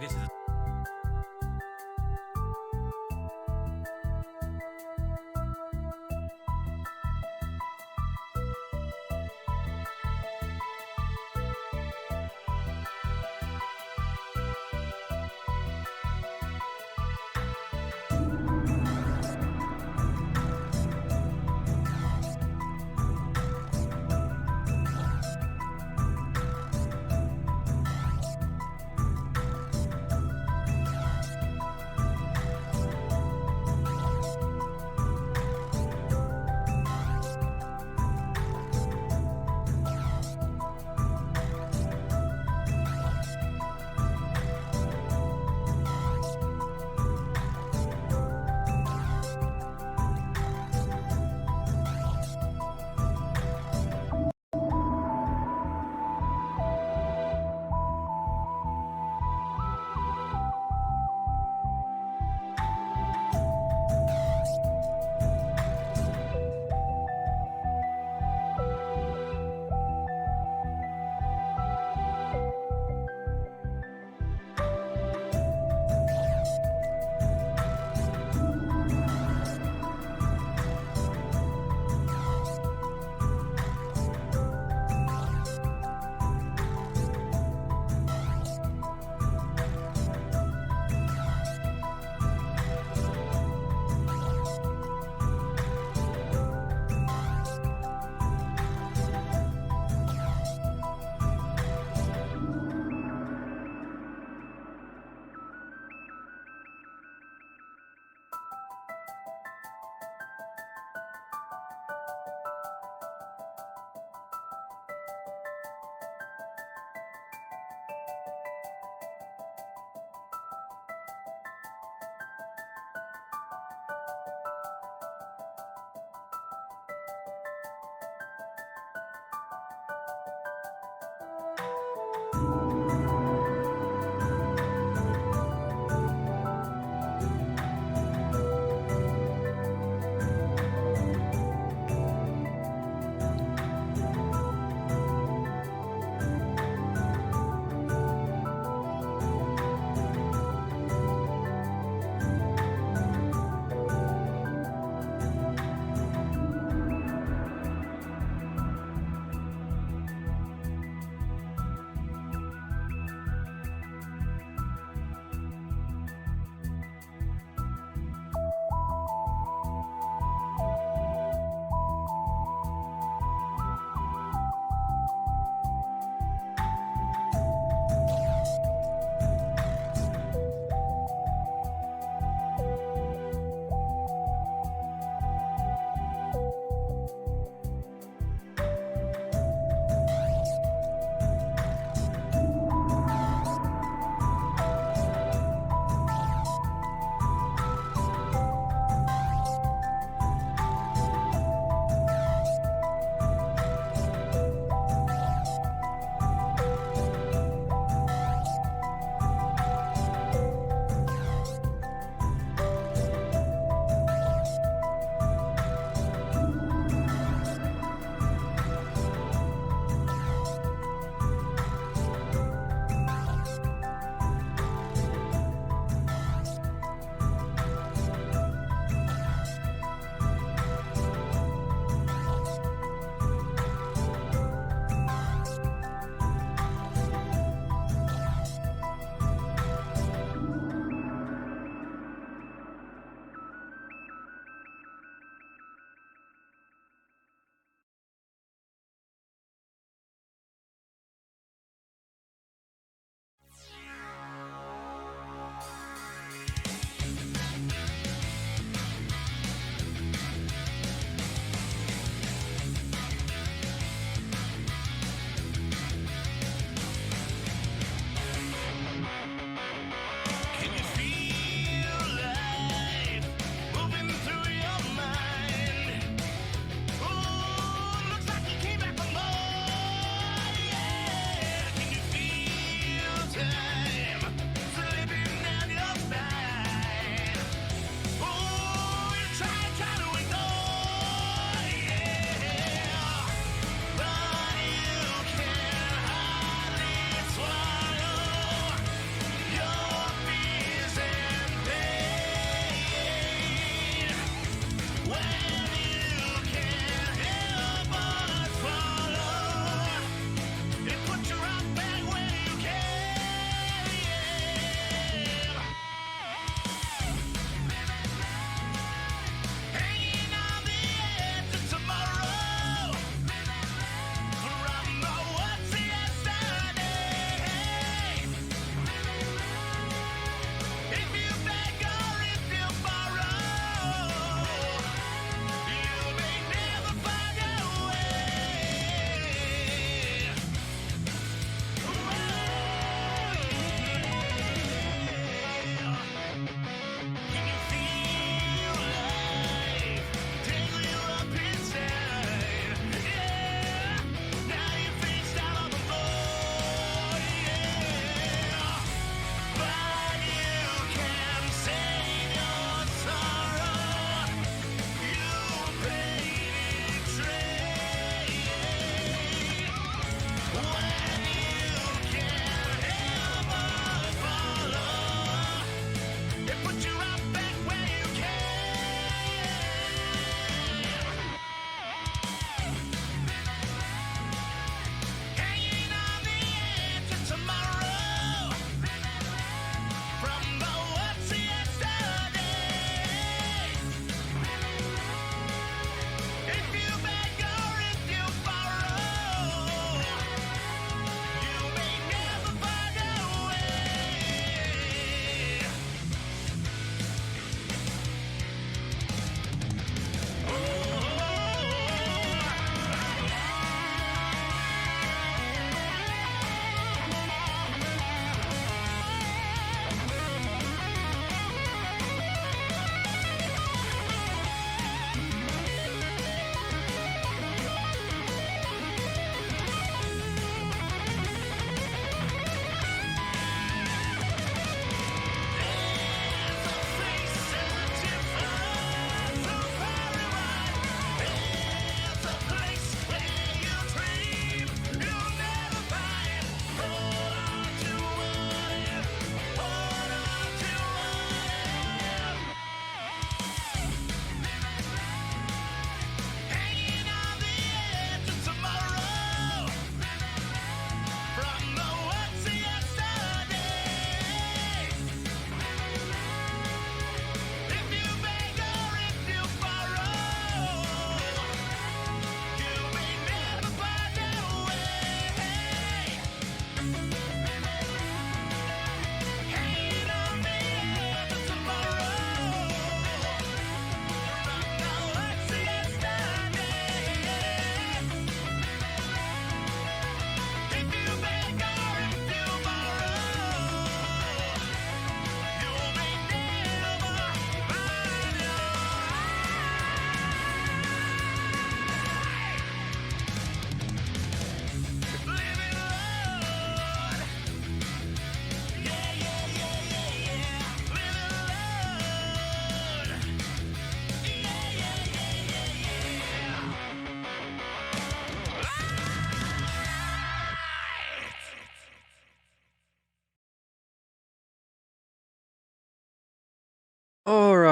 계시죠?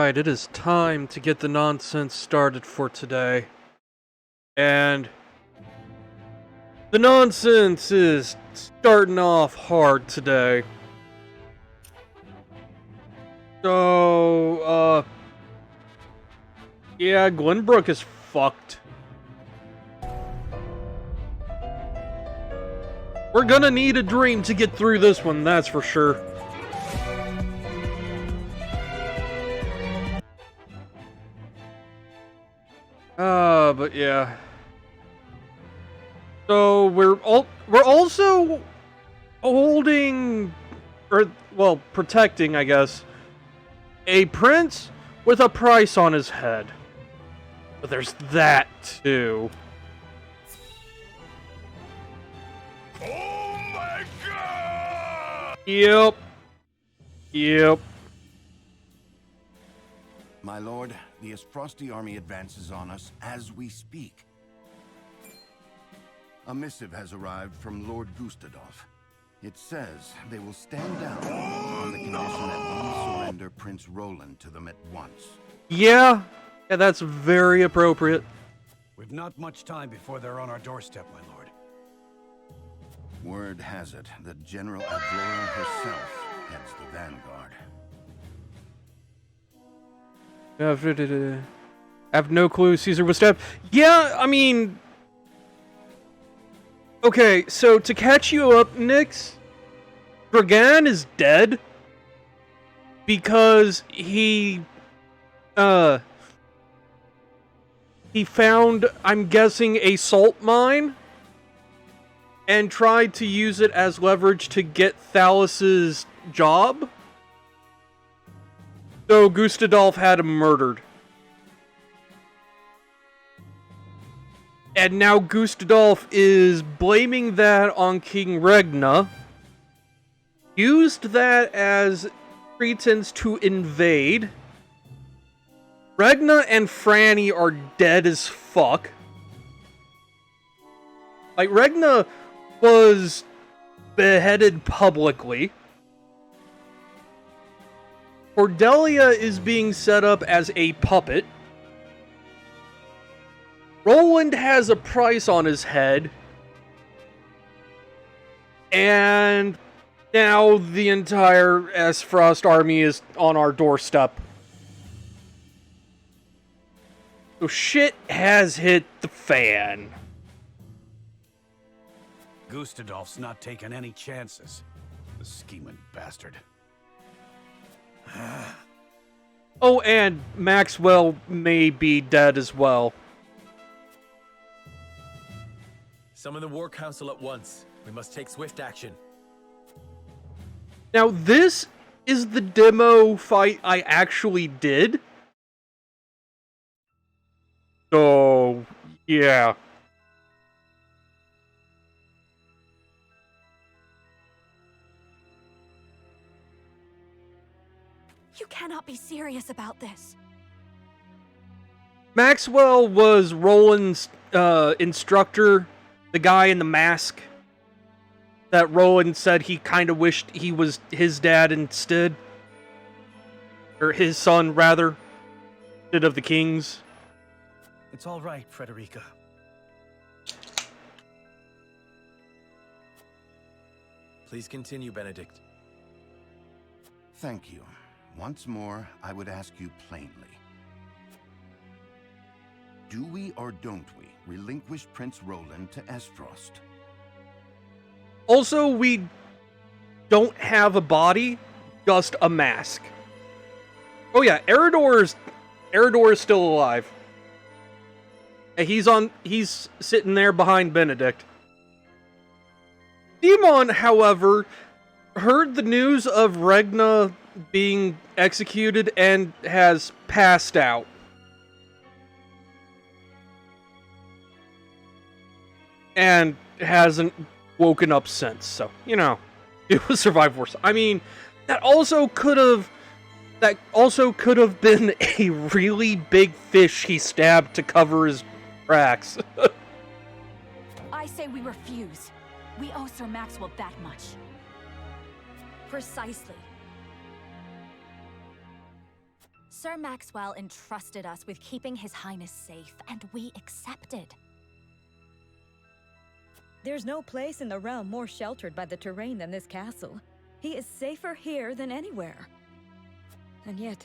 Alright, it is time to get the nonsense started for today. And the nonsense is starting off hard today. So, yeah, Glenbrook is fucked. We're gonna need a dream to get through this one, that's for sure. But yeah. So we're also holding, or well, protecting, I guess, a prince with a price on his head. But there's that too. Oh my god! Yep. My lord, the Esprosti army advances on us as we speak. A missive has arrived from Lord Gustadolf. It says they will stand down on the condition that we surrender Prince Roland to them at once. Yeah, that's very appropriate. We've not much time before they're on our doorstep, my lord. Word has it that General Avlora herself heads the vanguard. I have no clue Caesar was stabbed. Yeah, I mean... Okay, so to catch you up, Nyx, Dragan is dead because he found, I'm guessing, a salt mine and tried to use it as leverage to get Thalus's job. So Gustadolf had him murdered. And now Gustadolf is blaming that on King Regna. Used that as pretense to invade. Regna and Franny are dead as fuck. Like, Regna was beheaded publicly. Cordelia is being set up as a puppet. Roland has a price on his head. And now the entire Esfrost army is on our doorstep. So shit has hit the fan. Gustadolf's not taking any chances. The scheming bastard. Oh, and Maxwell may be dead as well. Summon the War Council at once. We must take swift action. Now, this is the demo fight I actually did. So, yeah. You cannot be serious about this. Maxwell was Roland's instructor, the guy in the mask that Roland said he kind of wished he was his dad instead. Or his son, rather, instead of the king's. It's all right, Frederica. Please continue, Benedict. Thank you. Once more, I would ask you plainly. Do we or don't we relinquish Prince Roland to Esfrost? Also, we don't have a body, just a mask. Oh yeah, Eredor is still alive. And he's sitting there behind Benedict. Demon, however, heard the news of Regna being executed and has passed out. And hasn't woken up since, so, you know, it was survived worse. I mean, that also could have been a really big fish he stabbed to cover his tracks. I say we refuse. We owe Sir Maxwell that much. Precisely. Sir Maxwell entrusted us with keeping His Highness safe, and we accepted. There's no place in the realm more sheltered by the terrain than this castle. He is safer here than anywhere. And yet,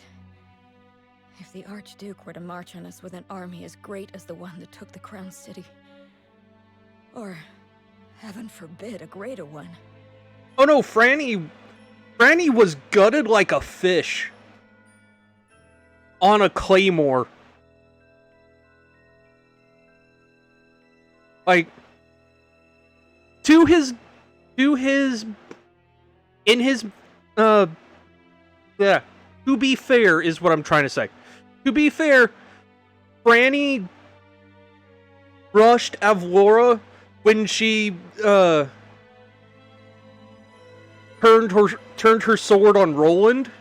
if the Archduke were to march on us with an army as great as the one that took the Crown City, or, heaven forbid, a greater one. Oh no, Franny was gutted like a fish on a claymore. Like, to be fair is what I'm trying to say. To be fair, Franny rushed Avlora when she turned her sword on Roland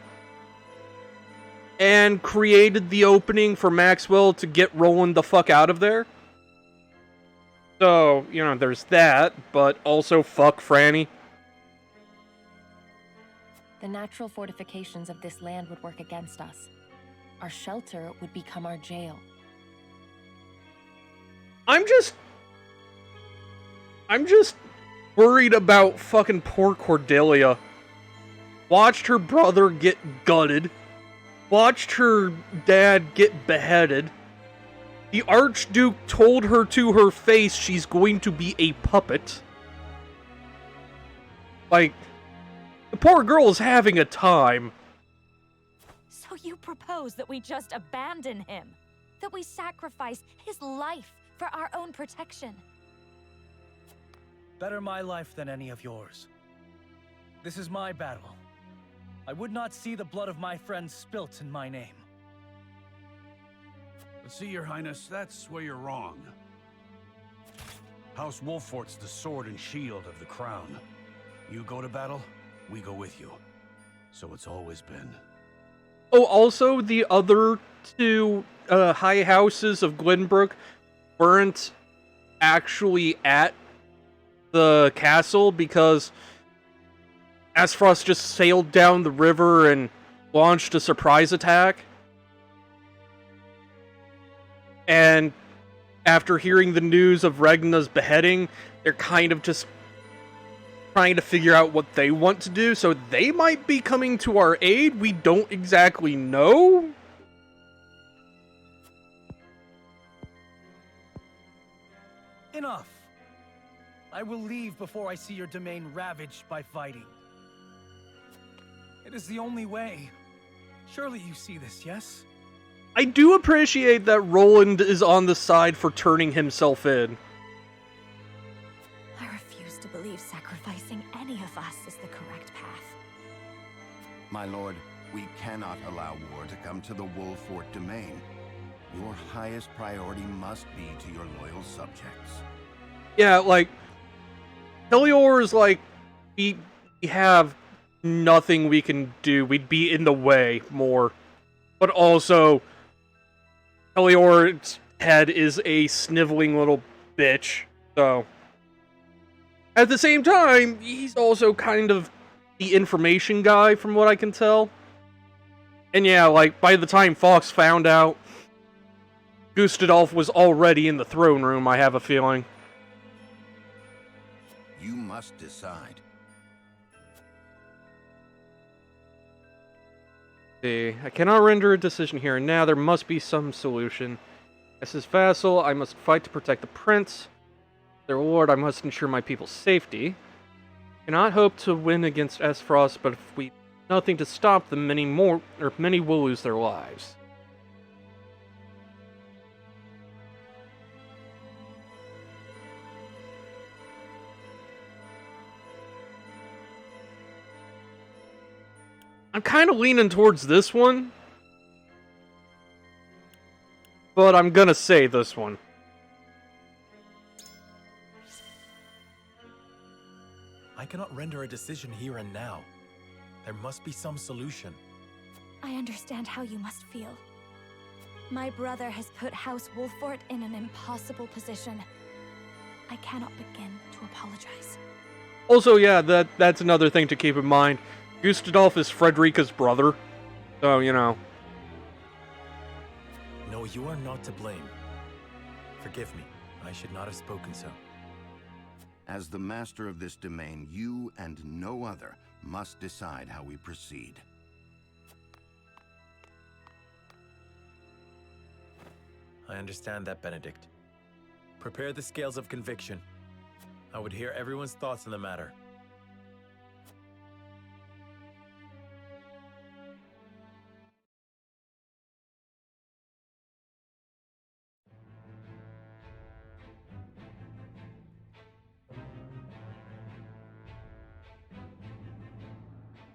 and created the opening for Maxwell to get Roland the fuck out of there. So, you know, there's that, but also fuck Franny. The natural fortifications of this land would work against us. Our shelter would become our jail. I'm just worried about fucking poor Cordelia. Watched her brother get gutted. Watched her dad get beheaded. The Archduke told her to her face she's going to be a puppet. Like, the poor girl is having a time. So you propose that we just abandon him? That we sacrifice his life for our own protection? Better my life than any of yours. This is my battle. I would not see the blood of my friends spilt in my name. See, Your Highness, that's where you're wrong. House Wolfort's the sword and shield of the crown. You go to battle, we go with you. So it's always been. Oh, also, the other two high houses of Glenbrook weren't actually at the castle because Aspharos just sailed down the river and launched a surprise attack. And after hearing the news of Regna's beheading, they're kind of just trying to figure out what they want to do, so they might be coming to our aid. We don't exactly know. Enough! I will leave before I see your domain ravaged by fighting. It is the only way. Surely you see this, yes? I do appreciate that Roland is on the side for turning himself in. I refuse to believe sacrificing any of us is the correct path. My lord, we cannot allow war to come to the Wolfort domain. Your highest priority must be to your loyal subjects. Yeah, like, Helior is like, we have nothing we can do. We'd be in the way more. But also, Helior's head is a sniveling little bitch, so. At the same time, he's also kind of the information guy, from what I can tell. And yeah, like, by the time Fox found out, Gustadolf was already in the throne room, I have a feeling. You must decide. I cannot render a decision here and now. There must be some solution. As his vassal, I must fight to protect the prince. Their lord, I must ensure my people's safety. Cannot hope to win against Aspharos, but if we do nothing to stop them, many will lose their lives. I'm kind of leaning towards this one, but I'm gonna say this one. I cannot render a decision here and now. There must be some solution. I understand how you must feel. My brother has put House Wolfort in an impossible position. I cannot begin to apologize. Also, yeah, that's another thing to keep in mind. Gustadolf is Frederica's brother, so, you know. No, you are not to blame. Forgive me. I should not have spoken so. As the master of this domain, you and no other must decide how we proceed. I understand that, Benedict. Prepare the scales of conviction. I would hear everyone's thoughts on the matter.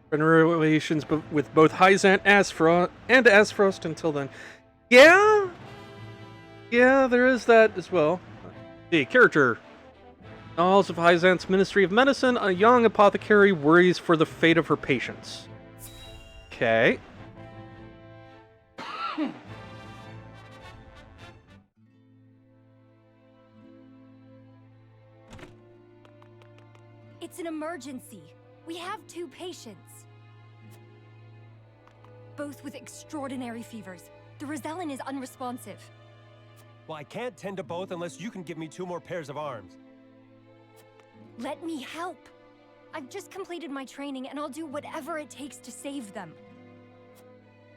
Been relations with both Hyzant and Asfrost until then. Yeah, there is that as well. The character. Knowledge of Hyzant's Ministry of Medicine, a young apothecary worries for the fate of her patients. Okay. It's an emergency. We have 2 patients. Both with extraordinary fevers. The Rosellan is unresponsive. Well, I can't tend to both unless you can give me 2 more pairs of arms. Let me help. I've just completed my training and I'll do whatever it takes to save them.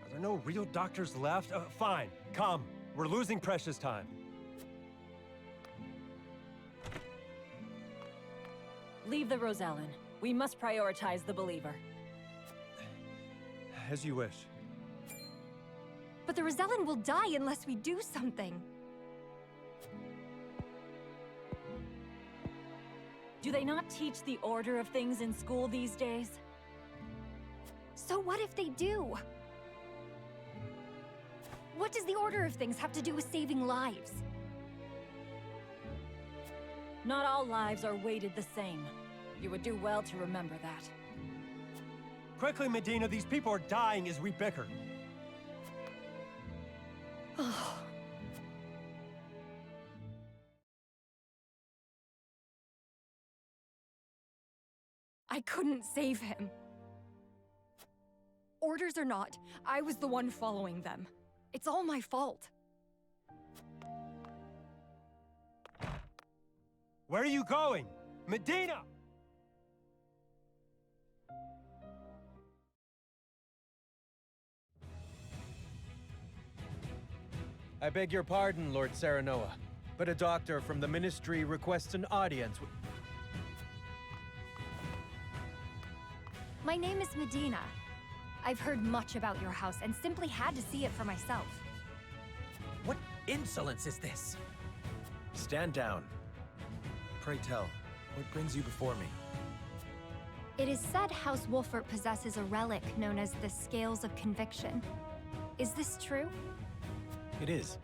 Are there no real doctors left? Fine, come. We're losing precious time. Leave the Rosellan. We must prioritize the believer. As you wish. But the Rosellan will die unless we do something. Do they not teach the order of things in school these days? So what if they do? What does the order of things have to do with saving lives? Not all lives are weighted the same. You would do well to remember that. Quickly, Medina, these people are dying as we bicker. I couldn't save him. Orders or not, I was the one following them. It's all my fault. Where are you going? Medina! I beg your pardon, Lord Serenoa, but a doctor from the Ministry requests an audience with... My name is Medina. I've heard much about your house and simply had to see it for myself. What insolence is this? Stand down. Pray tell, what brings you before me? It is said House Wolfert possesses a relic known as the Scales of Conviction. Is this true? It is.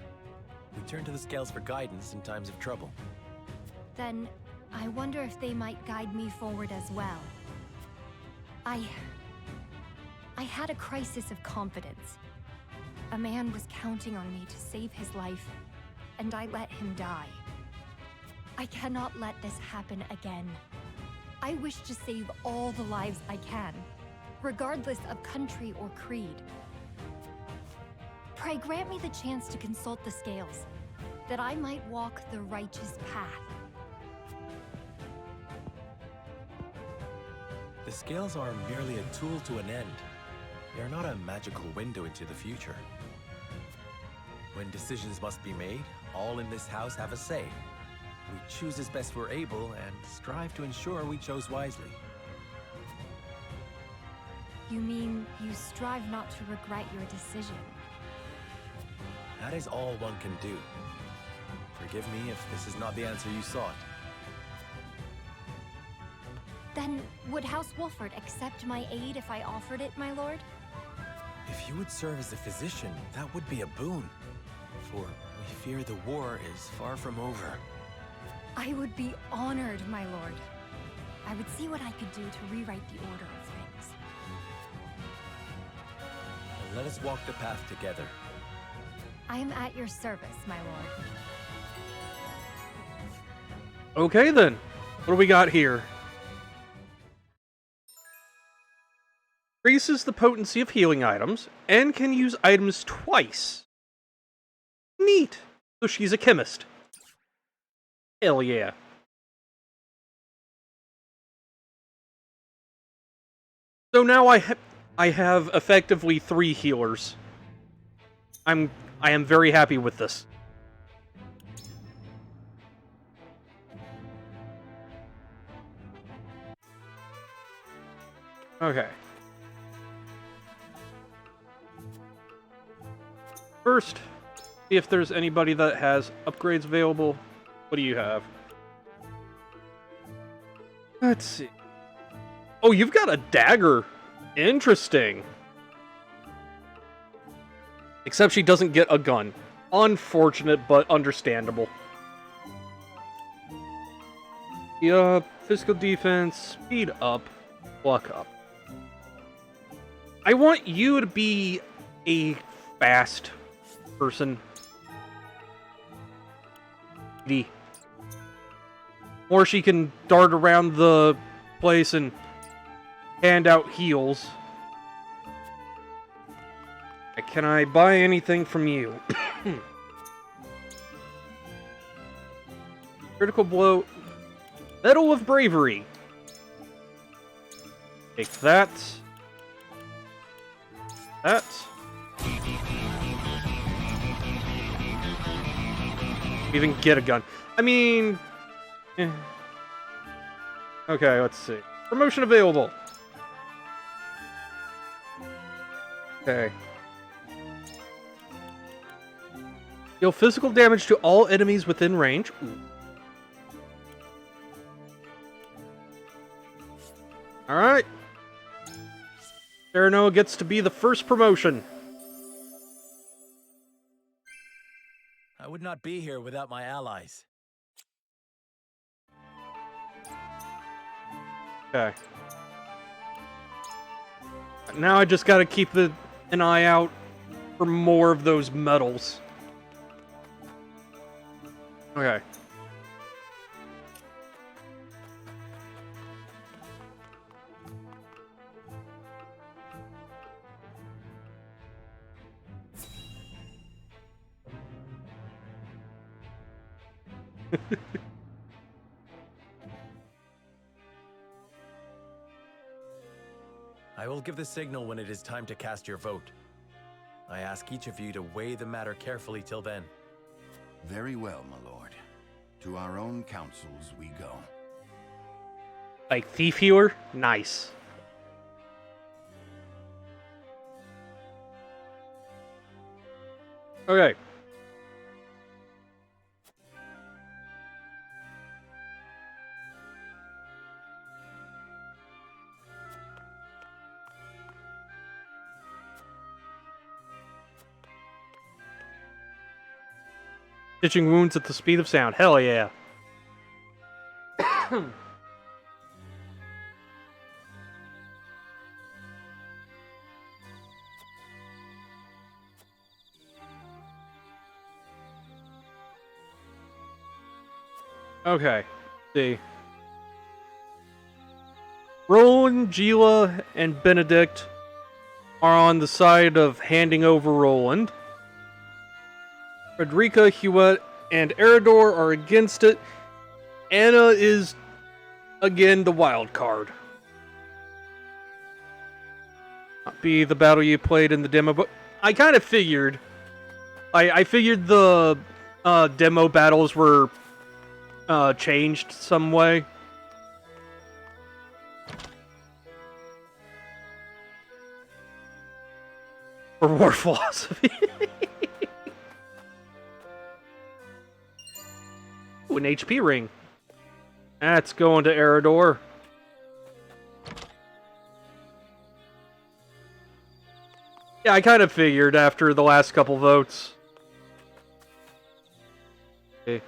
We turn to the scales for guidance in times of trouble. Then, I wonder if they might guide me forward as well. I had a crisis of confidence. A man was counting on me to save his life, and I let him die. I cannot let this happen again. I wish to save all the lives I can, regardless of country or creed. Pray grant me the chance to consult the scales, that I might walk the righteous path. The scales are merely a tool to an end. They are not a magical window into the future. When decisions must be made, all in this house have a say. We choose as best we're able and strive to ensure we chose wisely. You mean you strive not to regret your decision? That is all one can do. Forgive me if this is not the answer you sought. Then, would House Wolfert accept my aid if I offered it, my lord? If you would serve as a physician, that would be a boon. For we fear the war is far from over. I would be honored, my lord. I would see what I could do to rewrite the order of things. And let us walk the path together. I am at your service, my lord. Okay then. What do we got here? Increases the potency of healing items and can use items twice. Neat. So she's a chemist. Hell yeah. So now I have effectively 3 healers. I am very happy with this. Okay. First, see if there's anybody that has upgrades available. What do you have? Let's see. Oh, you've got a dagger. Interesting. Except she doesn't get a gun. Unfortunate, but understandable. Yeah, physical defense, speed up, luck up. I want you to be a fast person. Or she can dart around the place and hand out heals. Can I buy anything from you? Critical blow. Medal of Bravery. Take that. That. Even get a gun. I mean... Okay, let's see. Promotion available. Okay. Deal physical damage to all enemies within range. Ooh. Alright. Serenoa gets to be the first promotion. I would not be here without my allies. Okay. Now I just gotta keep an eye out for more of those medals. Okay. I will give the signal when it is time to cast your vote. I ask each of you to weigh the matter carefully till then. Very well, my lord. To our own councils we go. Like thief healer? Nice. Okay. Stitching wounds at the speed of sound. Hell yeah. Okay. Let's see. Roland, Gila, and Benedict are on the side of handing over Roland. Frederica, Hewitt, and Eridor are against it. Anna is, again, the wild card. Not be the battle you played in the demo, but I kind of figured. I figured the demo battles were changed some way. For war philosophy. Ooh, an HP ring. That's going to Eridor. Yeah, I kind of figured after the last couple votes. Okay.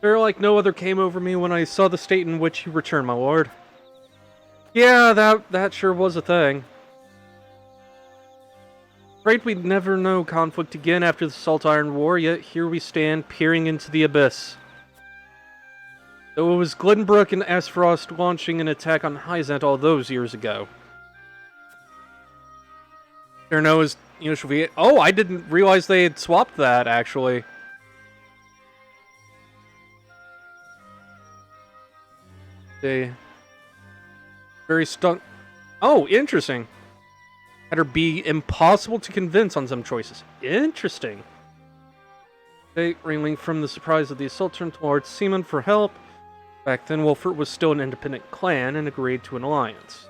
There like no other came over me when I saw the state in which you returned, my lord. Yeah, that sure was a thing. Afraid we'd never know conflict again after the Salt Iron War, yet here we stand, peering into the abyss. Though it was Glenbrook and Aspharost launching an attack on Hyzant all those years ago. Cernoa's usually. Oh, I didn't realize they had swapped that, actually. They. Very stuck. Oh, interesting. Had her be impossible to convince on some choices. Interesting. They, reeling from the surprise of the assault, turned towards Seaman for help. Back then, Wolfert was still an independent clan and agreed to an alliance.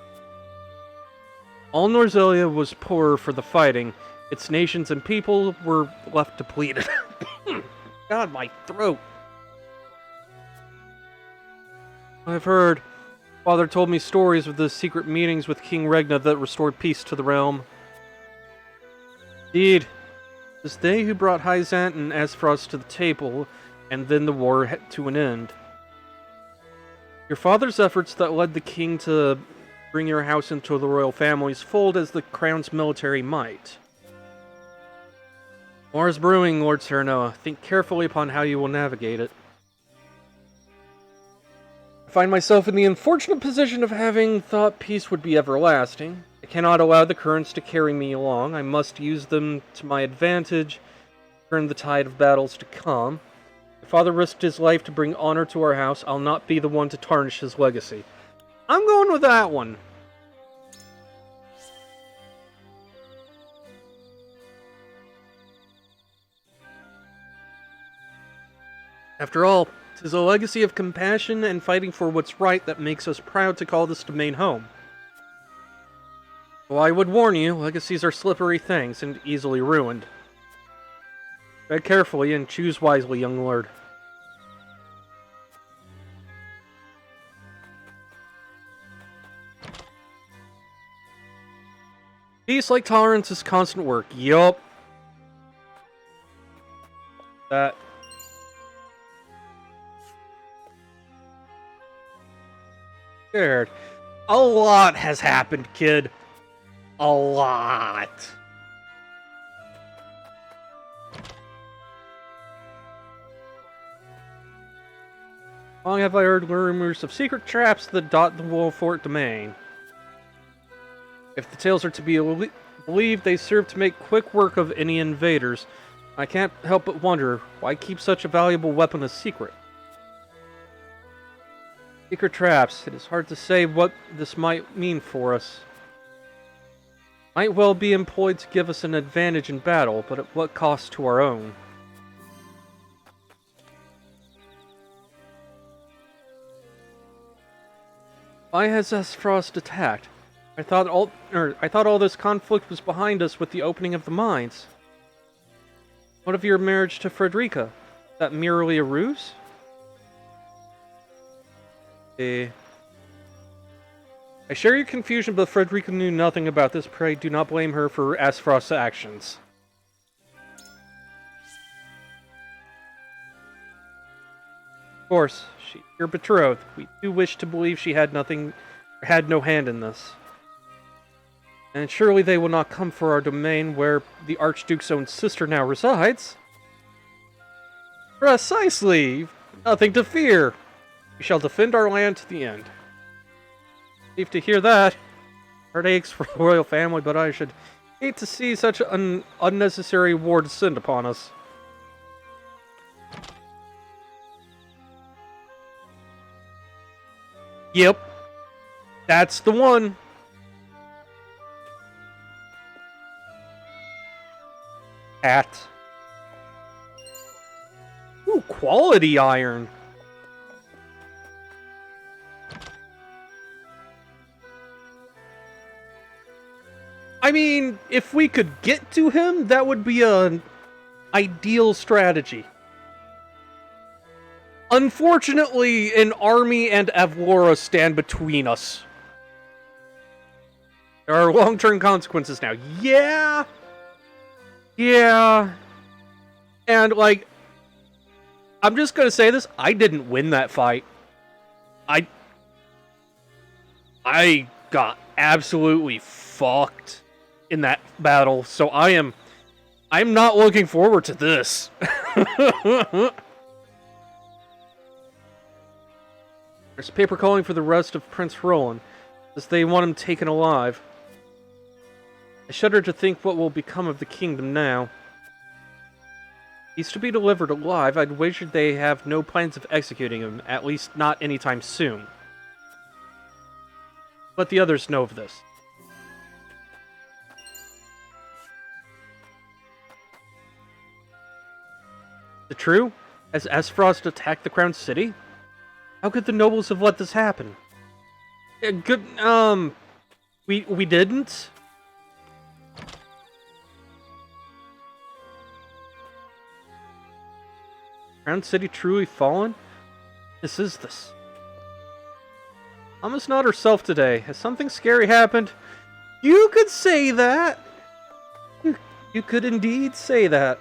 All Norzelia was poorer for the fighting. Its nations and people were left depleted. God, my throat. I've heard. Father told me stories of the secret meetings with King Regna that restored peace to the realm. Indeed, it was they who brought Hyzant and Aspharos to the table, and then the war to an end. Your father's efforts that led the king to bring your house into the royal family's fold as the crown's military might. War is brewing, Lord Cernoa. Think carefully upon how you will navigate it. I find myself in the unfortunate position of having thought peace would be everlasting. I cannot allow the currents to carry me along. I must use them to my advantage, turn the tide of battles to come. My father risked his life to bring honor to our house. I'll not be the one to tarnish his legacy. I'm going with that one. After all, 'tis a legacy of compassion and fighting for what's right that makes us proud to call this domain home. Well, I would warn you, legacies are slippery things and easily ruined. Tread carefully and choose wisely, young lord. Peace like tolerance is constant work. Yup. That. Scared. A lot has happened, kid. A lot. Long have I heard rumors of secret traps that dot the Wolfort domain. If the tales are to be believed, they serve to make quick work of any invaders. I can't help but wonder, why keep such a valuable weapon a secret? Secret traps. It is hard to say what this might mean for us. Might well be employed to give us an advantage in battle, but at what cost to our own? Why has Aspharos attacked? I thought all this conflict was behind us with the opening of the mines. What of your marriage to Frederica? Is that merely a ruse? I share your confusion, but Frederica knew nothing about this. Pray do not blame her for Aspharos' actions. Of course, she's your betrothed. We do wish to believe she had no hand in this. And surely they will not come for our domain where the Archduke's own sister now resides. Precisely! Nothing to fear. We shall defend our land to the end. Relieved to hear that. Heartaches for the royal family, but I should hate to see such an unnecessary war descend upon us. Yep. That's the one. Hat. Ooh, quality iron. I mean, if we could get to him, that would be an ideal strategy. Unfortunately, an army and Avlora stand between us. There are long-term consequences now. Yeah. And, like, I'm just gonna say this. I didn't win that fight. I got absolutely fucked in that battle, so I'm not looking forward to this. There's a paper calling for the rest of Prince Roland, as they want him taken alive. I shudder to think what will become of the kingdom now. He's to be delivered alive. I'd wager they have no plans of executing him, at least not anytime soon. Let the others know of this. Is it true? Has Aesfrost attacked the Crown City? How could the nobles have let this happen? We didn't? Crown City truly fallen? This is this. Mama's not herself today. Has something scary happened? You could say that! You could indeed say that.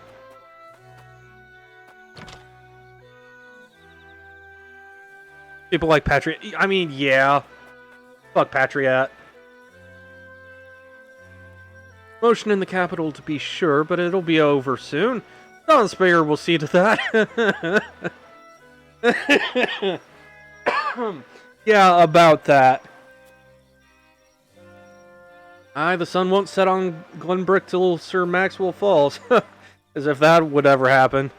People like Patriot. I mean, yeah. Fuck Patriot. Motion in the capital to be sure, but it'll be over soon. Dawnspear will see to that. Yeah, about that. Aye, the sun won't set on Glenbrick till Sir Maxwell falls. As if that would ever happen.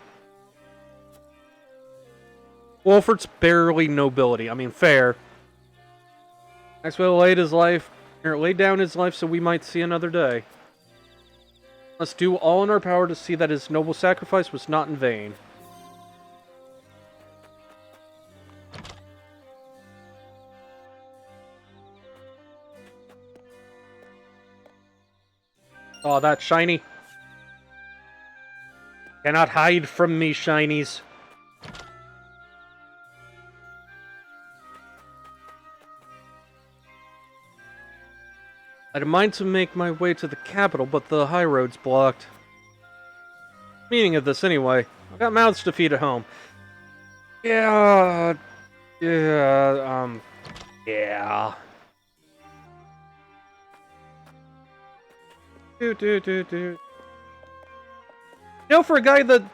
Wolfert's barely nobility. I mean, fair. Maxwell laid down his life so we might see another day. Let's do all in our power to see that his noble sacrifice was not in vain. Oh, that shiny. Cannot hide from me, shinies. I'd mind to make my way to the capital, but the high road's blocked. Meaning of this, anyway. I've got mouths to feed at home. Yeah. Yeah. You know, for a guy that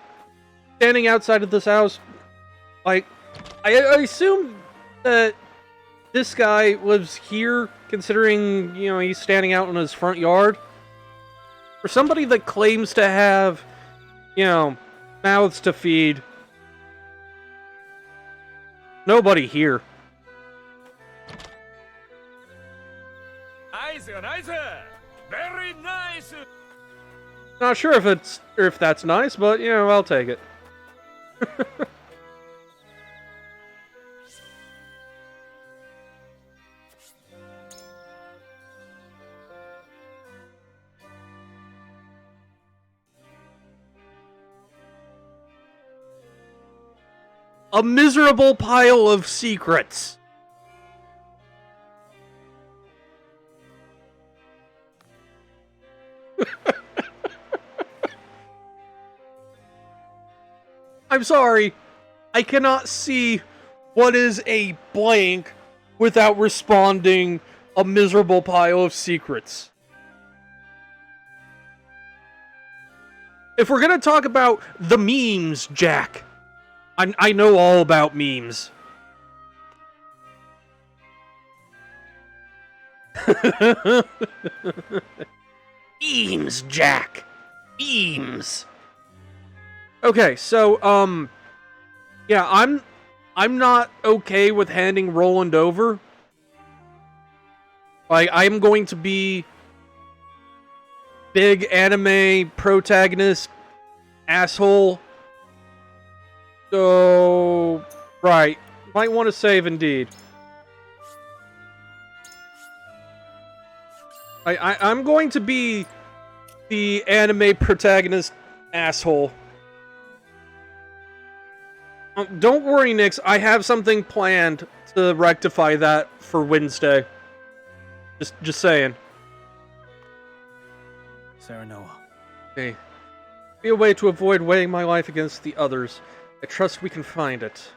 standing outside of this house, like, I assume that this guy lives here, considering, you know, he's standing out in his front yard. For somebody that claims to have, you know, mouths to feed, nobody here. Nice. Very nice. Not sure if that's nice, but, you know, I'll take it. A miserable pile of secrets. I'm sorry. I cannot see what is a blank without responding a miserable pile of secrets. If we're gonna talk about the memes, Jack, I know all about memes. Memes, Jack. Memes. Okay, so, yeah, I'm not okay with handing Roland over. Like, I'm going to be big anime protagonist asshole. So, right, might want to save indeed. I'm going to be the anime protagonist asshole. Don't worry, Nix. I have something planned to rectify that for Wednesday. Just saying. Serenoa. Hey, be a way to avoid weighing my life against the others. I trust we can find it.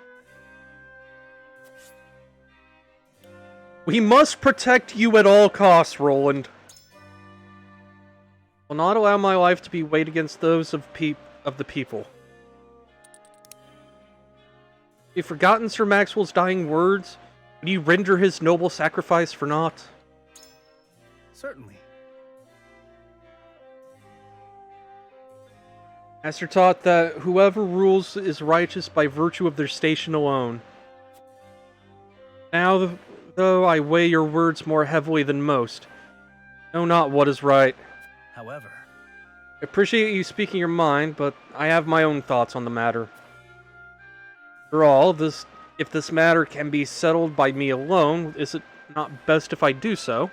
We must protect you at all costs, Roland. Will not allow my life to be weighed against those of the people. You've forgotten Sir Maxwell's dying words? Would you render his noble sacrifice for naught? Certainly. Master taught that whoever rules is righteous by virtue of their station alone. Now, though, I weigh your words more heavily than most. Know not what is right. However, I appreciate you speaking your mind, but I have my own thoughts on the matter. After all, if this matter can be settled by me alone, is it not best if I do so?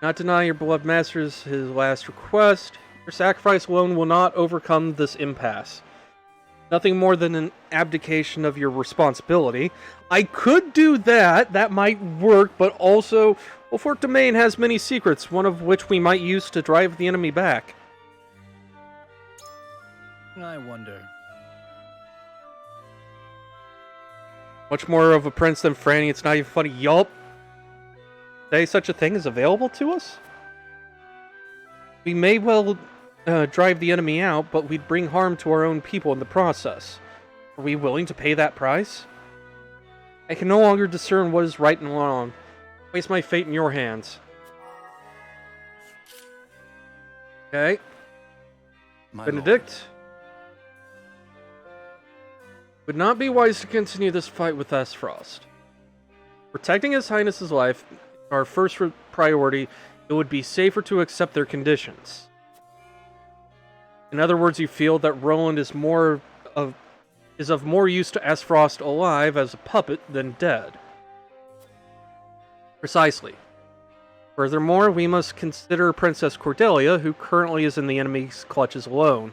Not deny your beloved masters his last request. Your sacrifice alone will not overcome this impasse. Nothing more than an abdication of your responsibility. I could do that. That might work, but also, Wolfort Domain has many secrets, one of which we might use to drive the enemy back. I wonder. Much more of a prince than Franny. It's not even funny. Yup. Say such a thing is available to us? We may well drive the enemy out, but we'd bring harm to our own people in the process. Are we willing to pay that price? I can no longer discern what is right and wrong. Place my fate in your hands. Okay. My Benedict? lord. Would not be wise to continue this fight with Aesfrost. Protecting His Highness's life is our first priority. It would be safer to accept their conditions. In other words, you feel that Roland is of more use to Aesfrost alive as a puppet than dead. Precisely. Furthermore, we must consider Princess Cordelia, who currently is in the enemy's clutches alone.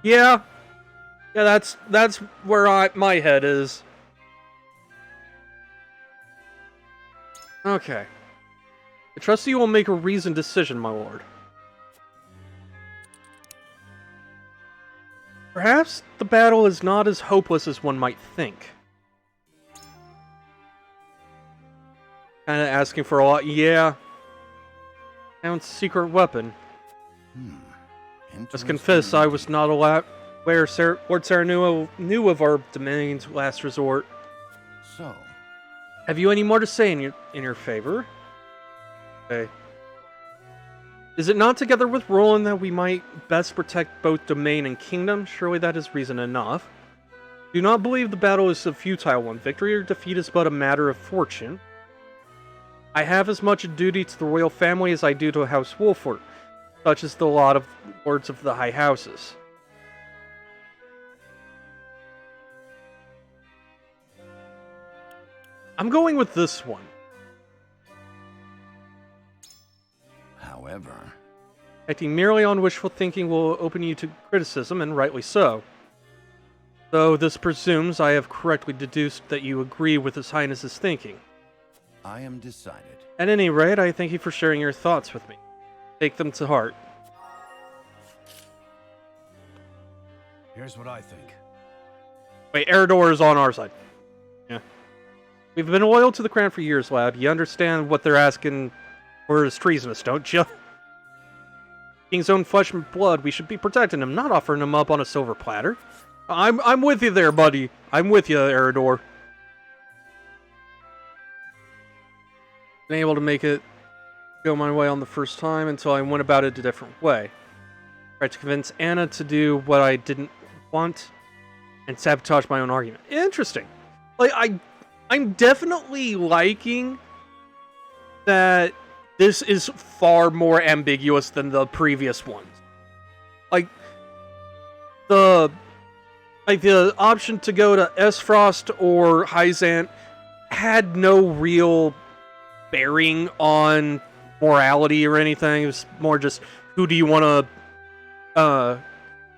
Yeah, that's where my head is. Okay. I trust you will make a reasoned decision, my lord. Perhaps the battle is not as hopeless as one might think. Kinda asking for a lot. Yeah. Found secret weapon. Just confess, I was not aware Lord Serenua knew of our domain's last resort. So, have you any more to say in your favor? Okay. Is it not together with Roland that we might best protect both domain and kingdom? Surely that is reason enough. Do not believe the battle is a futile one. Victory or defeat is but a matter of fortune. I have as much a duty to the royal family as I do to House Wolfort. Such is the lot of lords of the high houses. I'm going with this one. however... Acting merely on wishful thinking will open you to criticism, and rightly so. Though this presumes I have correctly deduced that you agree with His Highness's thinking. I am decided. At any rate, I thank you for sharing your thoughts with me. Take them to heart. Here's what I think. Wait, Eredor is on our side. Yeah. We've been loyal to the crown for years, lad. You understand what they're asking for is treasonous, don't you? King's own flesh and blood, we should be protecting him, not offering him up on a silver platter. I'm with you there, buddy. I'm with you, Eredor. Been able to make it go my way on the first time until I went about it a different way. Tried to convince Anna to do what I didn't want and sabotage my own argument. Interesting. Like, I'm definitely liking that this is far more ambiguous than the previous ones. Like, the option to go to Aesfrost or Hyzant had no real bearing on morality or anything. It was more just, who do you want to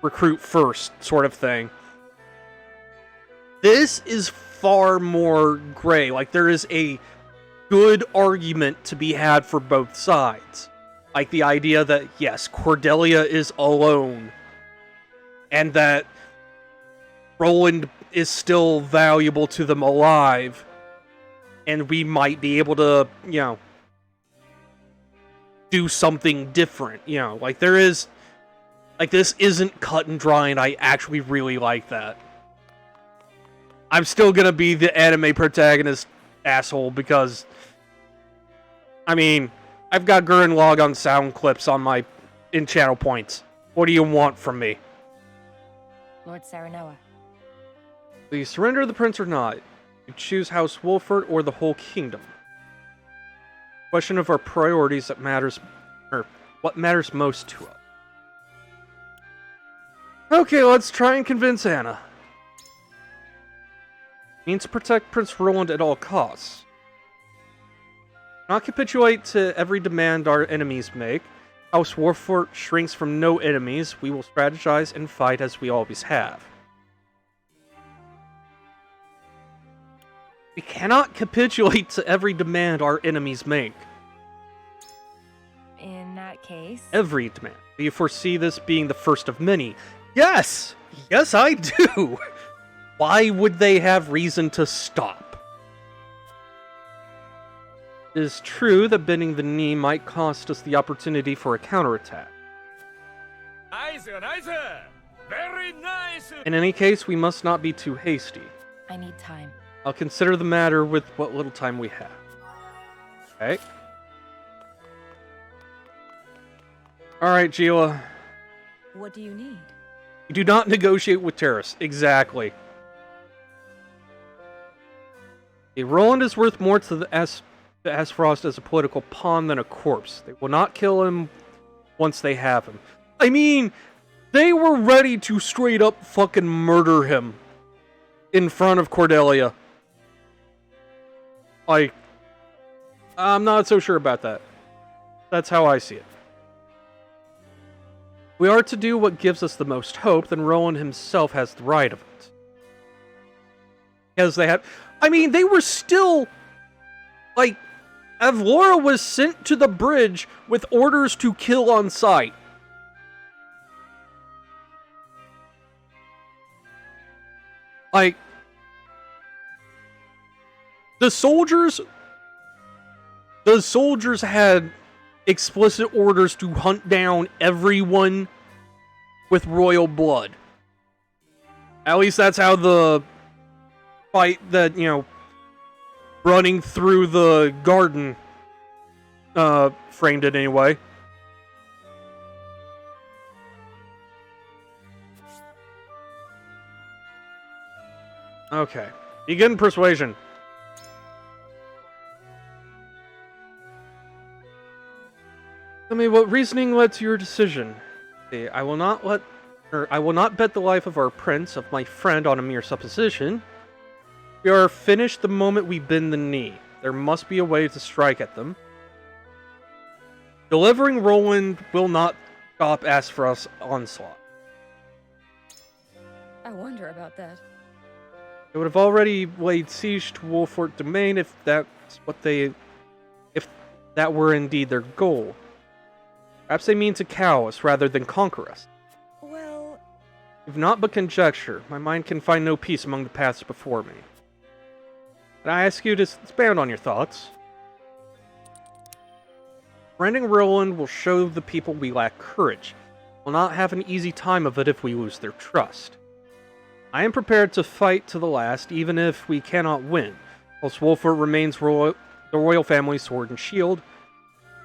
recruit first, sort of thing. This is far more gray. Like, there is a good argument to be had for both sides. Like the idea that, yes, Cordelia is alone, and that Roland is still valuable to them alive, and we might be able to, you know, do something different. You know, like there is Like, this isn't cut and dry, and I actually really like that. I'm still gonna be the anime protagonist asshole because, I mean, I've got Gurren Lagann sound clips on my in-channel points. What do you want from me? Lord Serenoa. Will you surrender the prince or not? You choose House Wolford or the whole kingdom. Question of our priorities that matters, or what matters most to us. Okay, let's try and convince Anna. Means to protect Prince Roland at all costs. Not capitulate to every demand our enemies make. House Wolford shrinks from no enemies. We will strategize and fight as we always have. We cannot capitulate to every demand our enemies make. In that case... Every demand. Do you foresee this being the first of many? Yes! Yes, I do! Why would they have reason to stop? It is true that bending the knee might cost us the opportunity for a counterattack. Nice, nice! Very nice! In any case, we must not be too hasty. I need time. I'll consider the matter with what little time we have. Okay. Alright, Gila. What do you need? You do not negotiate with terrorists. Exactly. Roland is worth more to the Aesfrost as a political pawn than a corpse. They will not kill him once they have him. I mean, they were ready to straight up fucking murder him in front of Cordelia. Like, I'm not so sure about that. That's how I see it. We are to do what gives us the most hope, then Roland himself has the right of it. Because they have... I mean, they were still... Like, Avlora was sent to the bridge with orders to kill on sight. Like... The soldiers had explicit orders to hunt down everyone with royal blood. At least that's how the fight that, you know, running through the garden framed it anyway. Okay. Begin persuasion. Tell me what reasoning led to your decision. I will not bet the life of our prince, of my friend, on a mere supposition. We are finished the moment we bend the knee. There must be a way to strike at them. Delivering Roland will not stop Aesfrost's onslaught. I wonder about that. They would have already laid siege to Wolford Domain if that were indeed their goal. Perhaps they mean to cow us rather than conquer us. Well... If not but conjecture, my mind can find no peace among the paths before me. Can I ask you to expand on your thoughts? Rending Roland will show the people we lack courage. We'll not have an easy time of it if we lose their trust. I am prepared to fight to the last, even if we cannot win, whilst Wolford remains the royal family's sword and shield.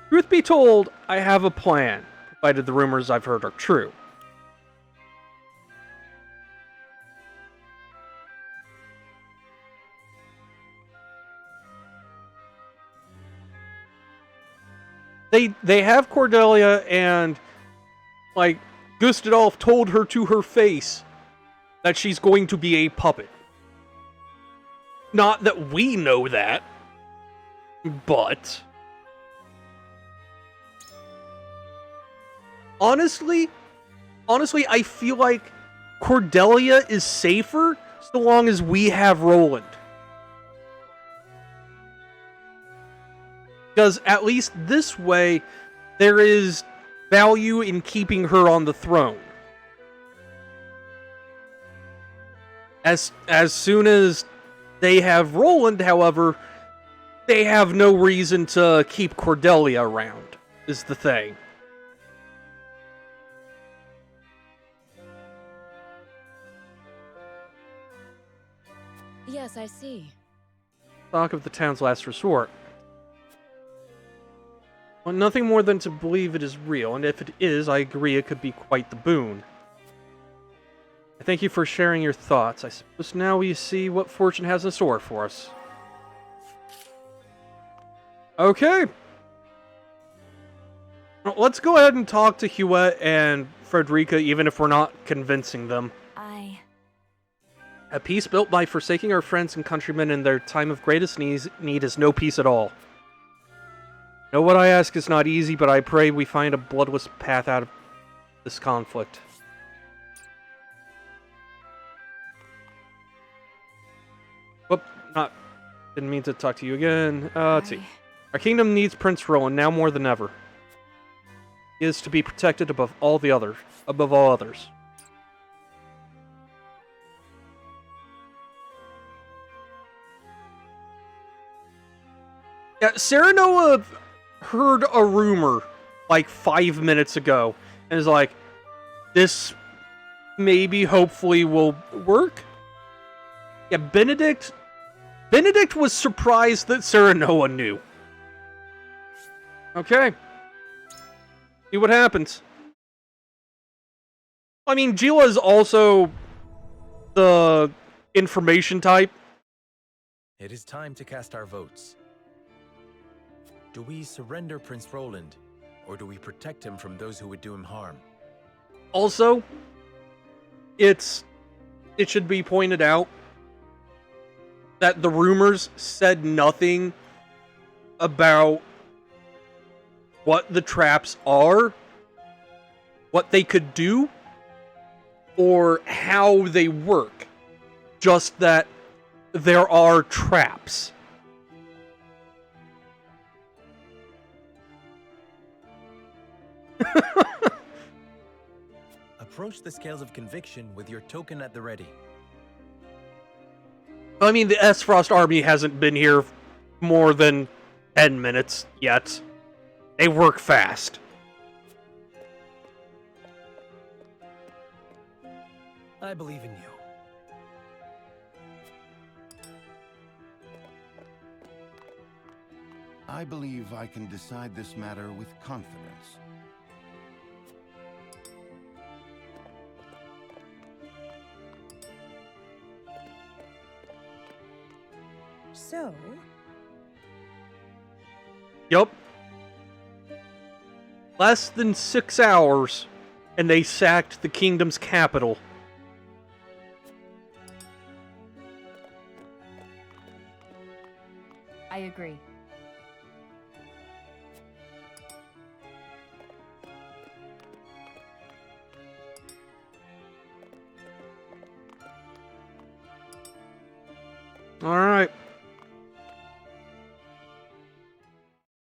Truth be told, I have a plan, provided the rumors I've heard are true. They have Cordelia, and, like, Gustadolf told her to her face that she's going to be a puppet. Not that we know that, but... Honestly, I feel like Cordelia is safer so long as we have Roland. Because at least this way, there is value in keeping her on the throne. As soon as they have Roland, however, they have no reason to keep Cordelia around, is the thing. yes, I see. Talk of the town's last resort. Well, nothing more than to believe it is real, and if it is, I agree it could be quite the boon. I thank you for sharing your thoughts. I suppose now we see what fortune has in store for us. Okay. Well, let's go ahead and talk to Huette and Frederica, even if we're not convincing them. A peace built by forsaking our friends and countrymen in their time of greatest need is no peace at all. Know what I ask is not easy, but I pray we find a bloodless path out of this conflict. Whoop, didn't mean to talk to you again. Let's see. Our kingdom needs Prince Roland now more than ever. He is to be protected above all others. Yeah, Serenoa heard a rumor like 5 minutes ago and is like, this maybe hopefully will work. Yeah, Benedict was surprised that Serenoa knew. Okay. See what happens. I mean, Gila is also the information type. It is time to cast our votes. Do we surrender Prince Roland, or do we protect him from those who would do him harm? Also, it should be pointed out that the rumors said nothing about what the traps are, what they could do, or how they work. Just that there are traps. Approach the scales of conviction with your token at the ready. I mean, the S-Frost army hasn't been here more than 10 minutes yet. They work fast. I believe in you. I believe I can decide this matter with confidence. So? Yup. Less than 6 hours, and they sacked the kingdom's capital. I agree. All right.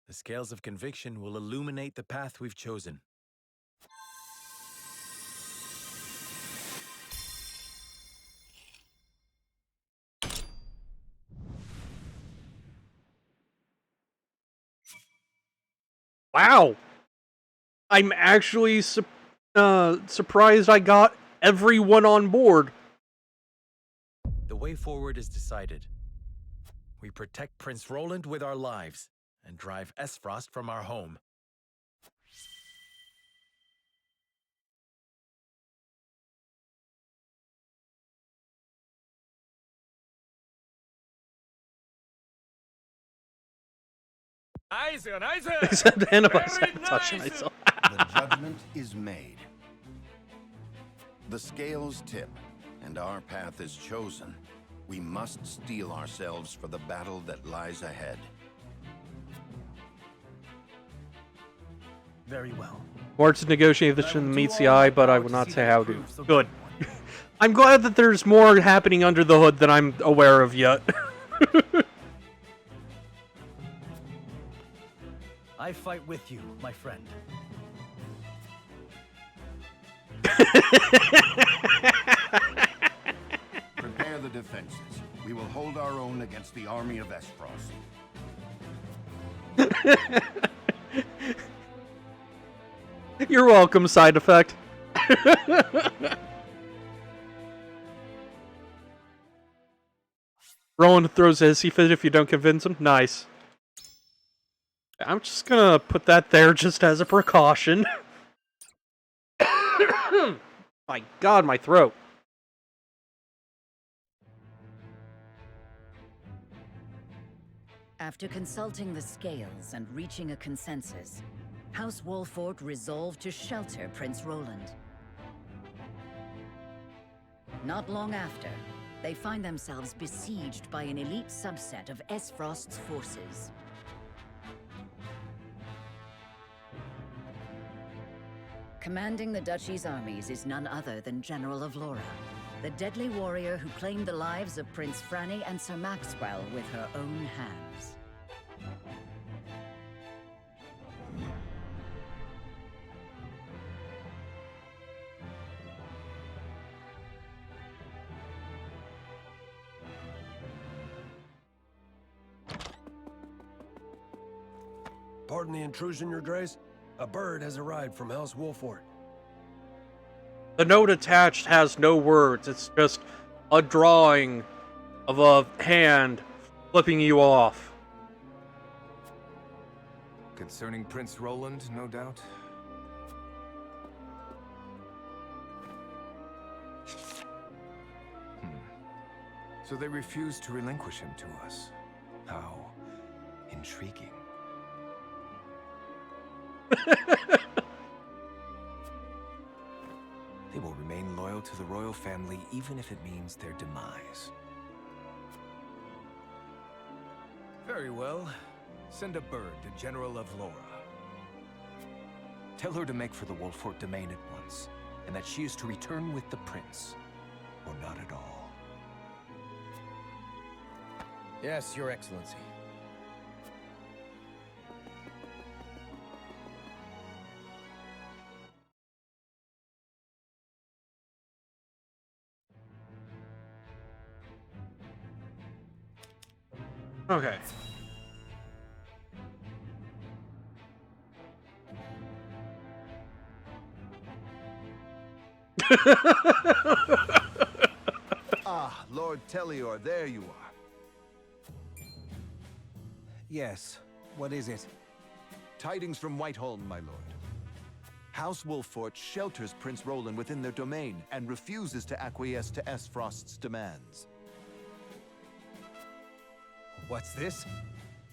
The scales of conviction will illuminate the path we've chosen. Wow. I'm actually surprised I got everyone on board. The way forward is decided. We protect Prince Roland with our lives and drive S-Frost from our home. Except Hannibal sabotage myself. The judgment is made. The scales tip, and our path is chosen. We must steel ourselves for the battle that lies ahead. Very well. More to negotiate this than meets the eye, but I will not say how to. Good. I'm glad that there's more happening under the hood than I'm aware of yet. I fight with you, my friend. Prepare the defenses. We will hold our own against the army of S-Frost. You're welcome, side effect. Roland throws a hissy fit if you don't convince him. Nice. I'm just gonna put that there just as a precaution. My god, my throat. After consulting the scales and reaching a consensus, House Wolfort resolved to shelter Prince Roland. Not long after, they find themselves besieged by an elite subset of Esfrost's forces. Commanding the Duchy's armies is none other than General Avlora, the deadly warrior who claimed the lives of Prince Franny and Sir Maxwell with her own hands. Pardon the intrusion, Your Grace. A bird has arrived from House Wolfort. The note attached has no words. It's just a drawing of a hand flipping you off. Concerning Prince Roland, no doubt? So they refuse to relinquish him to us. How intriguing. They will remain loyal to the royal family even if it means their demise. Very well. Send a bird to General Avlora. Tell her to make for the Wolfort domain at once, and that she is to return with the prince, or not at all. Yes, Your Excellency. Okay. Ah, Lord Tellior, there you are. Yes, what is it? Tidings from Whiteholm, my lord. House Wolfort shelters Prince Roland within their domain and refuses to acquiesce to Esfrost's demands. What's this?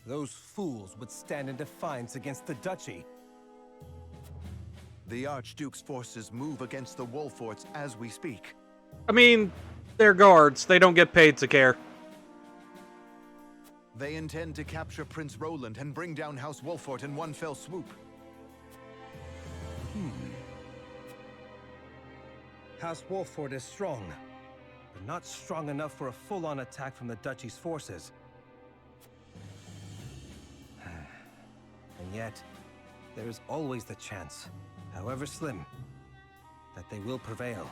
Those fools would stand in defiance against the Duchy. The Archduke's forces move against the Wolforts as we speak. I mean, they're guards. They don't get paid to care. They intend to capture Prince Roland and bring down House Wolfort in one fell swoop. House Wolfort is strong, but not strong enough for a full-on attack from the Duchy's forces. And yet, there is always the chance, however slim, that they will prevail.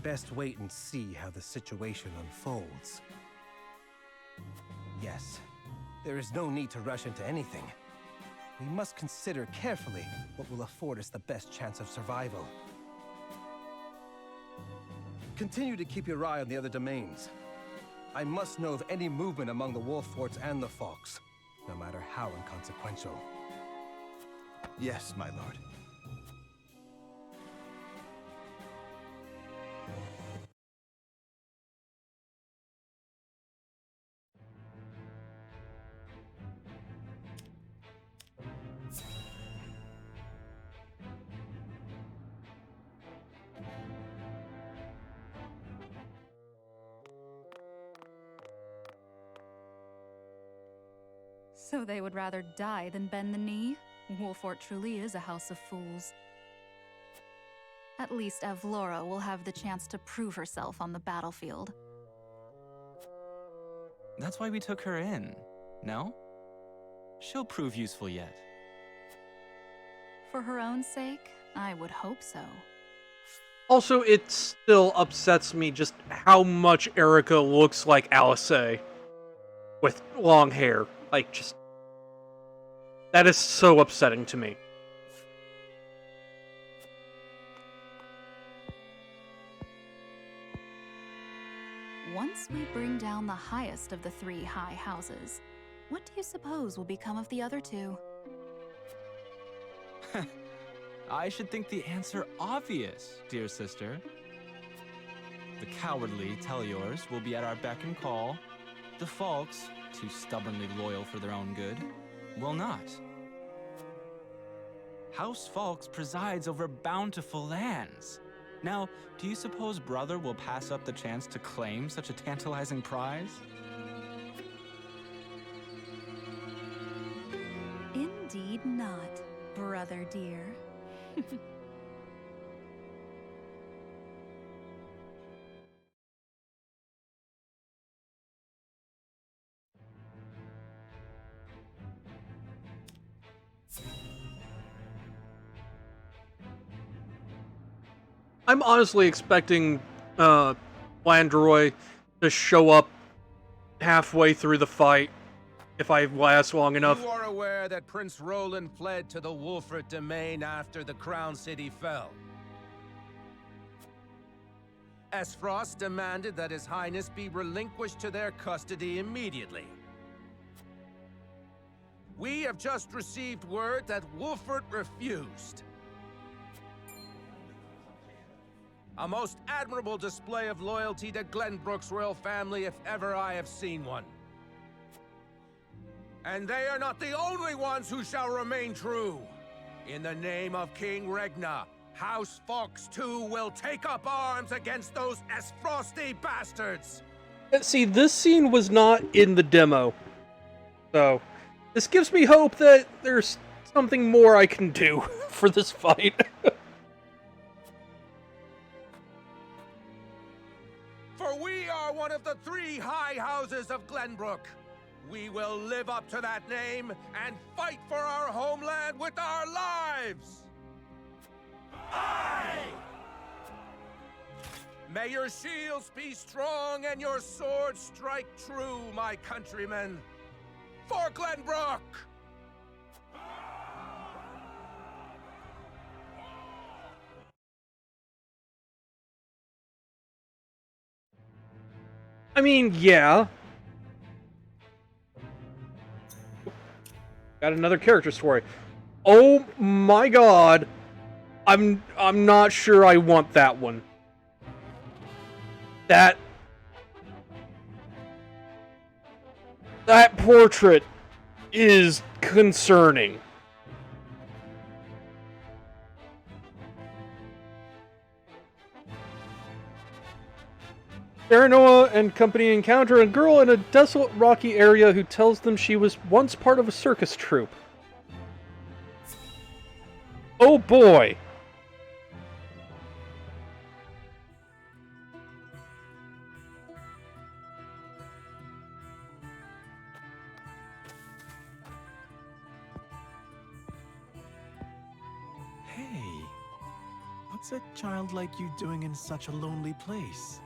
Best wait and see how the situation unfolds. Yes, there is no need to rush into anything. We must consider carefully what will afford us the best chance of survival. Continue to keep your eye on the other domains. I must know of any movement among the Wolforts and the Fox, no matter how inconsequential. Yes, my lord. So they would rather die than bend the knee? Wolfort truly is a house of fools. At least Avlora will have the chance to prove herself on the battlefield. That's why we took her in, no? She'll prove useful yet. For her own sake, I would hope so. Also, it still upsets me just how much Erica looks like Alisaie with long hair. Like, just... that is so upsetting to me. Once we bring down the highest of the 3 high houses, what do you suppose will become of the other 2? I should think the answer obvious, dear sister. The cowardly Telliors will be at our beck and call. The Falks, too stubbornly loyal for their own good, will not. House Falks presides over bountiful lands. Now, do you suppose Brother will pass up the chance to claim such a tantalizing prize? Indeed not, brother dear. I'm honestly expecting Landroy to show up halfway through the fight if I last long enough. You are aware that Prince Roland fled to the Wolfert domain after the Crown City fell. Esfrost demanded that His Highness be relinquished to their custody immediately. We have just received word that Wolfert refused. A most admirable display of loyalty to Glenbrook's royal family if ever I have seen one. And they are not the only ones who shall remain true. In the name of King Regna, House Fox too will take up arms against those Esfrosty bastards! See, this scene was not in the demo. So, this gives me hope that there's something more I can do for this fight. For we are one of the 3 high houses of Glenbrook. We will live up to that name and fight for our homeland with our lives! Aye! May your shields be strong and your swords strike true, my countrymen! For Glenbrook! I mean, yeah. Got another character story. Oh my god. I'm not sure I want that one. That portrait is concerning. Serenoa and company encounter a girl in a desolate rocky area who tells them she was once part of a circus troupe. Oh boy! Hey, what's a child like you doing in such a lonely place?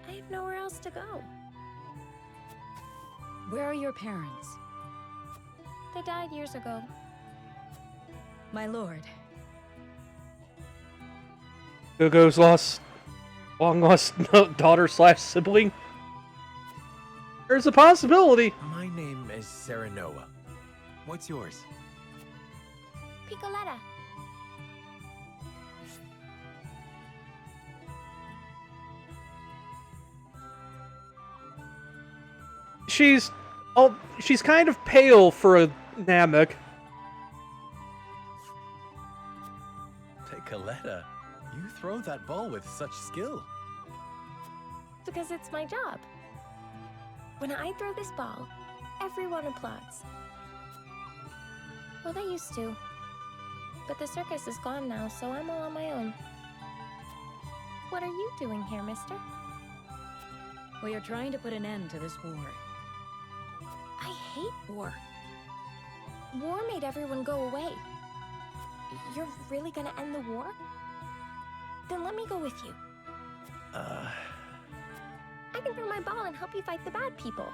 I have nowhere else to go. Where are your parents? They died years ago. My lord. Gogo's long lost daughter / sibling? There's a possibility. My name is Serenoa. What's yours? Picoletta. She's kind of pale for a Namek. Picoletta, you throw that ball with such skill. Because it's my job. When I throw this ball, everyone applauds. Well, they used to. But the circus is gone now, so I'm all on my own. What are you doing here, mister? We are trying to put an end to this war. I hate war. War made everyone go away. You're really gonna end the war? Then let me go with you. I can throw my ball and help you fight the bad people.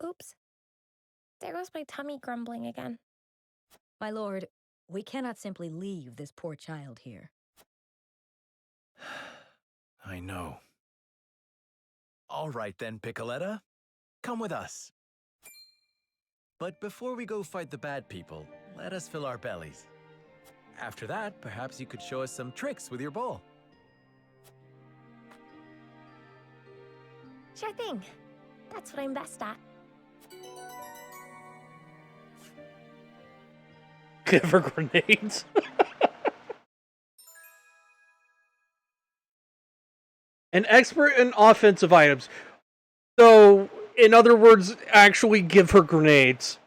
Oops. There goes my tummy grumbling again. My lord, we cannot simply leave this poor child here. I know. All right then, Piccoletta. Come with us. But before we go fight the bad people, let us fill our bellies. After that, perhaps you could show us some tricks with your bowl. Sure thing. That's what I'm best at. Give her grenades. An expert in offensive items. So, in other words, actually give her grenades.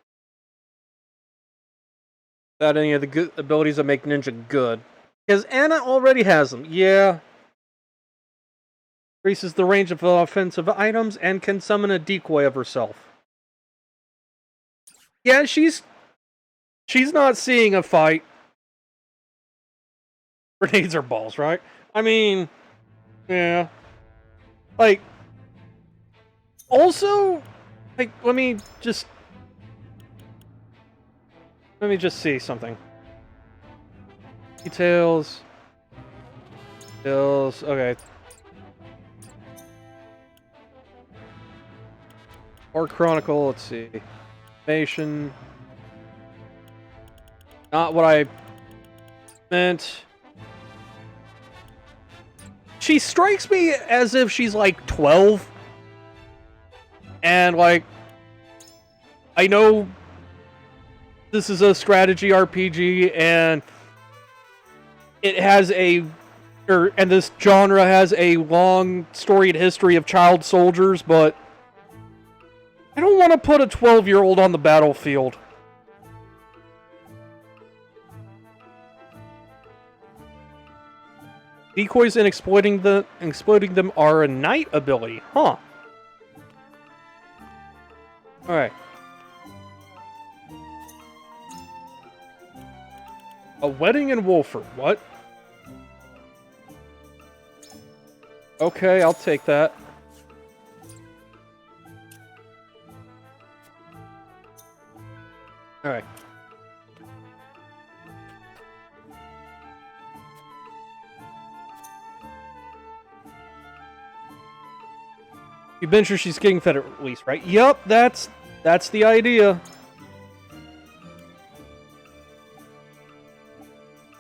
Without any of the good abilities that make Ninja good. Because Anna already has them. Yeah. Increases the range of offensive items and can summon a decoy of herself. Yeah, she's not seeing a fight. Grenades are balls, right? I mean, yeah. Like, also, like, let me just see something. Details. Okay. Or Chronicle, let's see. Information. Not what I meant. She strikes me as if she's like 12. And like, I know this is a strategy RPG and it has and this genre has a long storied history of child soldiers, but I don't want to put a 12-year-old on the battlefield. Decoys and exploiting them are a knight ability, huh? Alright. A wedding in Wolford, what? Okay, I'll take that. Alright. You've been sure she's getting fed at least, right? Yup, that's the idea.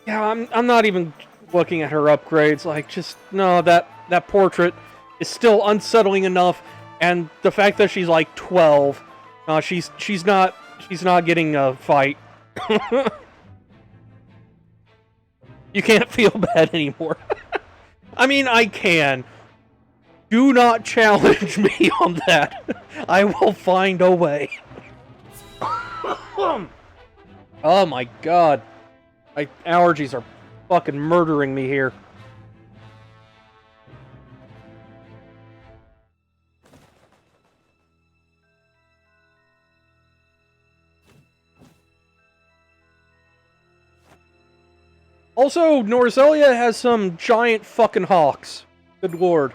Yeah, I'm not even looking at her upgrades. Like, just no, that portrait is still unsettling enough, and the fact that she's like 12, she's not getting a fight. You can't feel bad anymore. I mean, I can. Do not challenge me on that. I will find a way. Oh my god. My allergies are fucking murdering me here. Also, Norzelia has some giant fucking hawks. Good lord.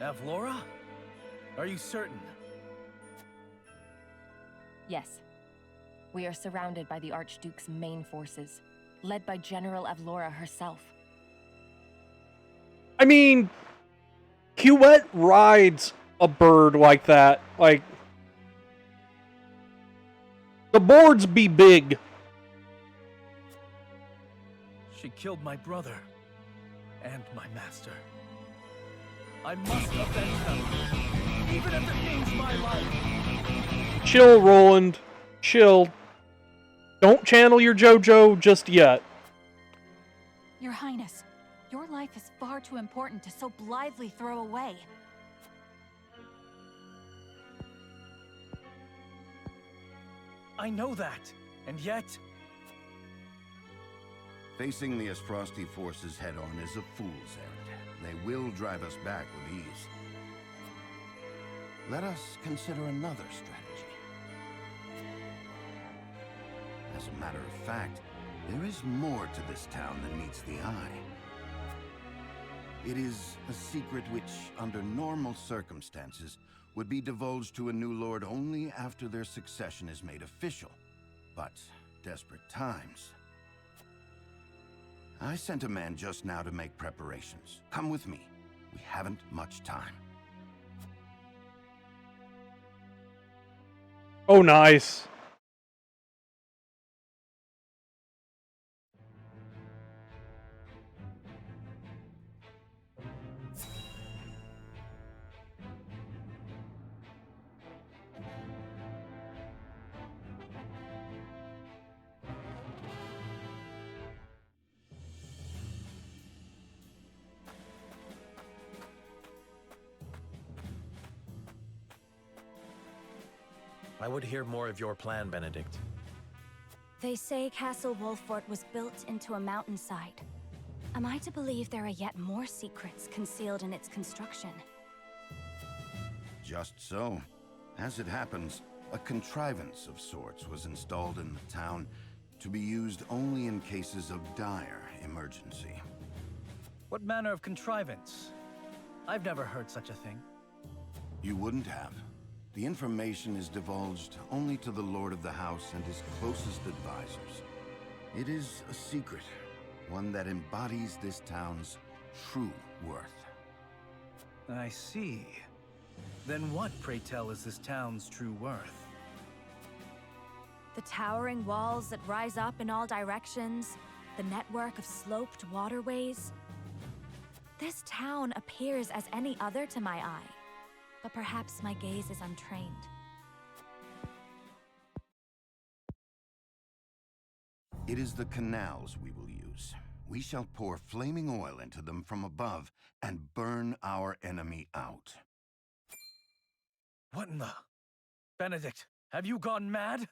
Avlora? Are you certain? Yes. We are surrounded by the Archduke's main forces, led by General Avlora herself. I mean, Cuette rides a bird like that. Like, the boards be big. She killed my brother and my master. I must avenge her, even if it means my life. Chill, Roland. Chill. Don't channel your JoJo just yet. Your Highness, your life is far too important to so blithely throw away. I know that, and yet... Facing the Esfrosti forces head-on is a fool's errand. They will drive us back with ease. Let us consider another strategy. As a matter of fact, There is more to this town than meets the eye. It is a secret which, under normal circumstances, would be divulged to a new lord only after their succession is made official. But desperate times. I sent a man just now to make preparations. Come with me. We haven't much time. Oh, nice. I would hear more of your plan, Benedict. They say Castle Wolffort was built into a mountainside. Am I to believe there are yet more secrets concealed in its construction? Just so. As it happens, a contrivance of sorts was installed in the town to be used only in cases of dire emergency. What manner of contrivance? I've never heard such a thing. You wouldn't have. The information is divulged only to the Lord of the House and his closest advisors. It is a secret, one that embodies this town's true worth. I see. Then what, pray tell, is this town's true worth? The towering walls that rise up in all directions, the network of sloped waterways. This town appears as any other to my eye. But perhaps my gaze is untrained. It is the canals we will use. We shall pour flaming oil into them from above and burn our enemy out. What in the... Benedict, have you gone mad?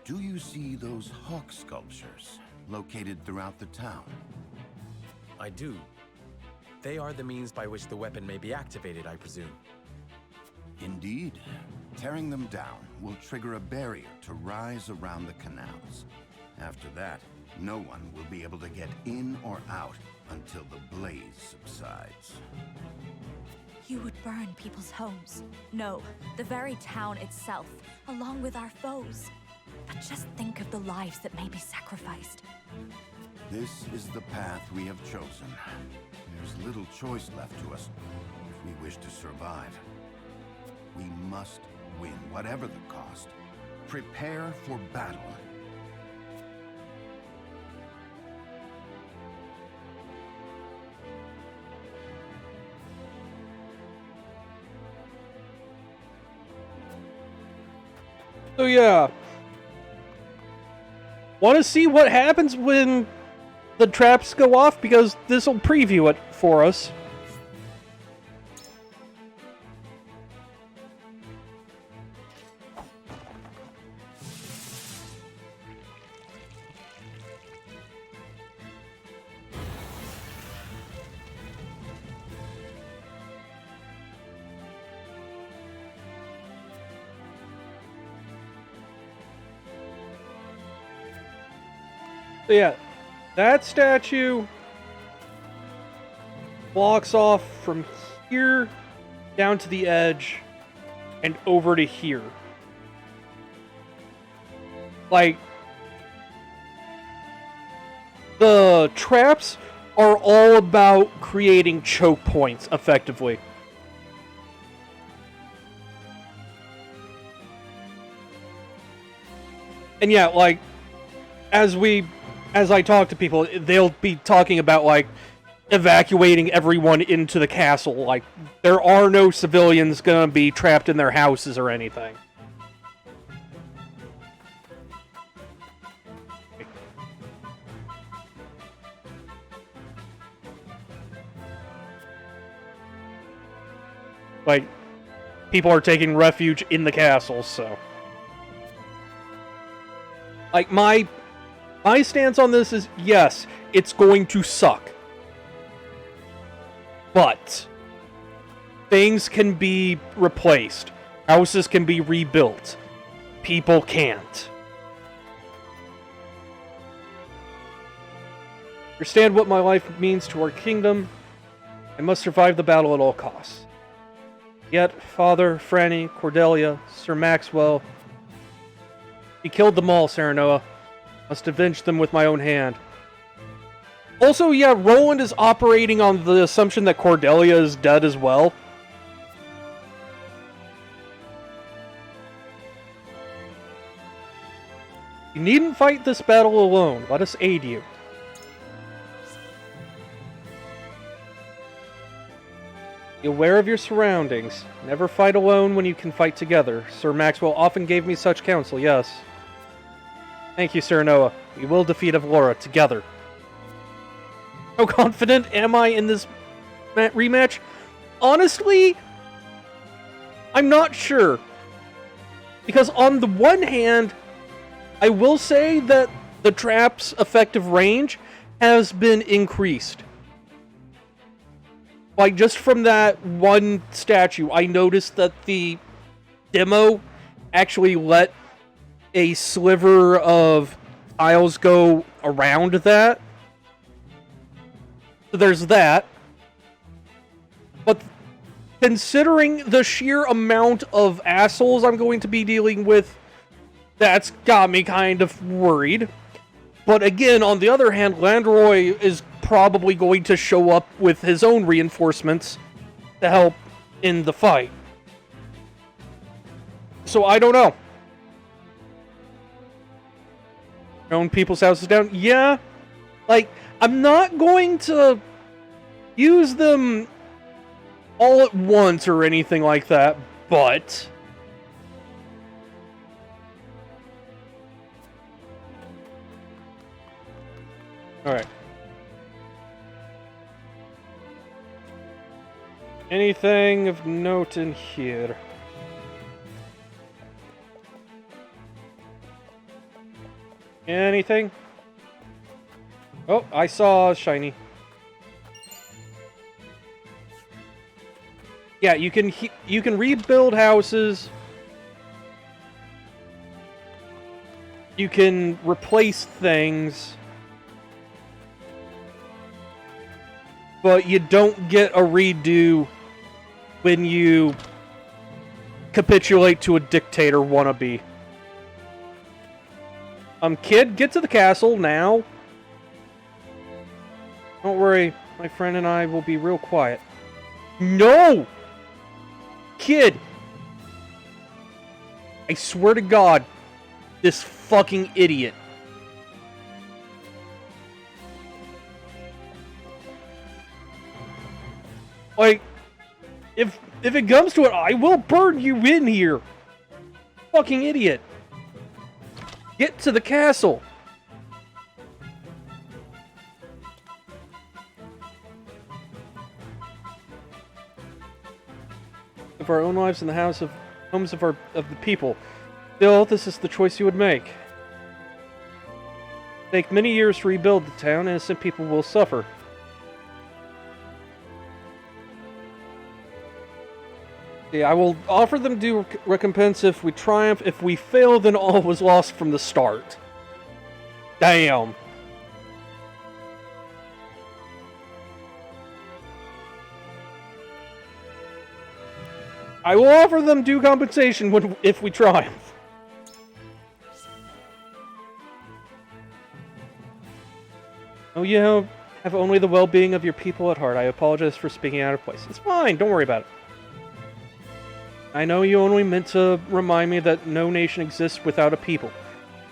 Do you see those hawk sculptures located throughout the town? I do. They are the means by which the weapon may be activated, I presume. Indeed. Tearing them down will trigger a barrier to rise around the canals. After that, no one will be able to get in or out until the blaze subsides. You would burn people's homes. No, the very town itself, along with our foes. But just think of the lives that may be sacrificed. This is the path we have chosen. There's little choice left to us if we wish to survive. We must win, whatever the cost. Prepare for battle. So yeah. Want to see what happens when the traps go off? Because this will preview it for us. So yeah, that statue blocks off from here down to the edge and over to here. Like, the traps are all about creating choke points effectively. And yeah, like, as I talk to people, they'll be talking about, like, evacuating everyone into the castle. Like, there are no civilians gonna be trapped in their houses or anything. Like, people are taking refuge in the castle, so... Like, my stance on this is, yes, it's going to suck. But things can be replaced. Houses can be rebuilt. people can't. Understand what my life means to our kingdom. I must survive the battle at all costs. Yet, Father, Franny, Cordelia, Sir Maxwell... He killed them all, Serenoa. Must avenge them with my own hand. Also, yeah, Roland is operating on the assumption that Cordelia is dead as well. You needn't fight this battle alone. Let us aid you. Be aware of your surroundings. Never fight alone when you can fight together. Sir Maxwell often gave me such counsel, yes. Thank you, Serenoa. We will defeat Avlora together. How confident am I in this rematch? Honestly, I'm not sure. Because on the one hand, I will say that the trap's effective range has been increased. Like, just from that one statue, I noticed that the demo actually let a sliver of tiles go around that. So there's that. But considering the sheer amount of assholes I'm going to be dealing with, that's got me kind of worried. But again, on the other hand, Landroy is probably going to show up with his own reinforcements to help in the fight. So I don't know. Your own people's house is down? Yeah. Like, I'm not going to use them all at once or anything like that, but... Alright. Anything of note in here? Anything? Oh, I saw shiny. Yeah, you can rebuild houses. You can replace things. But you don't get a redo when you capitulate to a dictator wannabe. Kid, get to the castle now. Don't worry, my friend and I will be real quiet. No! Kid! I swear to God, this fucking idiot. Like, if it comes to it, I will burn you in here. Fucking idiot. Get to the castle. Of our own lives in the homes of the people. Still, this is the choice you would make. Take many years to rebuild the town, innocent people will suffer. I will offer them due recompense if we triumph. If we fail, then all was lost from the start. Damn. I will offer them due compensation if we triumph. Oh, you have only the well-being of your people at heart. I apologize for speaking out of place. It's fine. Don't worry about it. I know you only meant to remind me that no nation exists without a people.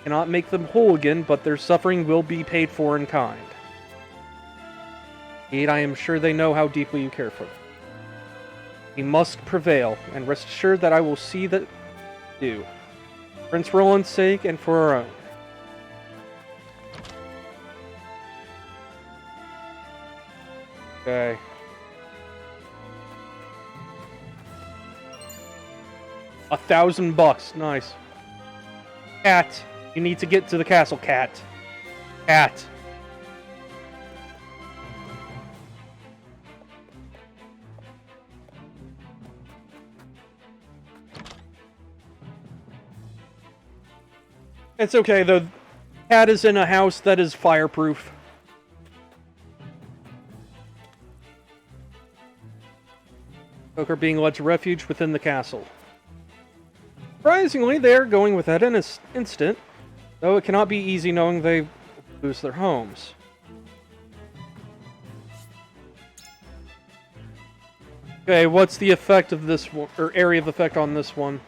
Cannot make them whole again, but their suffering will be paid for in kind. Indeed, I am sure they know how deeply you care for them. We must prevail, and rest assured that I will see that do. For Prince Roland's sake and for our own. Okay. $1,000. Nice. Cat. You need to get to the castle, Cat. Cat. It's okay, the cat is in a house that is fireproof. Folk are being led to refuge within the castle. Surprisingly, they are going without an instant, though it cannot be easy knowing they lose their homes. Okay, what's the effect of this one, or area of effect on this one?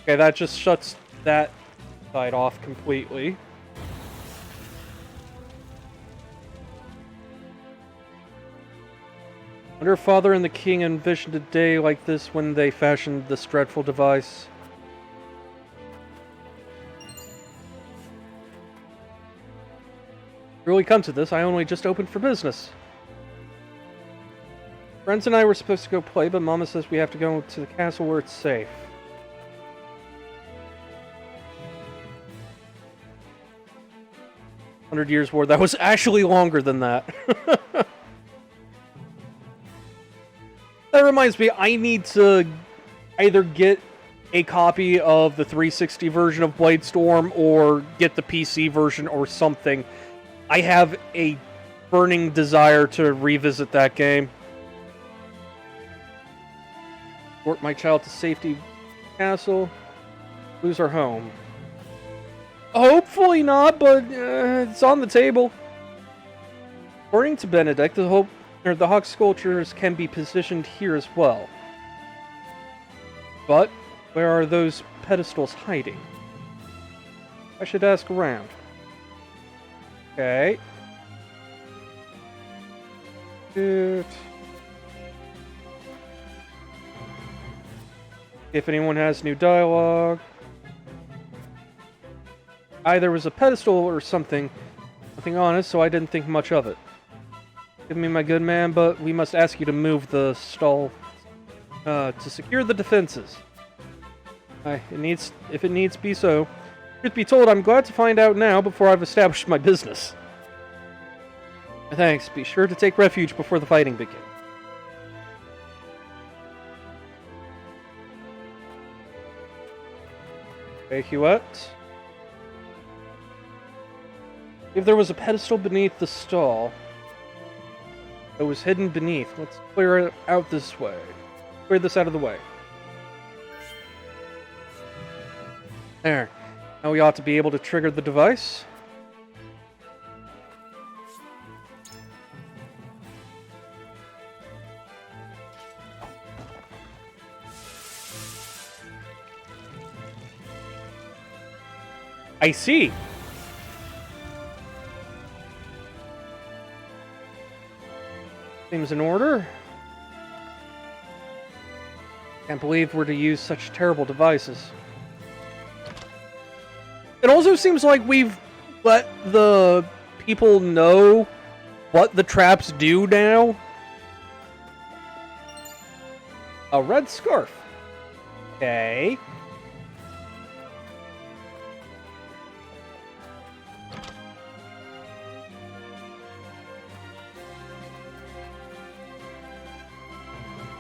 Okay, that just shuts that side off completely. Wonder if Father and the King envisioned a day like this when they fashioned this dreadful device. Really come to this, I only just opened for business. Friends and I were supposed to go play, but Mama says we have to go to the castle where it's safe. "100 Years' War." That was actually longer than that. That reminds me, I need to either get a copy of the 360 version of Bladestorm or get the PC version or something. I have a burning desire to revisit that game. Escort my child to safety castle. Lose our home. Hopefully not, but it's on the table. According to Benedict, the Hawk sculptures can be positioned here as well. But where are those pedestals hiding? I should ask around. Okay. Good. If anyone has new dialogue. Either was a pedestal or something. Nothing honest, so I didn't think much of it. Give me, my good man, but we must ask you to move the stall to secure the defenses. If it needs be so. Truth be told, I'm glad to find out now before I've established my business. Thanks. Be sure to take refuge before the fighting begins. Okay, Huette. If there was a pedestal beneath the stall, it was hidden beneath. Let's clear it out this way. Clear this out of the way. There. Now we ought to be able to trigger the device. I see. Seems in order. Can't believe we're to use such terrible devices. It also seems like we've let the people know what the traps do now. A red scarf. Okay.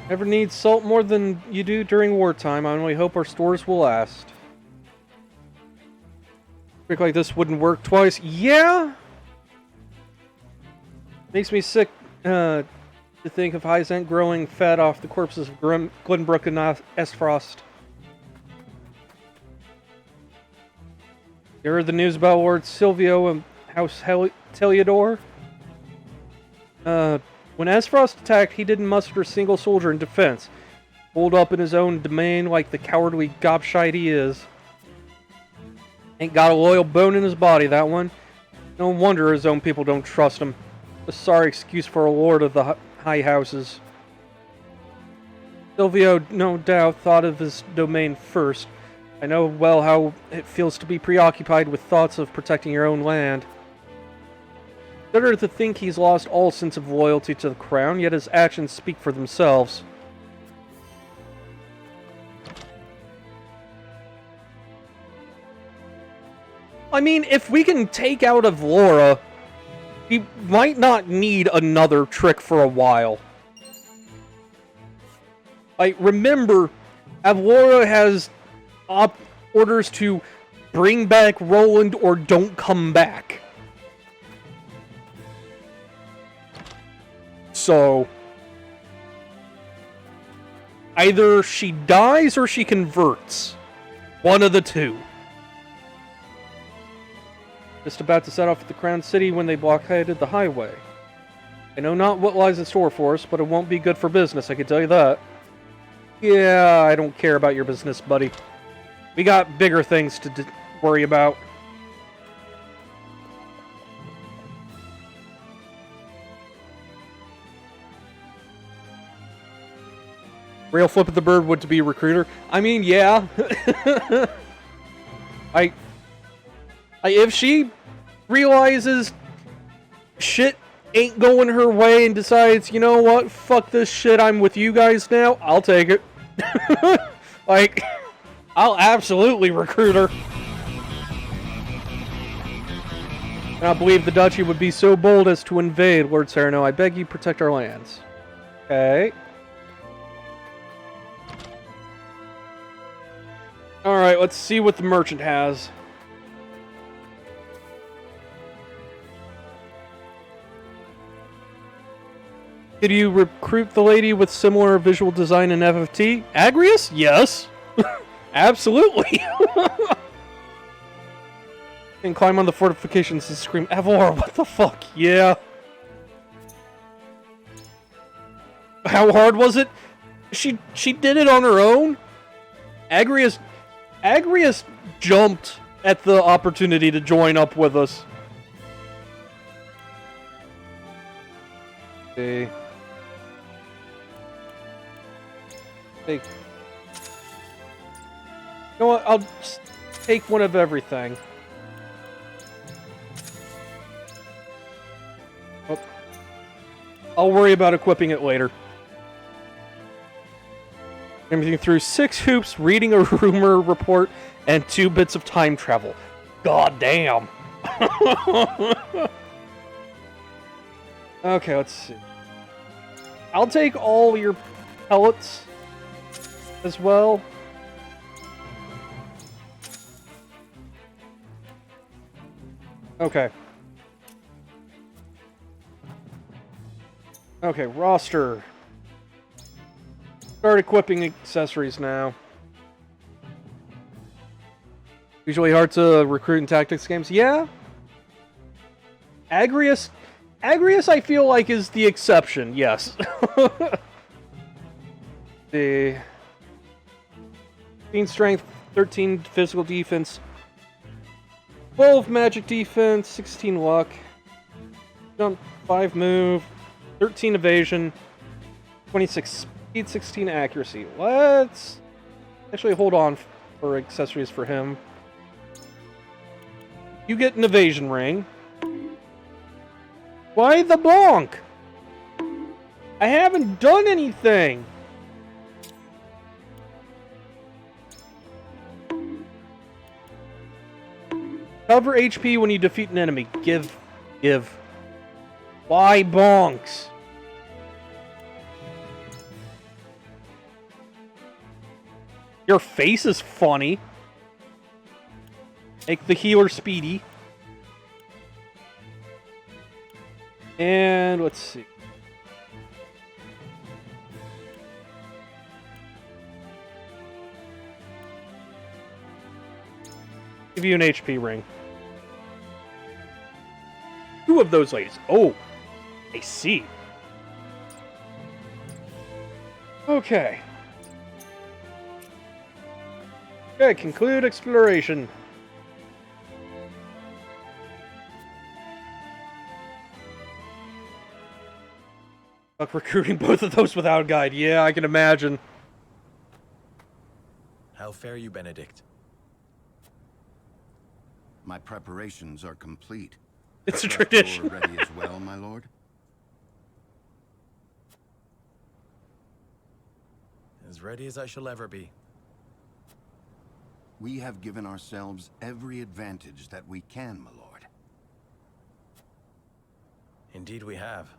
Never need salt more than you do during wartime. I only hope our stores will last. Trick like this wouldn't work twice. Yeah! Makes me sick to think of Hyzant growing fat off the corpses of Glenbrook and Estfrost. You heard the news about Lord Silvio and House Teliador? When Estfrost attacked, he didn't muster a single soldier in defense. Holed up in his own domain like the cowardly gobshite he is. Ain't got a loyal bone in his body, that one. No wonder his own people don't trust him. A sorry excuse for a lord of the high houses. Silvio, no doubt, thought of his domain first. I know well how it feels to be preoccupied with thoughts of protecting your own land. Better to think he's lost all sense of loyalty to the crown, yet his actions speak for themselves. I mean, if we can take out Avlora, we might not need another trick for a while. Like, remember, Avlora has orders to bring back Roland or don't come back. So, either she dies or she converts. One of the two. Just about to set off at the Crown City when they blockaded the highway. I know not what lies in store for us, but it won't be good for business, I can tell you that. Yeah, I don't care about your business, buddy. We got bigger things to worry about. Real flip of the bird would to be a recruiter. I mean, yeah. If she realizes shit ain't going her way and decides, you know what, fuck this shit, I'm with you guys now, I'll take it. Like, I'll absolutely recruit her. And I believe the duchy would be so bold as to invade, Lord Sereno. I beg you, protect our lands. Okay. Alright, let's see what the merchant has. Could you recruit the lady with similar visual design and FFT? Agrius? Yes. Absolutely. And climb on the fortifications and scream, Avor, what the fuck? Yeah. How hard was it? She did it on her own? Agrius jumped at the opportunity to join up with us. Okay. Take. You know what? I'll just take one of everything. Oh. I'll worry about equipping it later. Everything through 6 hoops, reading a rumor report, and 2 bits of time travel. God damn. Okay, let's see. I'll take all your pellets as well. Okay. Okay, roster. Start equipping accessories now. Usually hard to recruit in tactics games. Yeah. Agrius I feel like is the exception, yes. The 15 strength, 13 physical defense, 12 magic defense, 16 luck, jump, 5 move, 13 evasion, 26 speed, 16 accuracy. Let's actually hold on for accessories for him. You get an evasion ring. Why the bonk? I haven't done anything. Cover HP when you defeat an enemy. Give. Why bonks? Your face is funny. Make the healer speedy. And let's see. Give you an HP ring. 2 of those ladies. Oh, I see. Okay. Okay, conclude exploration. Fuck recruiting both of those without a guide. Yeah, I can imagine. How fare you, Benedict? My preparations are complete. It's a Trust tradition. you're ready as well, my lord? As ready as I shall ever be. We have given ourselves every advantage that we can, my lord. Indeed we have.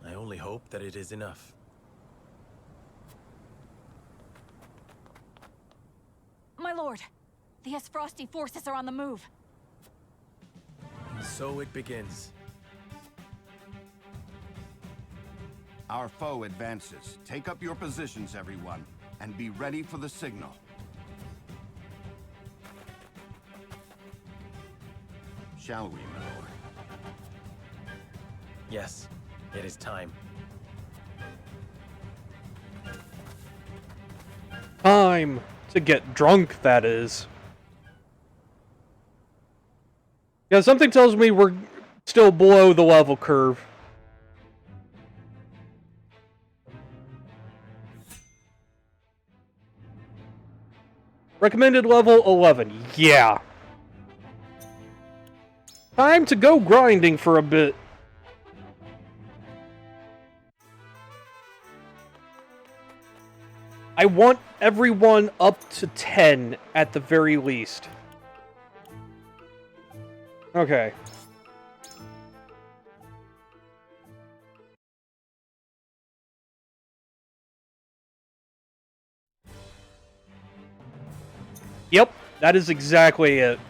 I only hope that it is enough. My lord, The Esfrosti forces are on the move. And so it begins. Our foe advances. Take up your positions, everyone, and be ready for the signal. Shall we, my lord? Yes, it is time. Time to get drunk, that is. Yeah, something tells me we're still below the level curve. Recommended level 11. Yeah. Time to go grinding for a bit. I want everyone up to 10 at the very least. Okay. Yep, that is exactly it.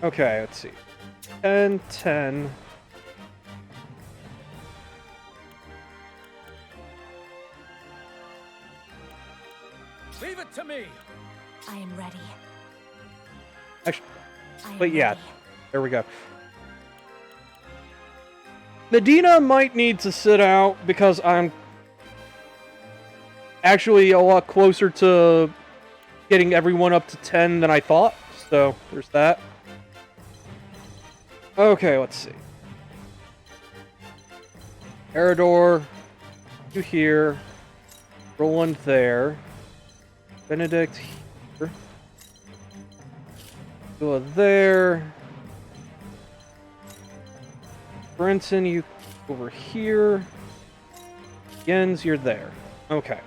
Okay, let's see. 10, 10. Leave it to me. I am ready. Actually, but yeah, there we go. Medina might need to sit out because I'm actually a lot closer to getting everyone up to 10 than I thought. So, there's that. Okay, let's see. Erador, you here. Roland there. Benedict here. Go there. Brenton, you over here. Jens, you're there. Okay.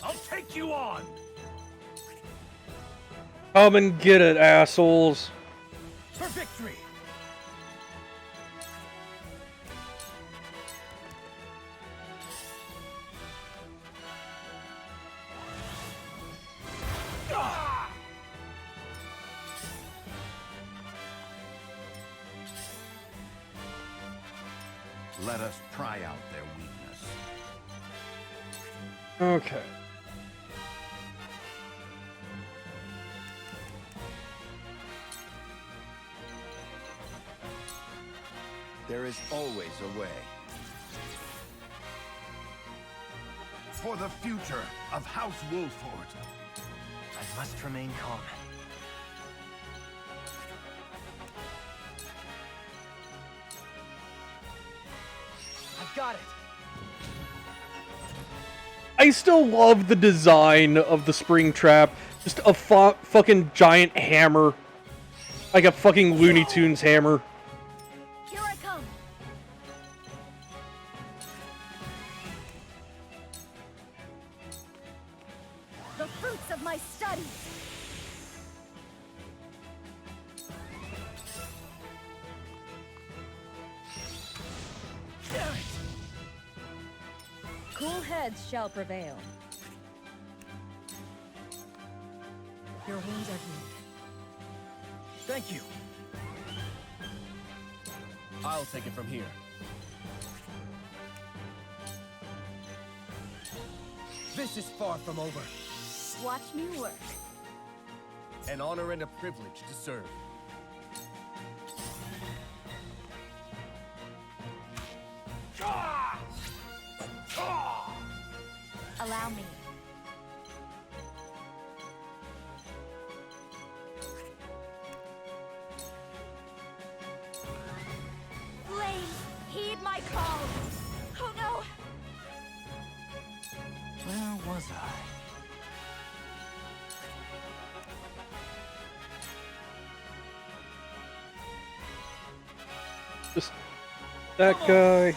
I'll take you on. Come and get it, assholes. For victory. Let us try out their weakness. Okay. There is always a way. For the future of House Wolford. I must remain calm. I've got it. I still love the design of the spring trap. Just a fucking giant hammer. Like a fucking Looney Tunes hammer. Here I come. The fruits of my studies. Cool heads shall prevail. Your wounds are healed. Thank you. I'll take it from here. This is far from over. Watch me work. An honor and a privilege to serve. Allow me. Flames, heed my call. Oh no! Where was I? that guy.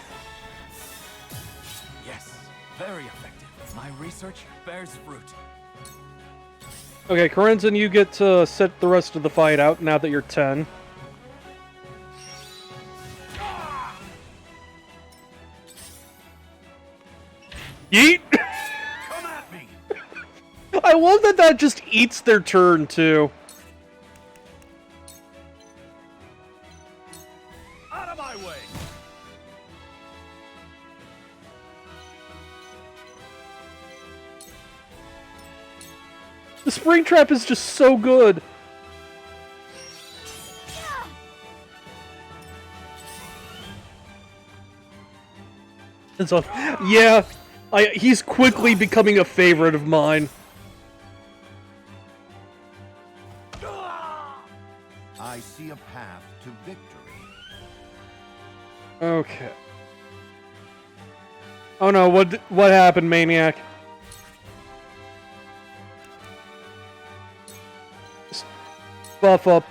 Yes, very effective. My research bears fruit. Okay, Corentin, you get to sit the rest of the fight out now that you're 10. Yeet! Come at me! I love that that just eats their turn, too. Out of my way! The spring trap is just so good. And so, yeah, he's quickly becoming a favorite of mine. I see a path to victory. Okay. Oh no, what happened, Maniac? Just buff up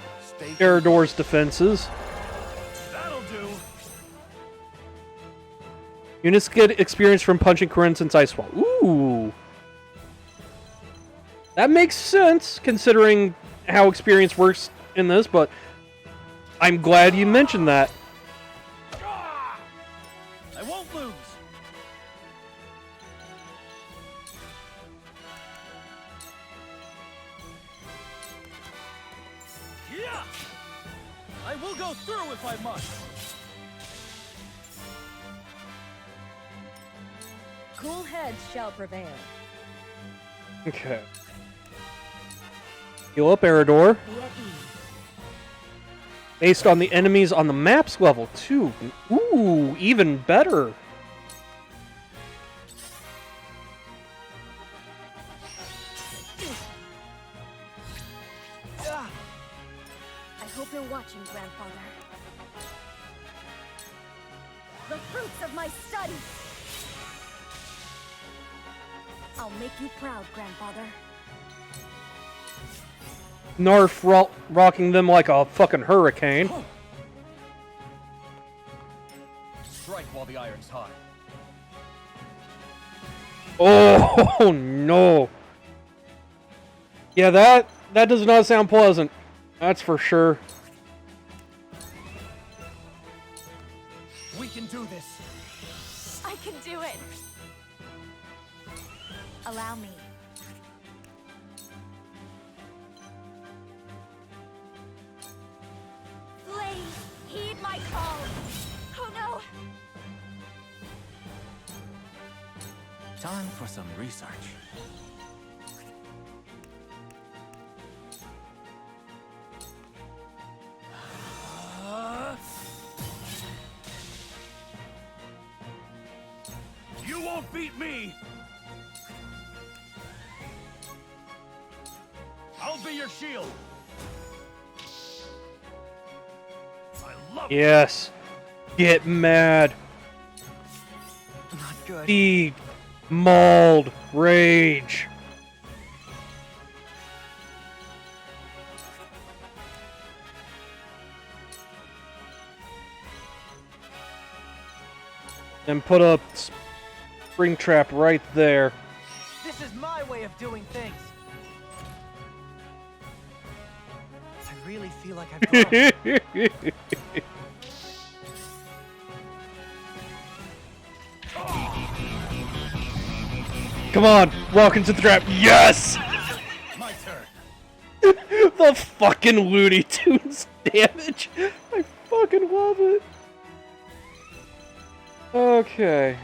Eredor's defenses. That'll do. Units get experience from punching Corentin's Ice Wall. Ooh. That makes sense, considering how experience works in this, but I'm glad you mentioned that. I won't lose. Yeah! I will go through if I must. Cool heads shall prevail. Okay. Heal up Eredor. Be at ease. Based on the enemies on the map's level, too. Ooh, even better. I hope you're watching, Grandfather. The fruits of my studies! I'll make you proud, Grandfather. Narf rocking them like a fucking hurricane. Strike while the iron's hot. Oh no. Yeah, that does not sound pleasant. That's for sure. We can do this. I can do it! Allow me. Flame, heed my call! Oh no! Time for some research. You won't beat me! I'll be your shield! I love Yes. Get mad. Not good. Feed. Mauled. Rage. And put a spring trap right there. This is my way of doing things. I really feel like I've grown. Come on, walk into the trap. Yes! My turn. The fucking Looney Tunes damage. I fucking love it. Okay.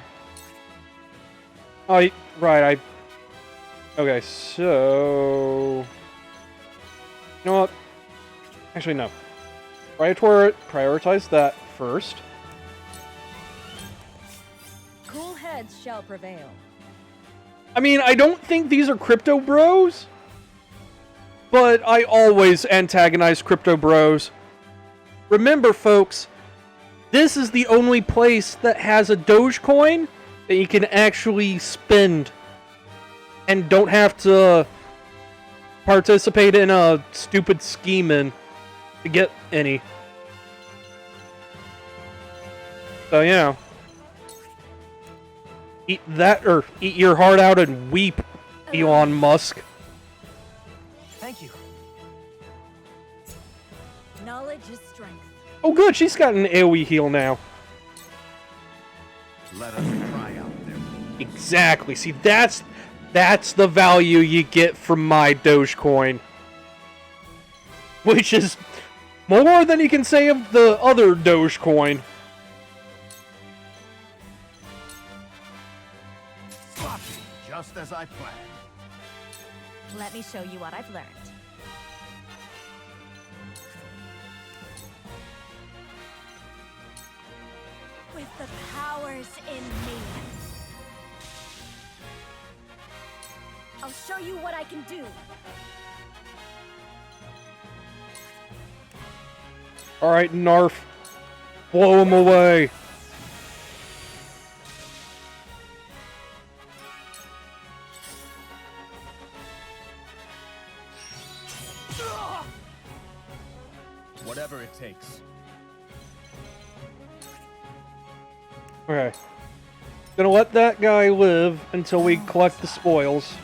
Oh, right, okay, so... You know what? Actually, no. Prioritize that first. Cool heads shall prevail. I mean, I don't think these are crypto bros, but I always antagonize crypto bros. Remember, folks, this is the only place that has a Dogecoin that you can actually spend and don't have to participate in a stupid scheme to get any. So, you know. Eat that, or eat your heart out and weep, Elon Musk. Thank you. Knowledge is strength. Oh good, she's got an AoE heal now. Let us try out their Exactly. See, that's the value you get from my Dogecoin. Which is more than you can say of the other Dogecoin. sloppy, just as I planned. Let me show you what I've learned. With the powers in me, I'll show you what I can do. Alright, Narf. Blow him away. Whatever it takes. Okay. Gonna let that guy live until we collect the spoils.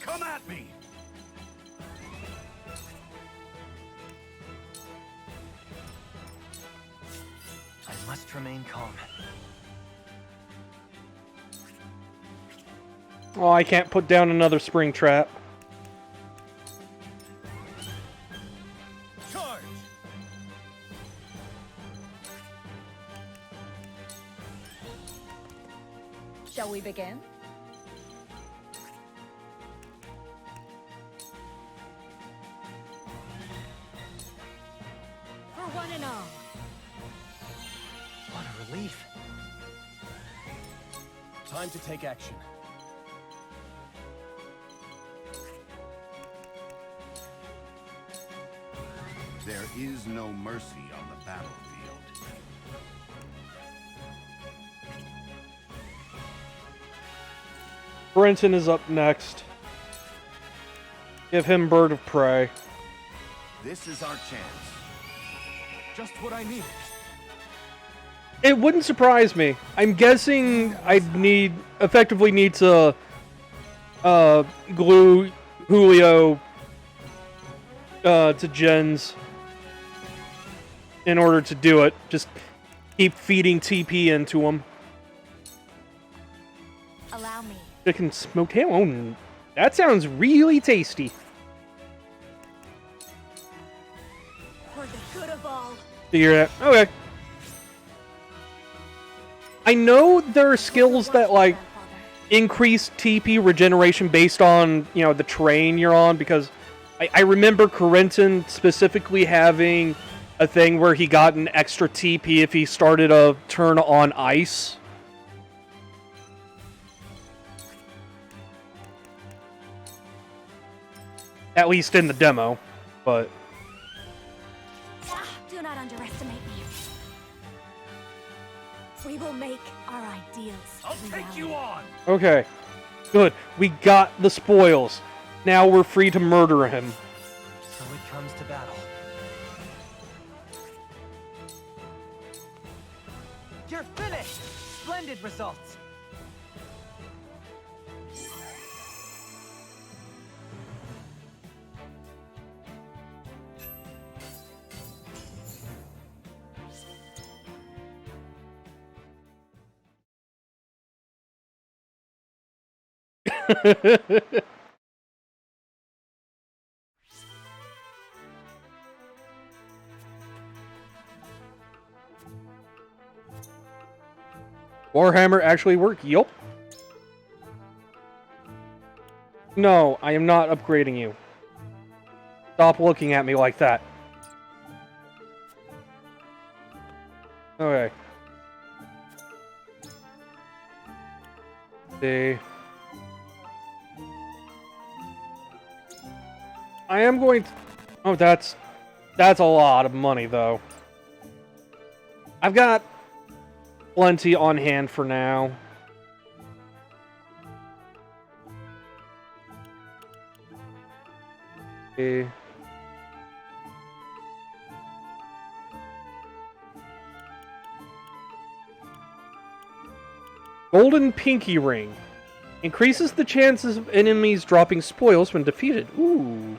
Come at me! I must remain calm. Oh, I can't put down another spring trap. Charge! Shall we begin? For one and all. What a relief. Time to take action. There is no mercy on the battlefield. Brenton is up next. Give him Bird of Prey. This is our chance. Just what I need. It wouldn't surprise me. I'm guessing I'd effectively need to glue Julio to Jens in order to do it. Just keep feeding TP into him. Allow me. Chicken smoked ham. Oh, that sounds really tasty. For the good of all. Figure it out. Okay. I know there are skills that, like, increase TP regeneration based on, you know, the terrain you're on, because I remember Corentin specifically having a thing where he got an extra TP if he started a turn on ice. At least in the demo, but... Do not underestimate me. We will make our ideals reality. Take you on! Okay. Good. We got the spoils. Now we're free to murder him. So it comes to battle. You're finished! Splendid results! Warhammer actually work? Yup. No, I am not upgrading you. Stop looking at me like that. Okay. See. I am going to... Oh, that's a lot of money, though. I've got plenty on hand for now. Okay. Golden Pinky Ring. Increases the chances of enemies dropping spoils when defeated. Ooh.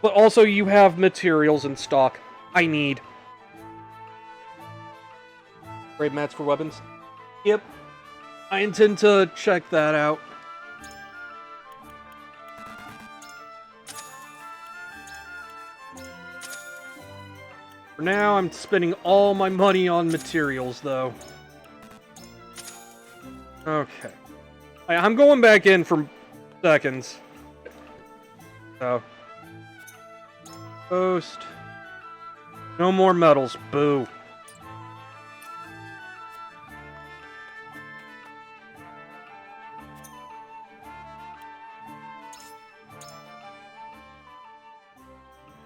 But also you have materials in stock. I need. Brave mats for weapons? Yep. I intend to check that out. For now, I'm spending all my money on materials, though. Okay. I'm going back in for seconds. So. Post. No more medals. Boo.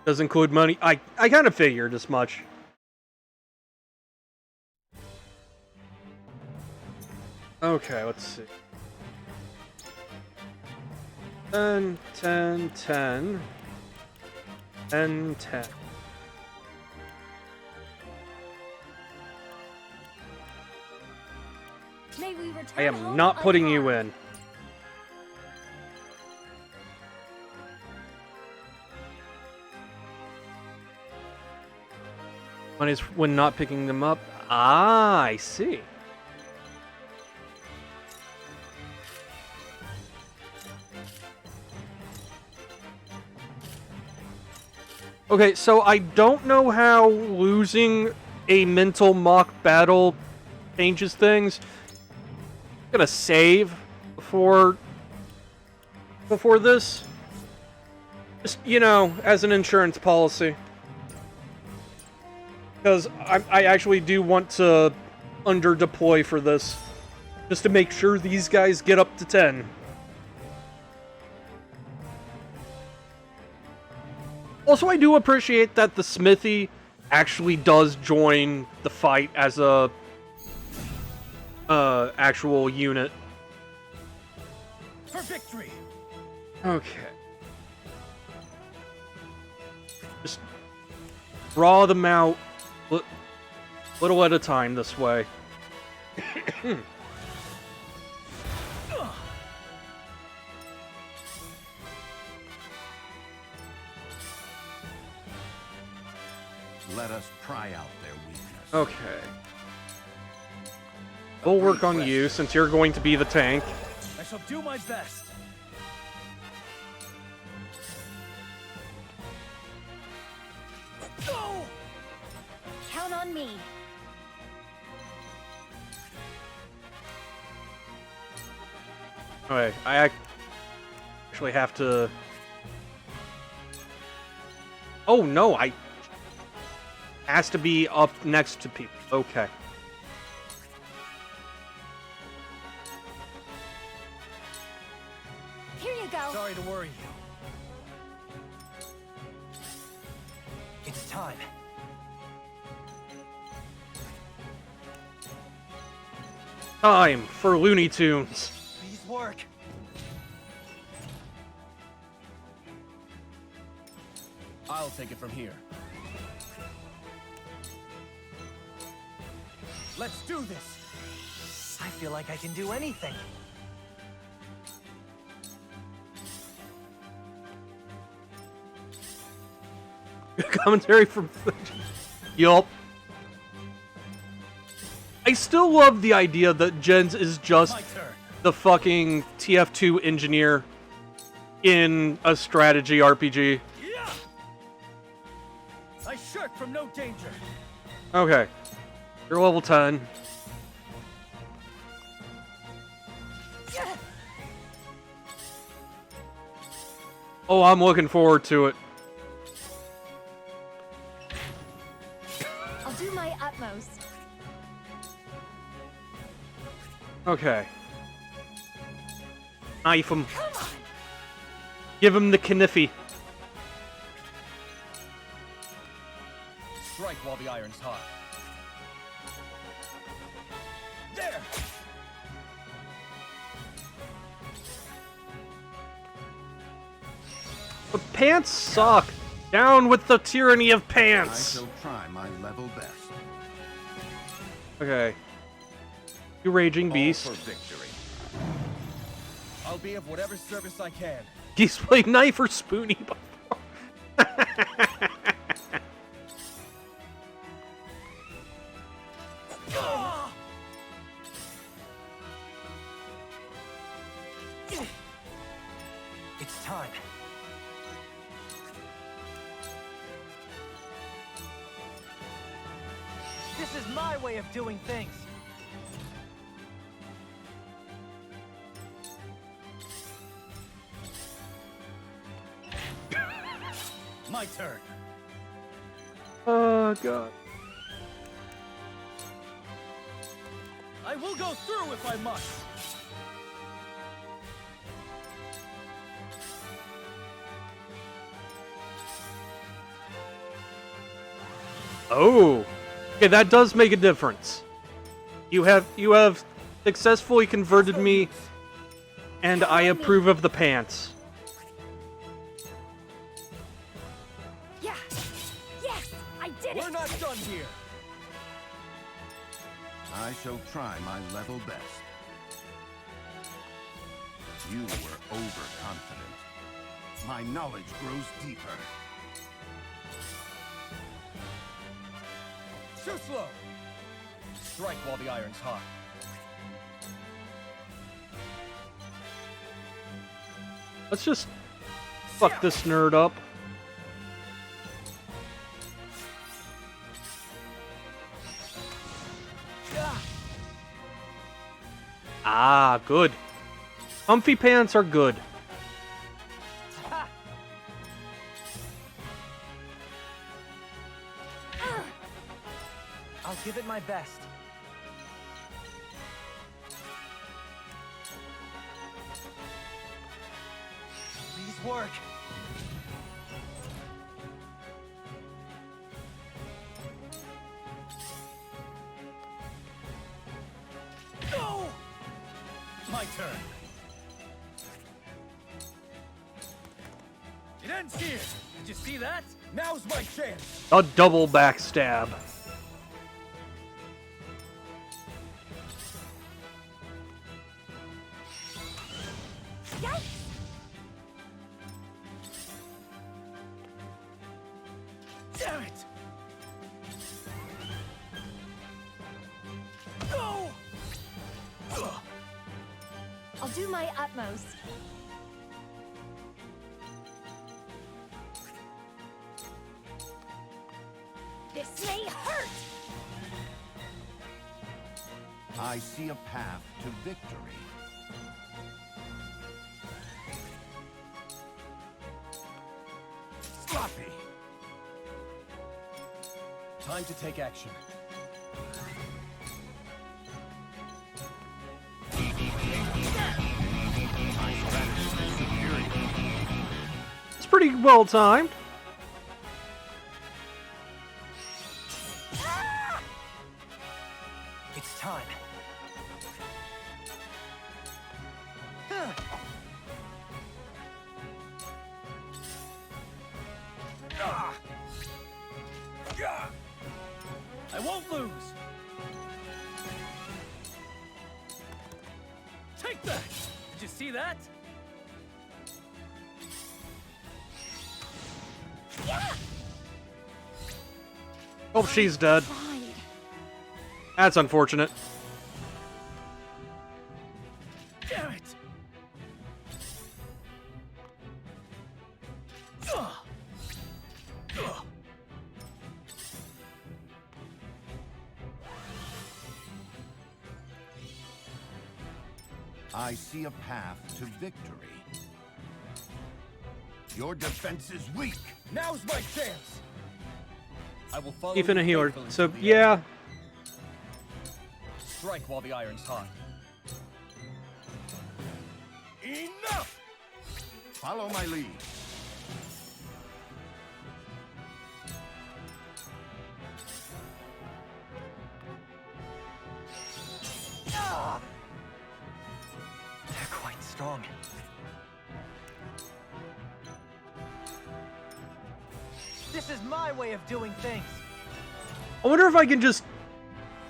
Does include money. I kind of figured as much. Okay, let's see. 10, 10, 10. 10, 10. May we return I am home not putting you unharmed. in. One is when not picking them up. Ah, I see. Okay, so I don't know how losing a mental mock battle changes things. I'm gonna save before this. Just, you know, as an insurance policy. Because I actually do want to under-deploy for this. Just to make sure these guys get up to 10. Also, I do appreciate that the Smithy actually does join the fight as a actual unit. For victory! Okay. Just draw them out little at a time this way. Let us pry out their weakness. Okay. We'll work on you since you're going to be the tank. I shall do my best. Go! Count on me. Okay, I actually have to... Oh no, has to be up next to people. Okay. Here you go. Sorry to worry you. It's time. Time for Looney Tunes. Please work. I'll take it from here. Let's do this. I feel like I can do anything. Commentary from... Yup. I still love the idea that Jens is just the fucking TF2 engineer in a strategy RPG. Yeah. I shirk from no danger. Okay. You're level 10. Yeah. Oh, I'm looking forward to it. I'll do my utmost. Okay. Knife him. Give him the kniffy. Strike while the iron's hot. There. The pants suck. Down with the tyranny of I pants. shall try my level best. Okay. You raging All beast. for victory. I'll be of whatever service I can. He's played knife or spoony before. It's time. This is my way of doing things. My turn. Oh, God. I will go through if I must. Oh. Okay, that does make a difference. You have successfully converted me, and I approve of the pants. Yeah. Yes, I did it. We're not done here. I shall try my level best. You were overconfident. My knowledge grows deeper. Too slow. Strike while the iron's hot. Let's just fuck this nerd up. Ah, good. Comfy pants are good. I'll give it my best. Please work. Go! My turn. It ends here. Did you see that? Now's my chance. A double backstab. Damn it! Go! I'll do my utmost. This may hurt! I see a path to victory. Sloppy! Time to take action. It's pretty well timed. It's time. I won't lose. Take that! Did you see that? Oh, she's dead. That's unfortunate. Damn it! I see a path to victory. Your defense is weak. Now's my chance. I will follow Even you a healer. faithfully So to the yeah. end. Strike while the iron's hot. Enough! Follow my lead. They're quite strong. This is my way of doing things. I wonder if I can just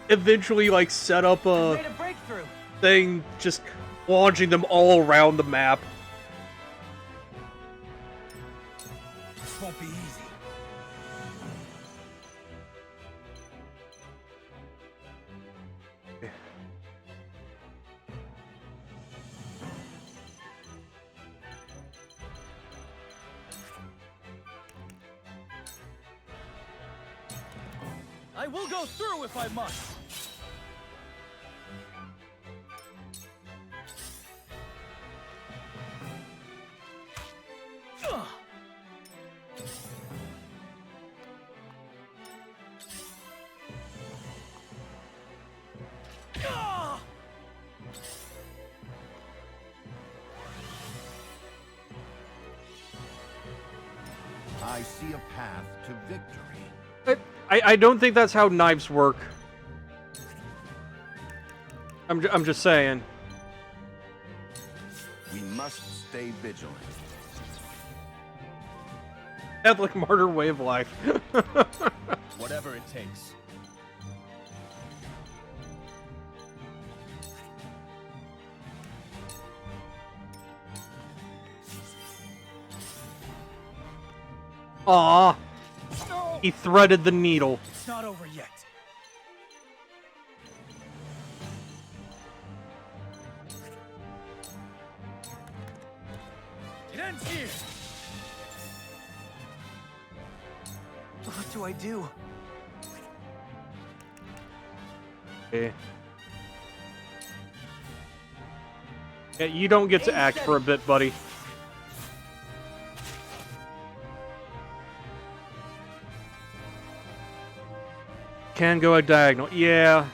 eventually like set up I a made a breakthrough. thing just launching them all around the map. This won't be easy. I will go through if I must. I see a path to victory. I don't think that's how knives work. I'm just saying. We must stay vigilant. Catholic martyr way of life. Whatever it takes. Aw. He threaded the needle. It's not over yet. It ends here. What do I do? Okay. Yeah, you don't get to act for a bit, buddy. Can go a diagonal. Yeah.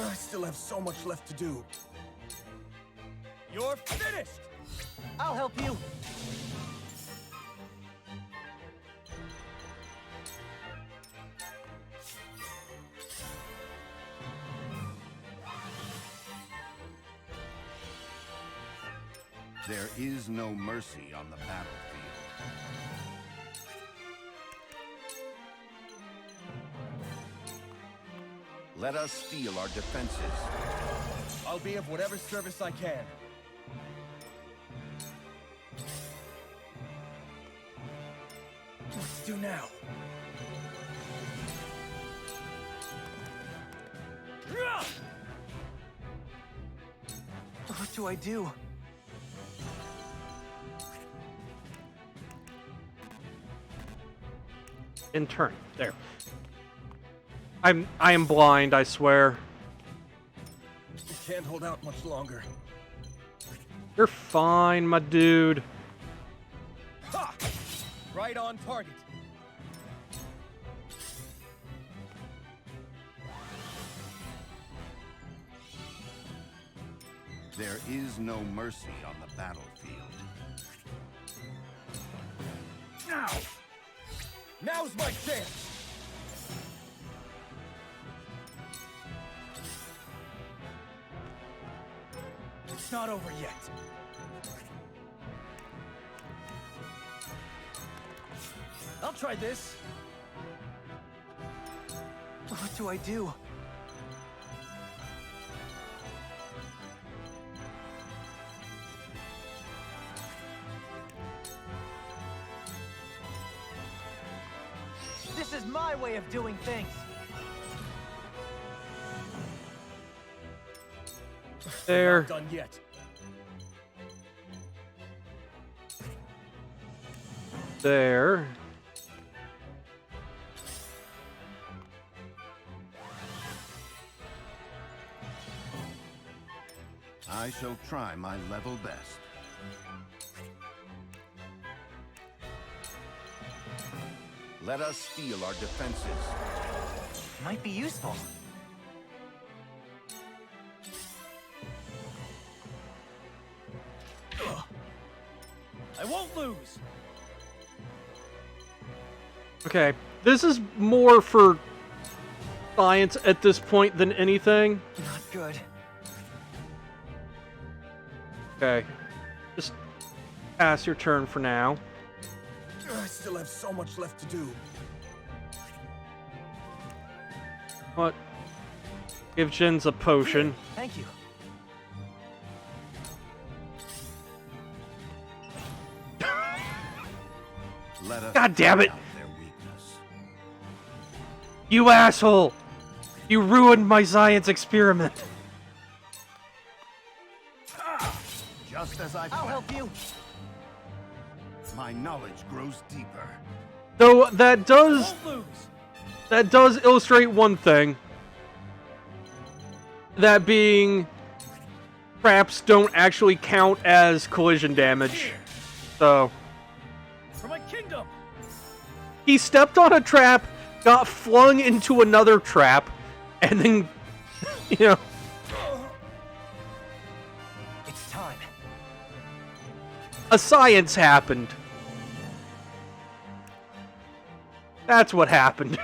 I still have so much left to do. You're finished! I'll help you. There is no mercy on the battlefield. Let us steel our defenses. I'll be of whatever service I can. What to do now? What do I do? In turn. There. I am blind, I swear. Can't hold out much longer. You're fine, my dude. Ha! Right on target. There is no mercy on the battlefield. Now! Now's my chance! It's not over yet. I'll try this. What do I do? This is my way of doing things. There. Not done yet. There. I shall try my level best. Let us steel our defenses. Might be useful. I won't lose. Okay, this is more for science at this point than anything. Not good. Okay, just pass your turn for now. I still have so much left to do. What? Give Jins a potion. Thank you. Let us God damn it! find out their weakness. You asshole! You ruined my science experiment. Just as I I'll help you. My knowledge grows deeper. Though that does Won't lose. illustrate one thing. That being, traps don't actually count as collision damage. So For my kingdom. he stepped on a trap, got flung into another trap, and then, you know. It's time. A science happened. That's what happened.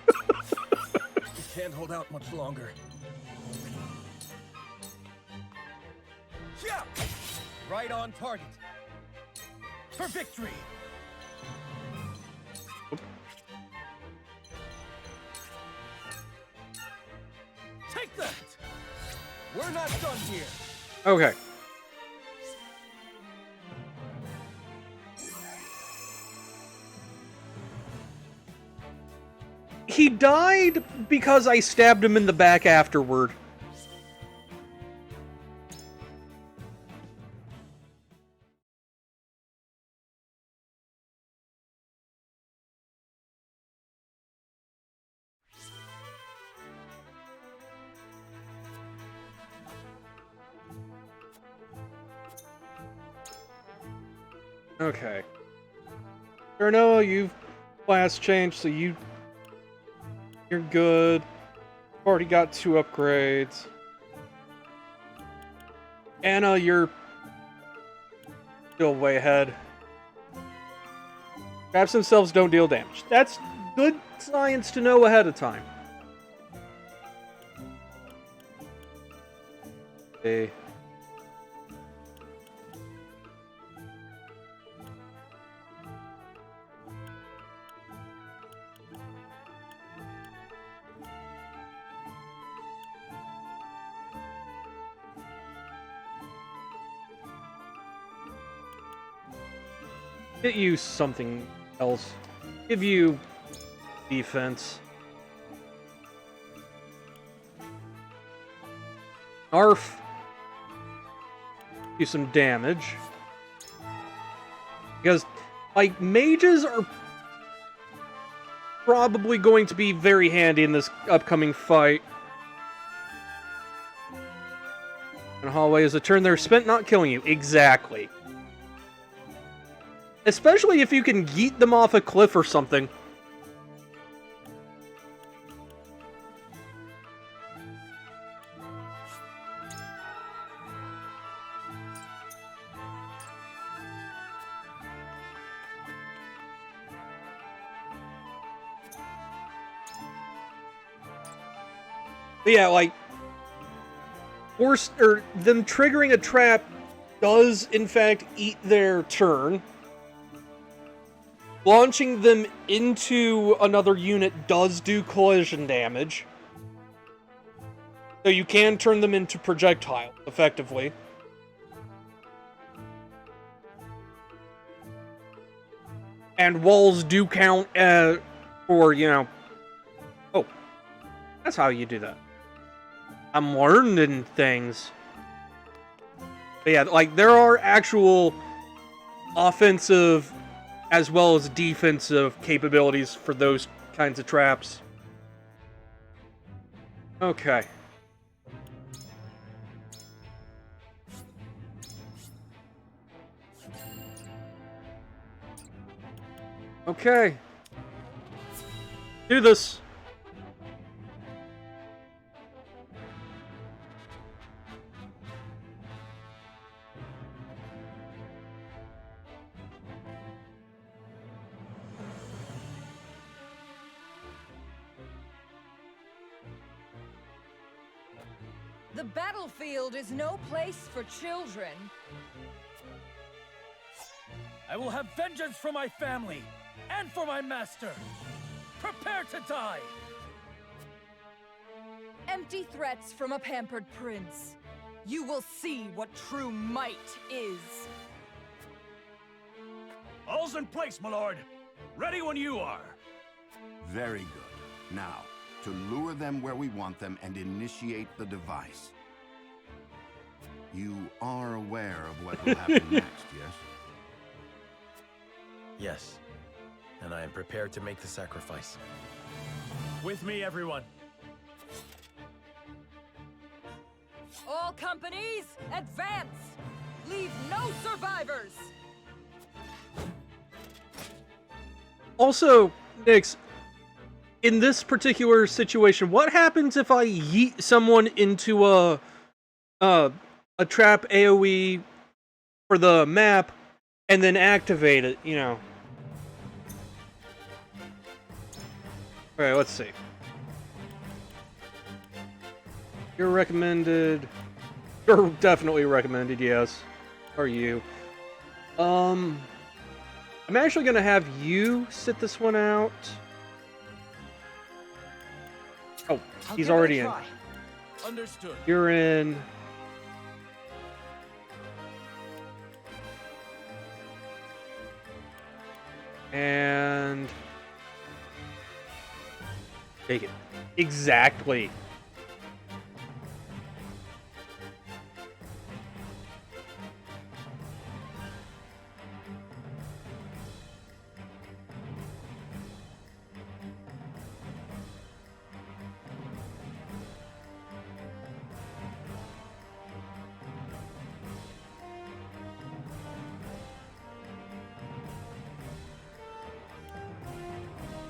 We can't hold out much longer. Yeah! Right on target. For victory. Take that. We're not done here. Okay. He died because I stabbed him in the back afterward. Okay. Erno, you've class changed, so you're good. Already got 2 upgrades. Anna, you're still way ahead. Traps themselves don't deal damage. That's good science to know ahead of time. Okay. Get you something else. Give you defense. Arf. Do some damage. Because, like, mages are probably going to be very handy in this upcoming fight. And hallway is a turn they're spent not killing you. Exactly. Especially if you can yeet them off a cliff or something. But yeah, like, them triggering a trap does in fact eat their turn. Launching them into another unit does do collision damage. So you can turn them into projectiles, effectively. And walls do count for, you know... Oh, that's how you do that. I'm learning things. But yeah, like, there are actual offensive as well as defensive capabilities for those kinds of traps. Okay. Okay. Do this. The battlefield is no place for children. I will have vengeance for my family and for my master. Prepare to die. Empty threats from a pampered prince. You will see what true might is. All's in place, my lord. Ready when you are. Very good. Now, to lure them where we want them and initiate the device. You are aware of what will happen next, yes? Yes. And I am prepared to make the sacrifice. With me, everyone. All companies, advance! Leave no survivors! Also, Nyx, in this particular situation, what happens if I yeet someone into a trap AoE for the map and then activate it, you know? Alright, let's see. You're recommended. You're definitely recommended, yes. Are you? I'm actually gonna have you sit this one out. Oh, he's already in. Understood. You're in. And take it. Exactly.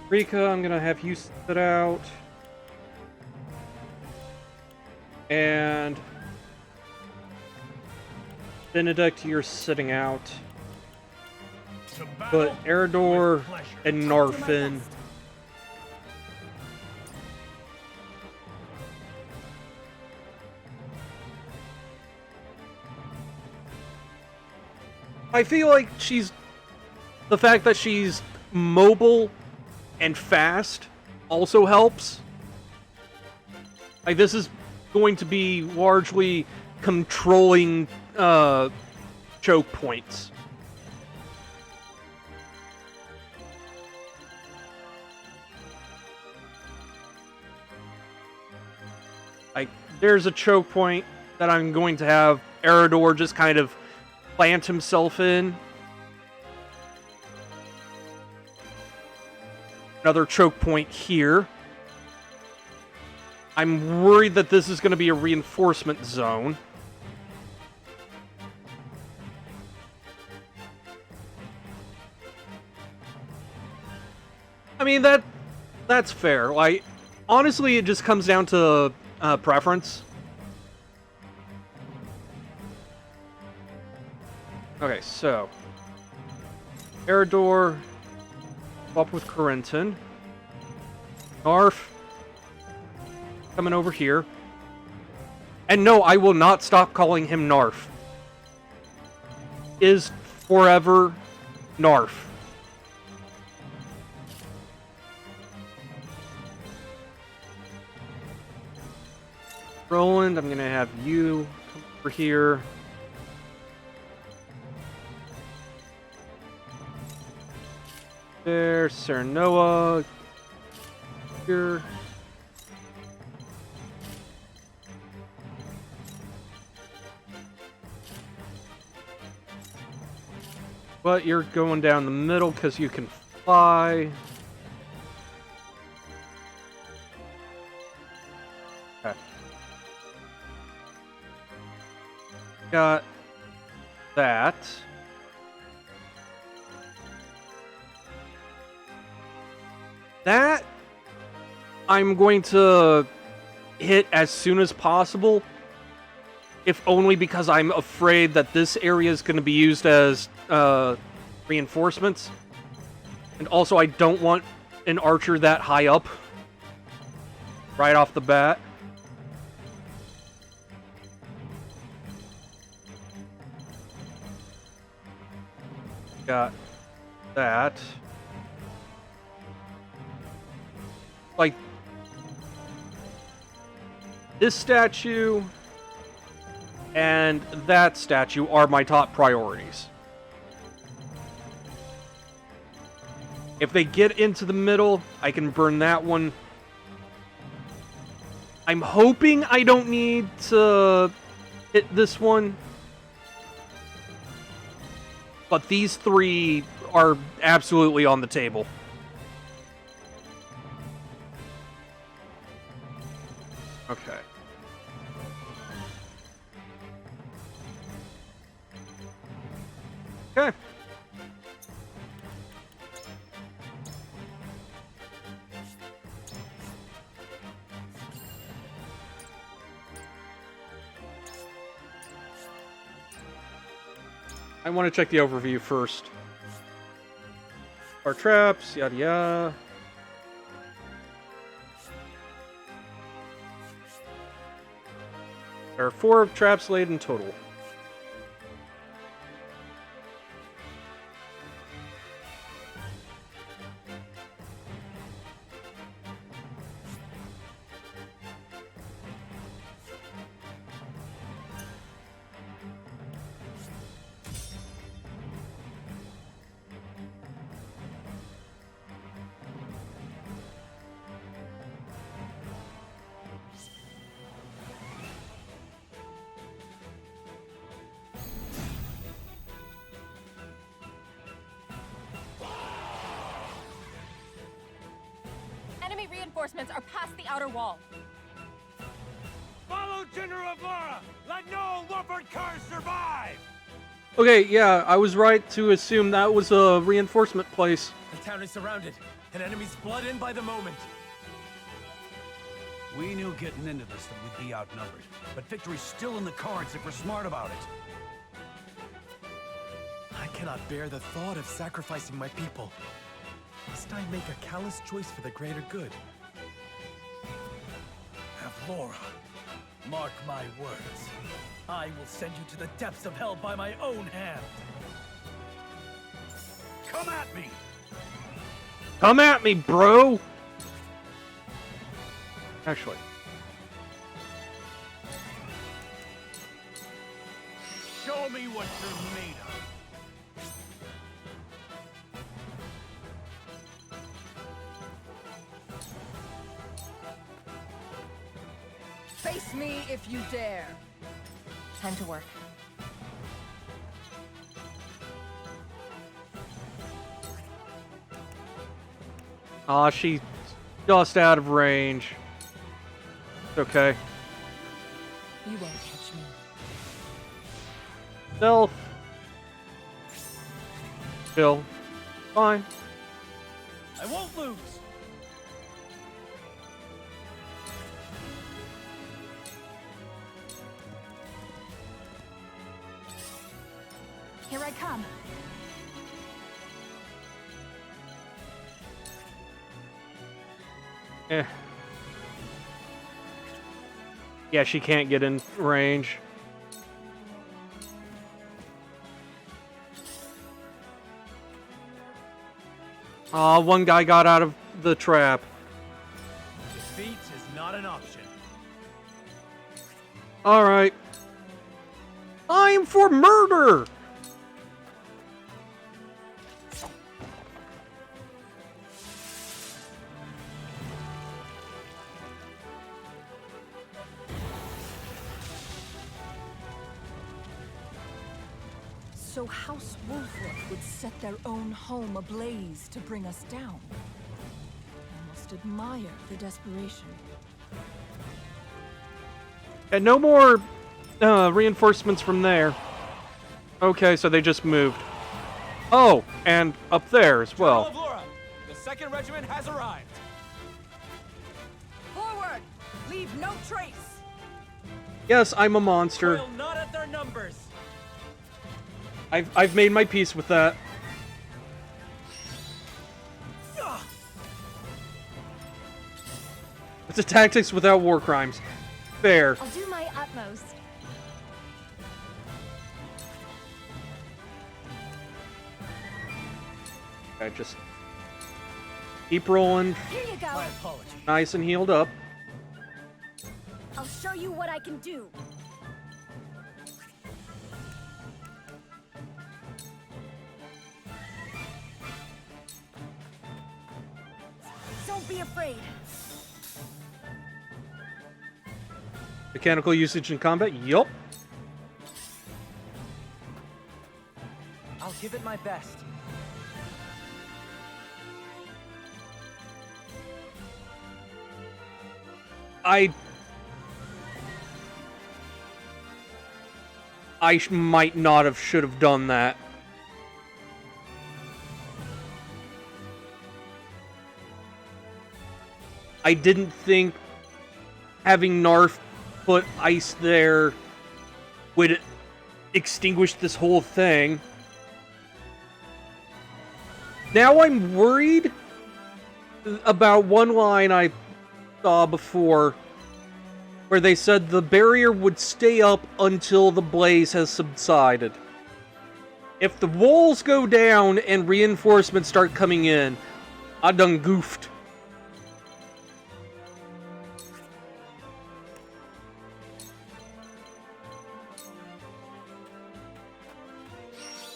Rika, I'm gonna have you sit out. And Benedict, you're sitting out. But Eredor and Narfin. I feel like the fact that she's mobile and fast also helps. Like, this is going to be largely controlling choke points. Like, there's a choke point that I'm going to have Eredor just kind of plant himself in. Another choke point here. I'm worried that this is going to be a reinforcement zone. I mean, that's fair. Like, honestly, it just comes down to preference. Okay, so Eredor up with Corentin. Narf coming over here. And no, I will not stop calling him Narf. Is forever Narf. Roland, I'm gonna have you come over here. There, Serenoa. Here. But you're going down the middle because you can fly. Okay. Got that. That I'm going to hit as soon as possible, if only because I'm afraid that this area is going to be used as reinforcements. And also, I don't want an archer that high up right off the bat. Got that. Like, this statue and that statue are my top priorities. If they get into the middle, I can burn that one. I'm hoping I don't need to hit this one. But these three are absolutely on the table. Okay. Okay. I want to check the overview first. Our traps, yada yada. There are 4 traps laid in total. Enemy reinforcements are past the outer wall. Follow General of Laura! Let no Wolford cars survive! Okay, yeah, I was right to assume that was a reinforcement place. The town is surrounded, and enemies flood in by the moment. We knew getting into this that we'd be outnumbered, but victory's still in the cards if we're smart about it. I cannot bear the thought of sacrificing my people. Must I make a callous choice for the greater good? Avlora, mark my words. I will send you to the depths of hell by my own hand. Come at me! Come at me, bro! Actually. Show me what you're made of. Face me if you dare. Time to work. Aw, she's just out of range. It's okay. You won't catch me. Stealth. Chill. Fine. I won't lose. Here I come. Eh. Yeah, she can't get in range. Aw, one guy got out of the trap. Defeat is not an option. Alright. I'm for murder! So House Wolfrock would set their own home ablaze to bring us down. I must admire the desperation. And no more reinforcements from there. Okay, so they just moved. Oh, and up there as well. General of Laura, the 2nd Regiment has arrived. Forward! Leave no trace! Yes, I'm a monster. Toil not at their numbers. I've made my peace with that. It's a tactics without war crimes. Fair. I'll do my utmost. I just keep rolling. Here you go. My apologies. Nice and healed up. I'll show show you what I can do. Don't be afraid. Mechanical usage in combat? Yup. I'll give it my best. Might not have should have done that. I didn't think having Narf put ice there would extinguish this whole thing. Now I'm worried about one line I saw before where they said the barrier would stay up until the blaze has subsided. If the walls go down and reinforcements start coming in, I done goofed.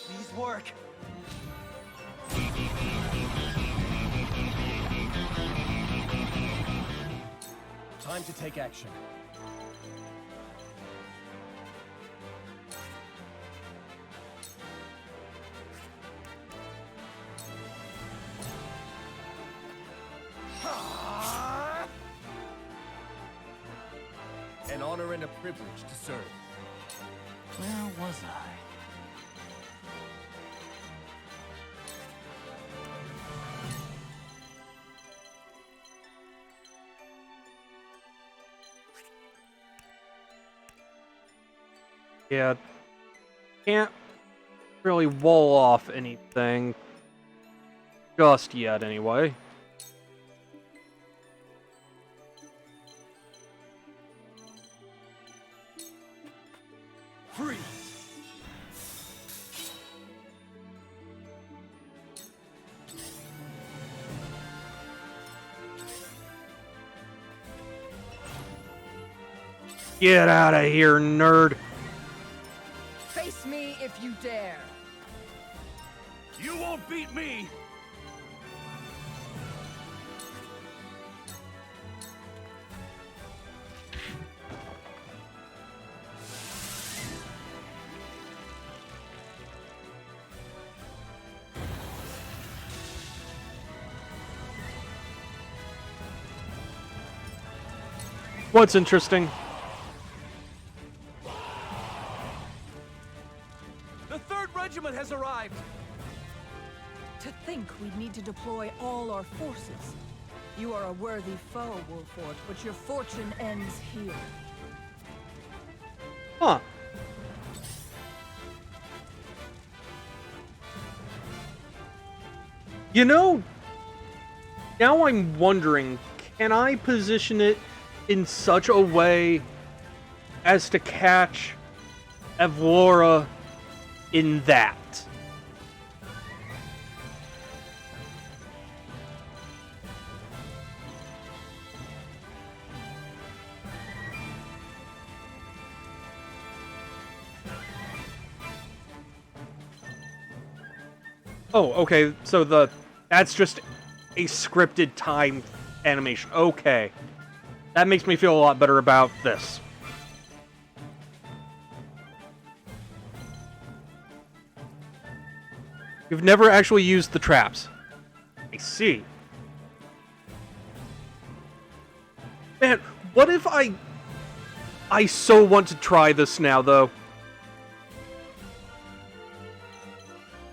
These work. Time to take action. An honor and a privilege to serve. Where was I? Yeah, can't really wall off anything just yet, anyway. Freeze! Get out of here, nerd. Face me if you dare. You won't beat me! What's interesting? The 3rd Regiment has arrived! To think we'd need to deploy all our forces. You are a worthy foe, Wolford, but your fortune ends here. Huh. You know, now I'm wondering, can I position it in such a way as to catch Avlora in that? Oh, okay, so that's just a scripted time animation. Okay. That makes me feel a lot better about this. You've never actually used the traps. I see. Man, what if I so want to try this now, though.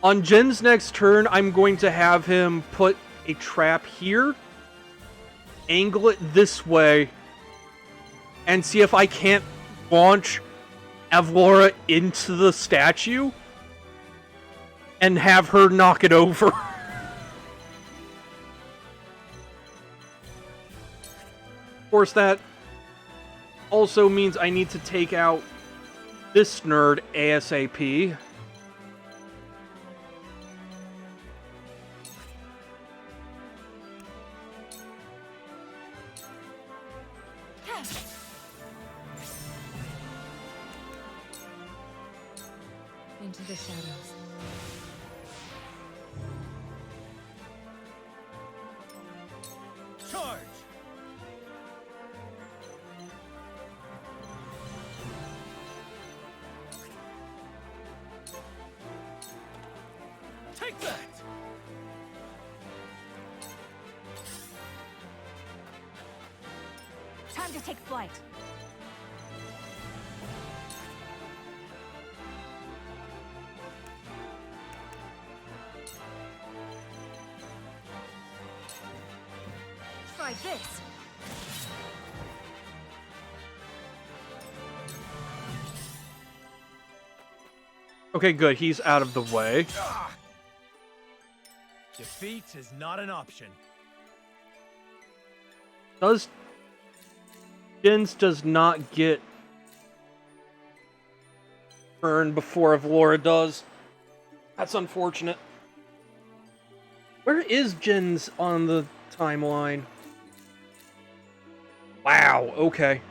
On Jen's next turn, I'm going to have him put a trap here, angle it this way, and see if I can't launch Avlora into the statue and have her knock it over. Of course, that also means I need to take out this nerd ASAP. Into the shadows. Charge! Take that! Time to take flight. Try this. Okay, good. He's out of the way. Defeat is not an option. Jins does not get burned before Avlora does. That's unfortunate. Where is Jins on the timeline? Wow, okay.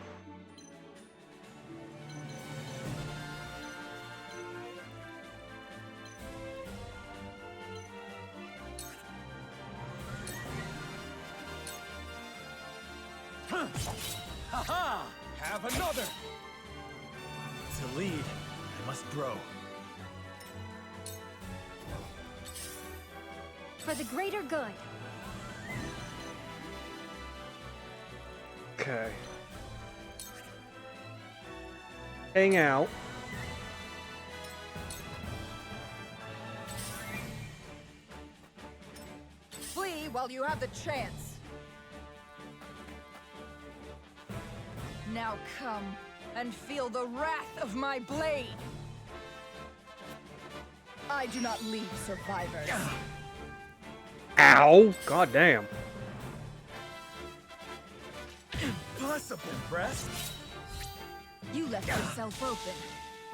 Ha-ha! Have another! To lead, I must grow. For the greater good. Okay. Hang out. Flee while you have the chance. Now come and feel the wrath of my blade. I do not leave survivors. Ow! God damn. Impossible, Crest. You left yourself open.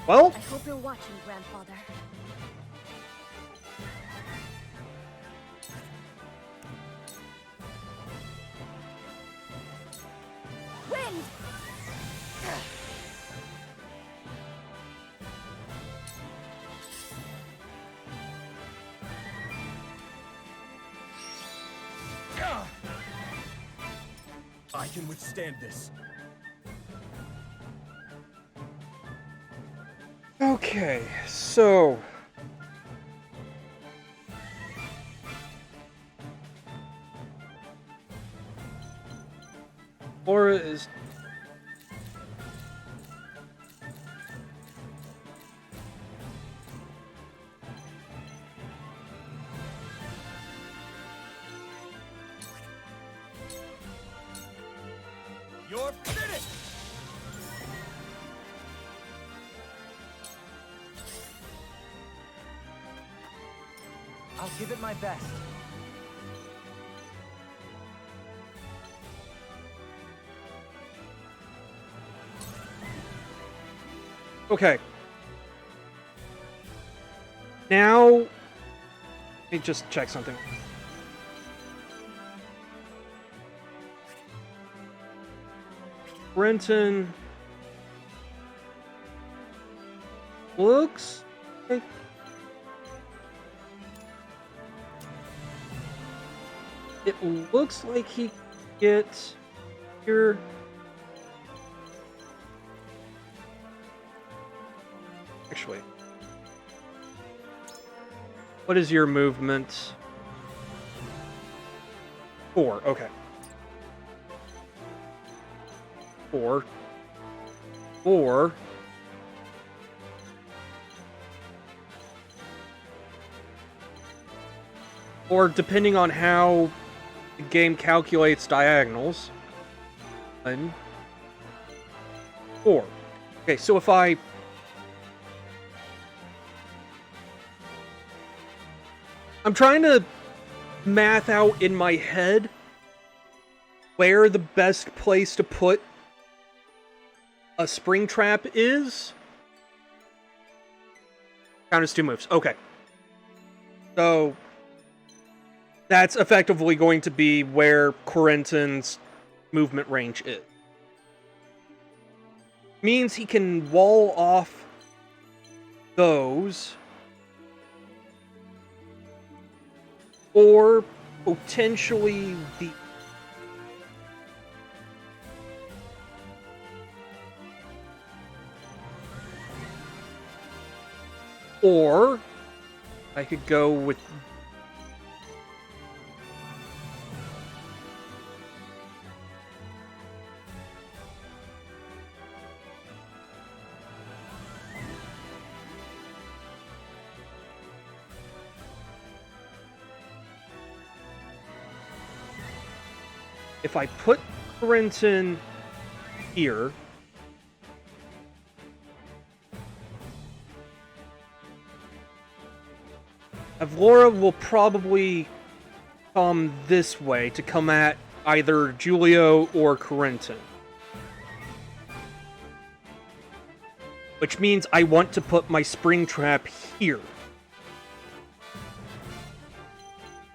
Well, I hope you're watching, Grandfather. Wind! I can withstand this. okay, so Laura is You're finished! I'll give it my best. okay. Now, let me just check something. Renton looks like it looks like he gets here. Actually, what is your movement? 4, okay. 4. Or depending on how the game calculates diagonals, 1, 4. Okay, so if I'm trying to math out in my head where the best place to put a spring trap is. Count as 2 moves. Okay. So that's effectively going to be where Corentin's movement range is. Means he can wall off those. Or potentially the... Or I could go with... If I put Corentin here, Avlora will probably come this way to come at either Julio or Corentin. Which means I want to put my spring trap here.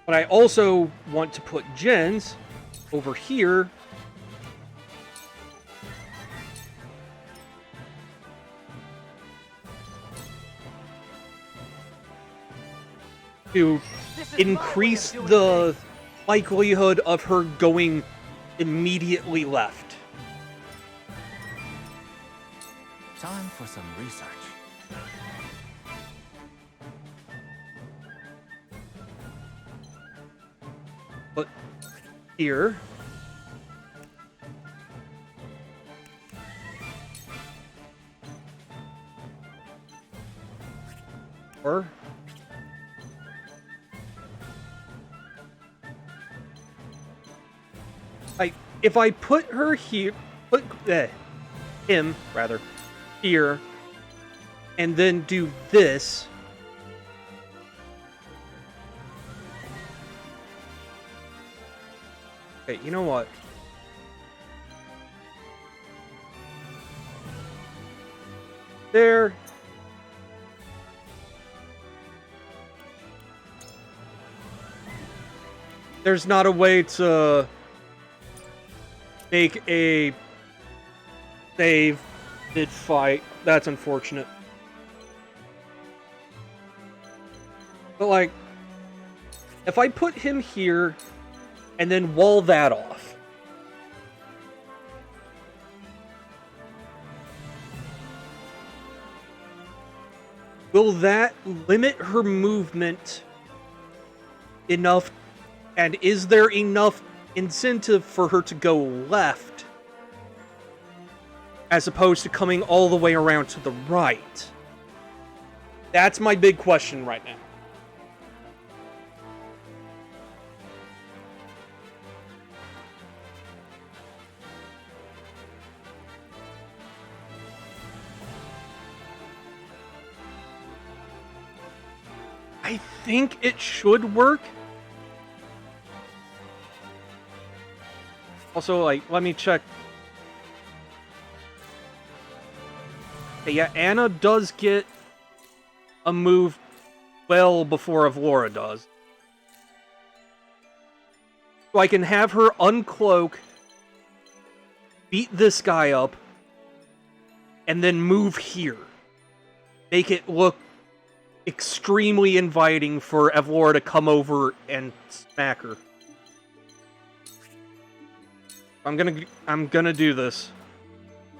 But I also want to put Jens over here. To increase the likelihood of her going immediately left. Time for some research. But here. Or if I put her here, put him rather here, and then do this. Okay, you know what? There. There's not a way to make a save mid-fight. That's unfortunate. But like, if I put him here and then wall that off, will that limit her movement enough? And is there enough incentive for her to go left as opposed to coming all the way around to the right? That's my big question right now. I think it should work. Also, like, let me check. Okay, yeah, Anna does get a move well before Avlora does. So I can have her uncloak, beat this guy up, and then move here. Make it look extremely inviting for Avlora to come over and smack her. I'm gonna do this.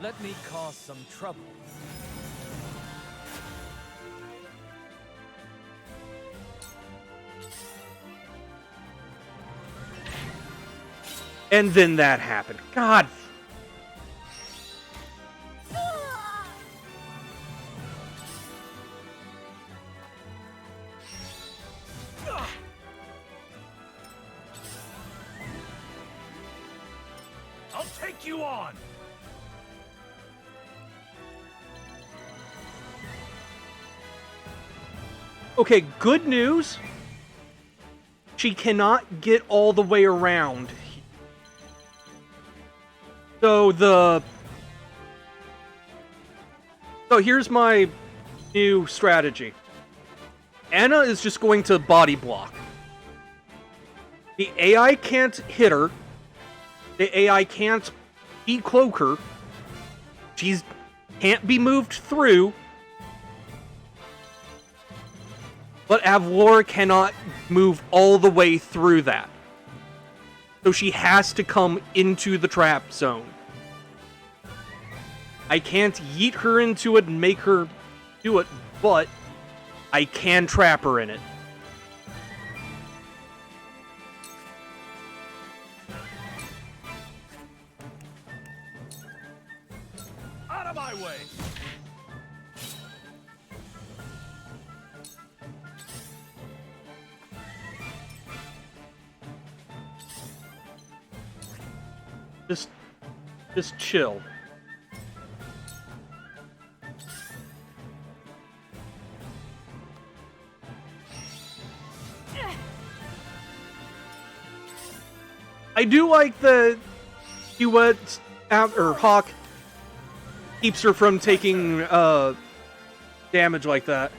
Let me cause some trouble. And then that happened. God. I'll take you on. Okay, good news. She cannot get all the way around. So here's my new strategy. Anna is just going to body block. The AI can't hit her. The AI can't decloak her. She can't be moved through. But Avlora cannot move all the way through that. So she has to come into the trap zone. I can't yeet her into it and make her do it, but I can trap her in it. Out of my way! Just chill. I do like the duet or Hawk keeps her from taking damage like that.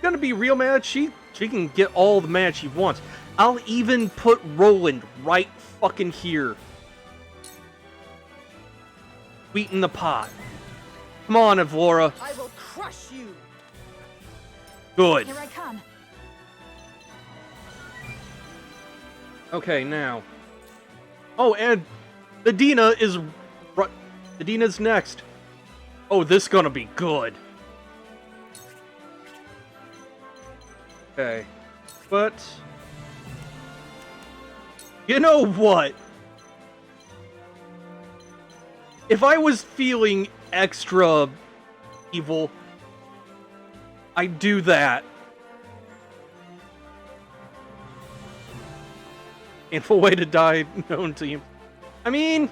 Gonna be real mad, she can get all the mana she wants. I'll even put Roland right fucking here. Wheat in the pot. Come on, Avlora. I will crush you. Good. Here I come. Okay, now. Oh, and Nadina's next. Oh, this is gonna be good. Okay. But you know what? If I was feeling extra evil, I'd do that. Painful way to die known to you. I mean,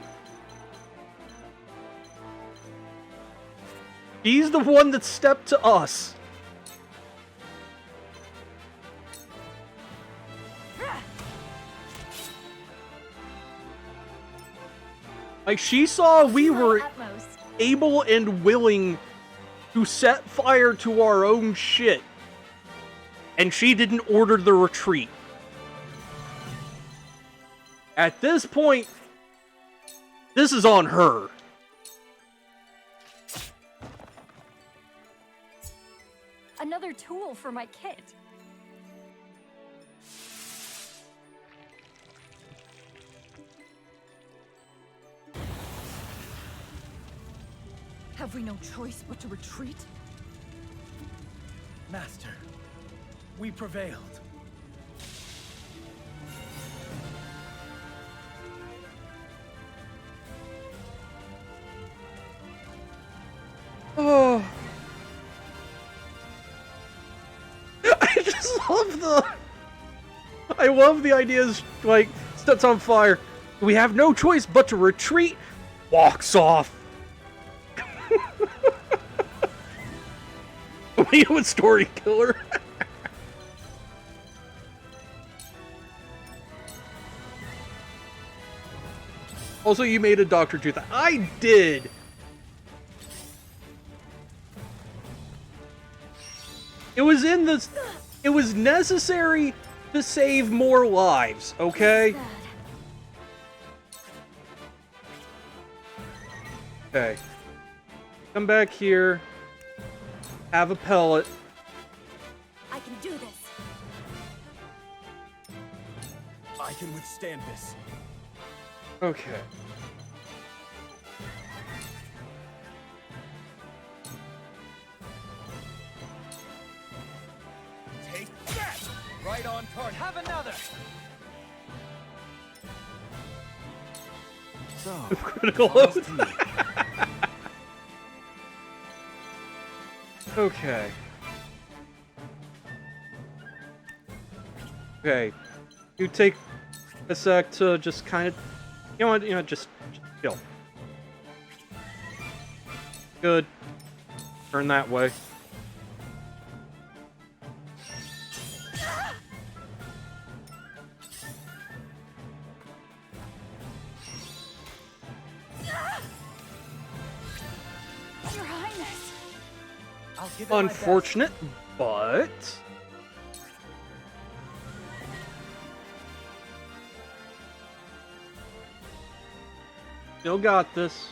he's the one that stepped to us. Like, she saw we were able and willing to set fire to our own shit. And she didn't order the retreat. At this point, this is on her. Another tool for my kit. Have we no choice but to retreat? Master, we prevailed. Oh. I love the ideas, like, sets on fire. We have no choice but to retreat. Walks off. We have a story killer. Also, you made a Dr. Tooth. I did. It was necessary to save more lives, okay? Okay. Come back here. Have a pellet. I can do this. I can withstand this. Okay. Take that! Right on target. Have another! So, critical load. Okay. Okay. You take a sec to just kind of, just chill. Good. Turn that way. Your Highness. I'll give it my best. Unfortunate, but still got this.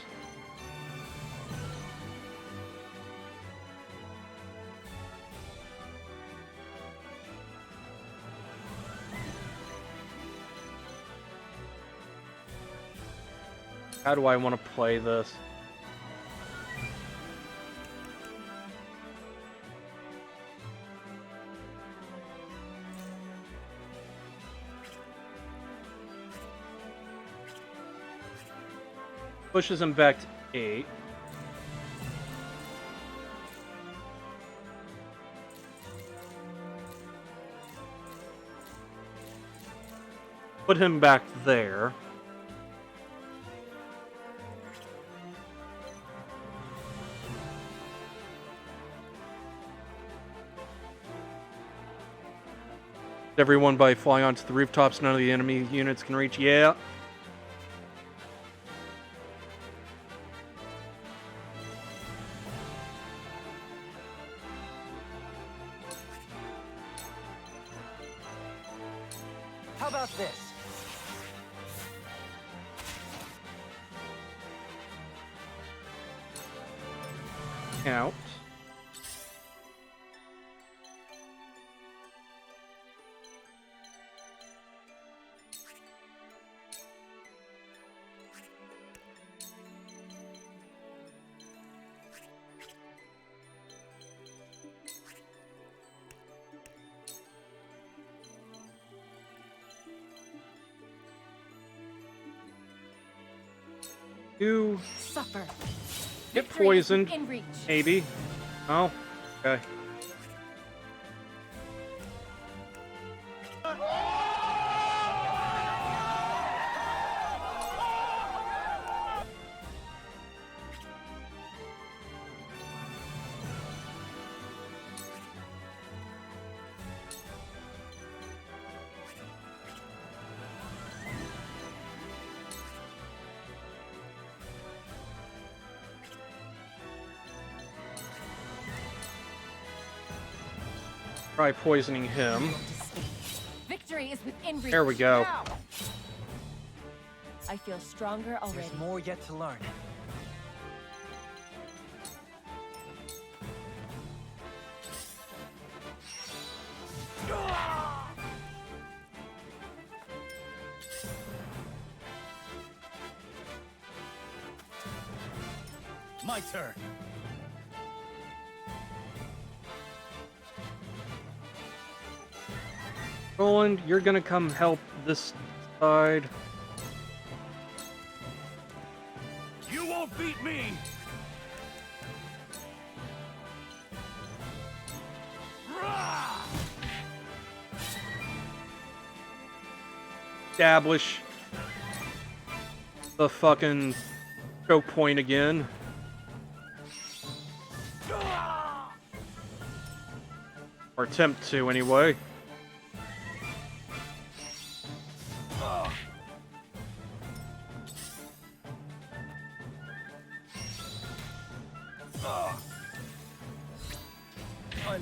How do I want to play this? Pushes him back to 8. Put him back there. Everyone by flying onto the rooftops none of the enemy units can reach. Yeah. How about this? Out. You Suffer. get Victory poisoned, in reach. maybe. Oh, okay. Try poisoning him. Victory is within reach. There we go. I feel stronger already. There's more yet to learn. My turn. Roland, you're gonna come help this side. You won't beat me! Establish the fucking choke point again. Or attempt to, anyway. I'm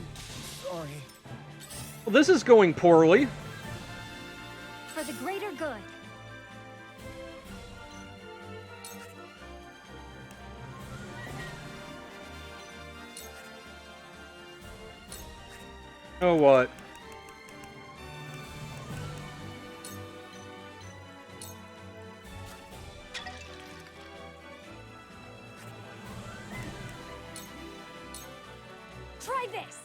sorry. Well, this is going poorly. For the greater good. Oh, what? Try this.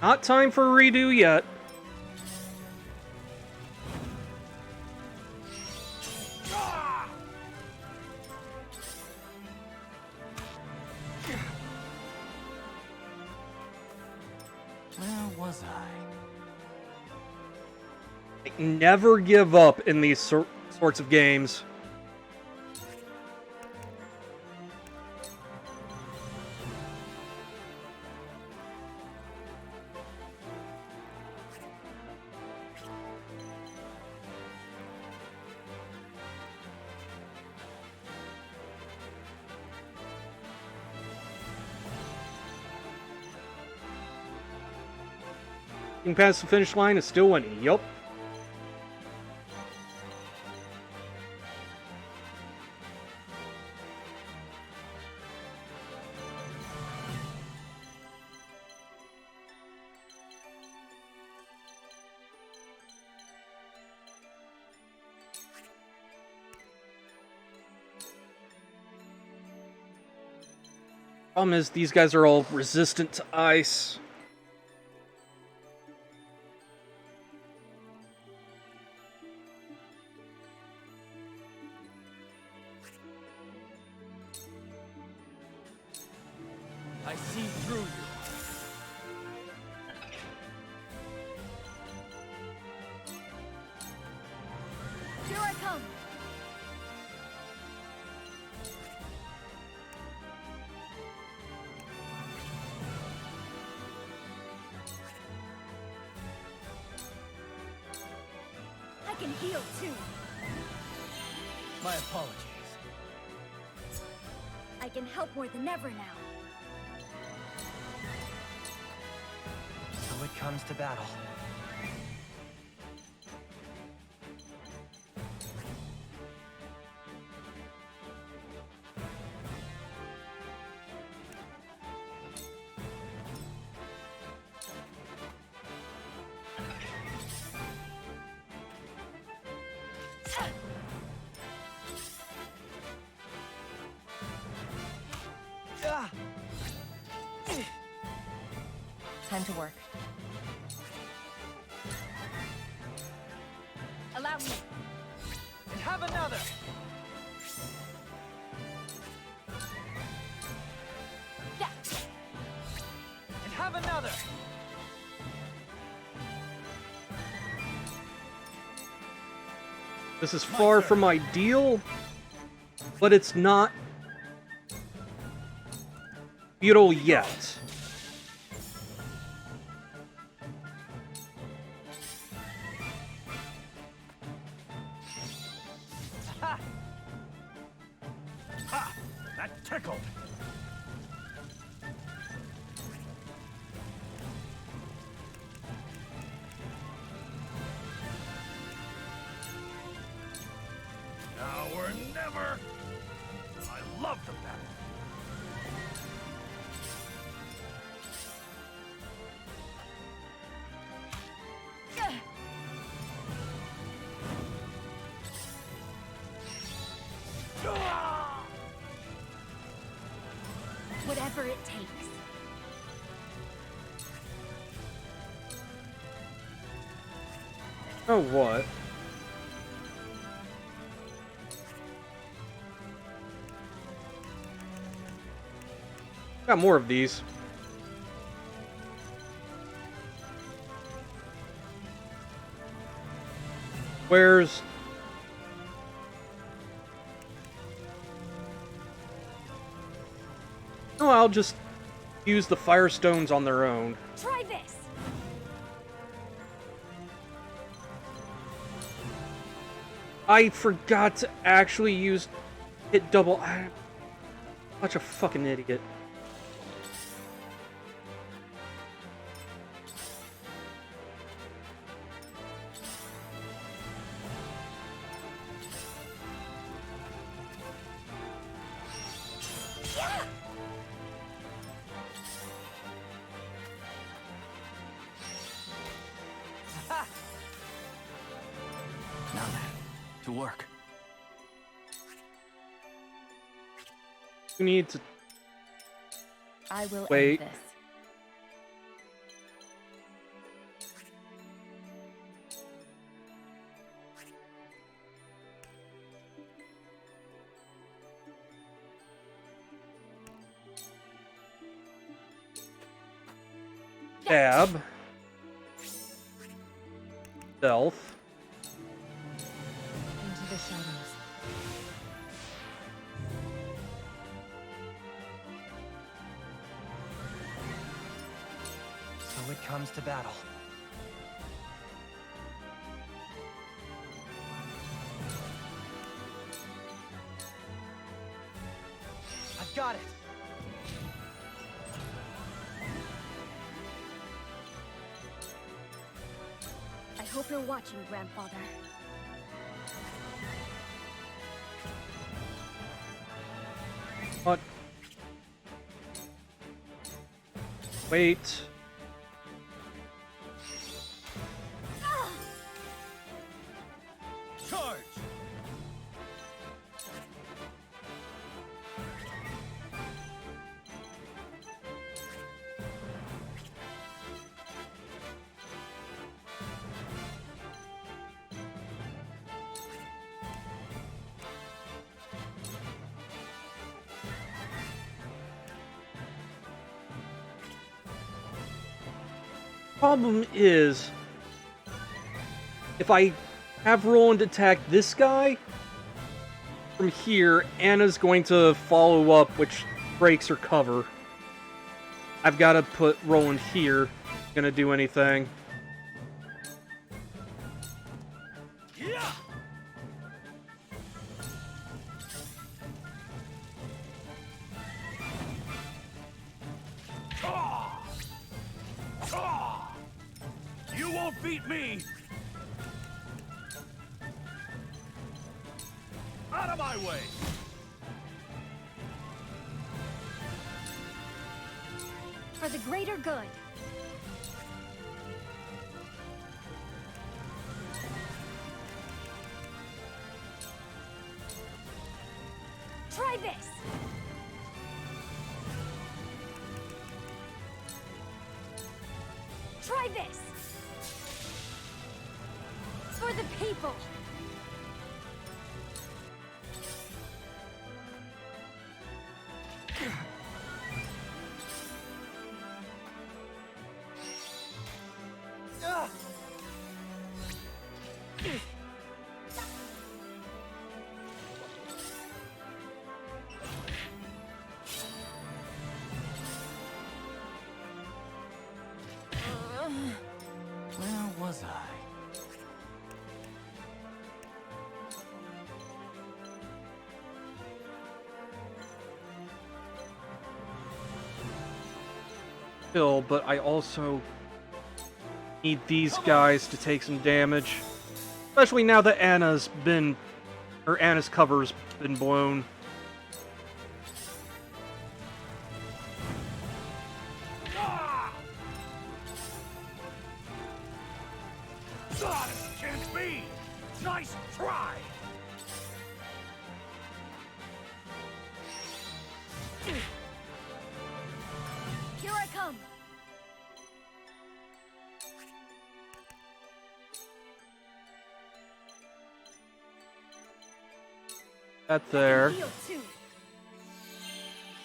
Not time for a redo yet. Where was I? Never give up in these sorts of games. Getting past the finish line is still winning. Yup. Problem is, these guys are all resistant to ice. I see through you. Here I come! I can heal too. My apologies. I can help more than ever now. So it comes to battle. Time to work. Allow me. And have another! Yeah. And have another! This is far from ideal, but it's not futile yet. Ha! That tickled! Now or never! I love the battle! Whatever it takes. Oh, what? Got more of these. Where's... Oh, I'll just use the Firestones on their own. Try this. I forgot to actually use hit double. I'm such a fucking idiot. Now then, to work. You need to I will wait. end this. Dab. Stealth. Into the shadows. So it comes to battle. I've got it! I hope you're watching, Grandfather. What? Wait. Charge! Problem is, if I have Roland attack this guy from here, Anna's going to follow up, which breaks her cover. I've got to put Roland here. Gonna do anything. Yeah. You won't beat me! Out of my way! For the greater good. Try this! Try this! For the people! Where was I? Kill, but I also need these guys to take some damage. Especially now that Anna's cover's been blown. This can't be! Nice try! Here I come! That there.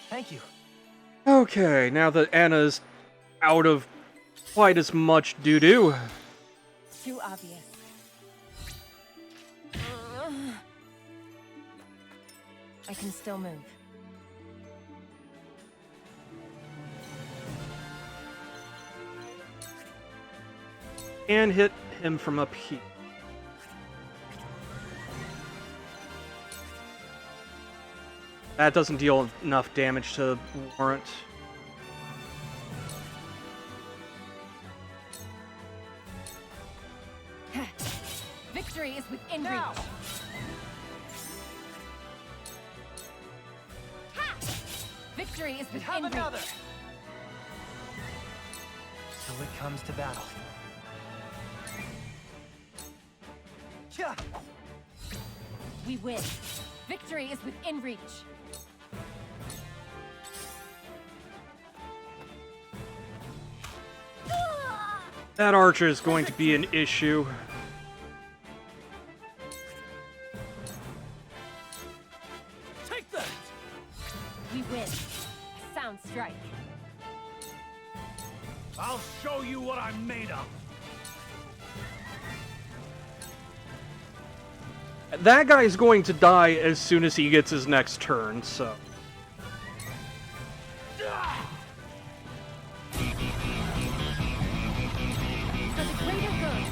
Thank you. Okay, now that Anna's out of quite as much doo-doo. Too obvious. I can still move. And hit him from up here. That doesn't deal enough damage to warrant. Victory is within reach. Victory is within reach. So it comes to battle. We win. Victory is within reach. That archer is going to be an issue. Take that! We win. Sound strike. I'll show you what I'm made of! That guy's going to die as soon as he gets his next turn, so... For the greater good.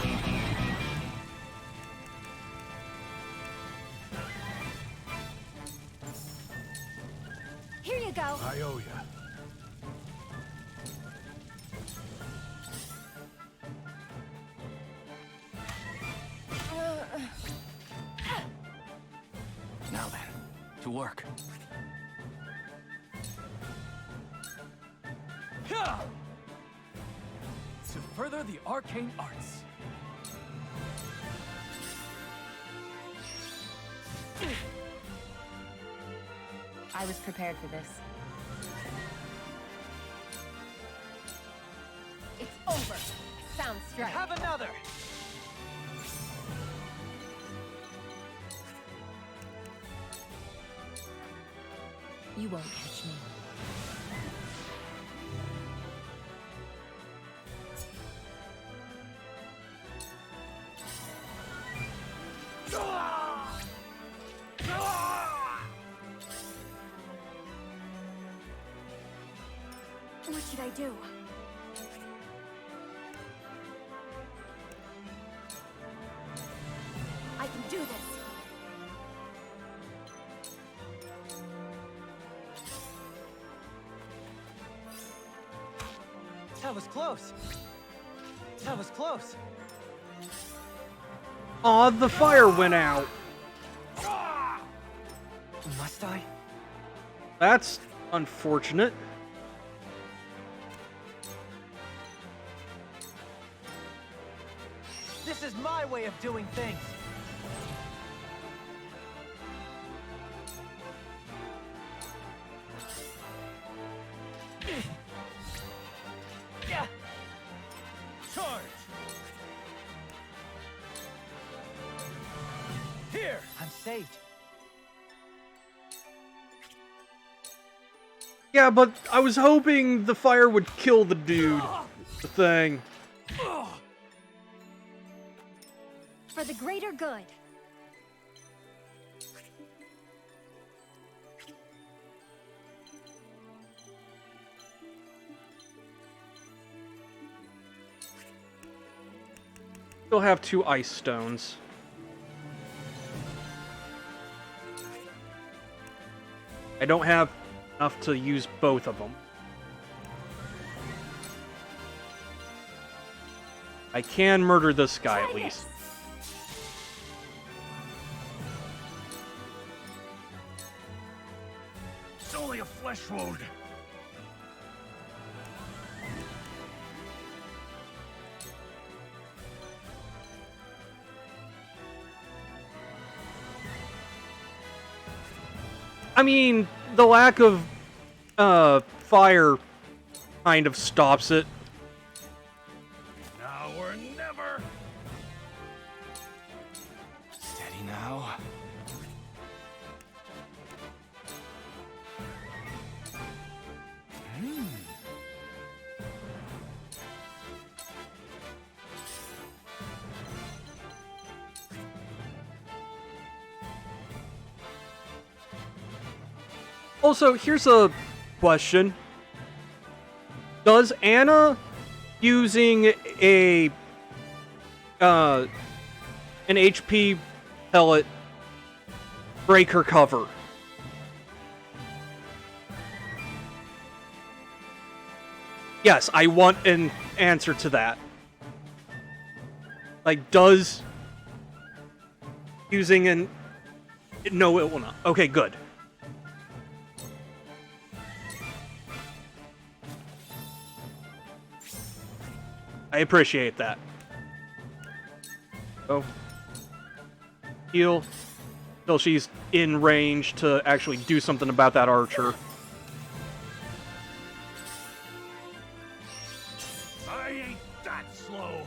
Here you go. I owe you. Now then, to work. To further the arcane arts. I was prepared for this. It's over. Sound strike. Have another! You won't catch me. should I do? I can do this. That was close. That was close. Aw, the fire went out. Must I? That's unfortunate. This is my way of doing things. Yeah. Charge! Here! I'm saved. Yeah, but I was hoping the fire would kill the dude. The thing. For the greater good. Still have 2 ice stones. I don't have enough to use both of them. I can murder this guy at least. It's only a flesh wound. I mean, the lack of fire kind of stops it. Now or never. Steady now. Also, here's a question. Does Anna using an HP pellet break her cover? Yes, I want an answer to that. Like, does using an... No, it will not. Okay, good. I appreciate that. Oh. Heal. Till she's in range to actually do something about that archer. I ain't that slow.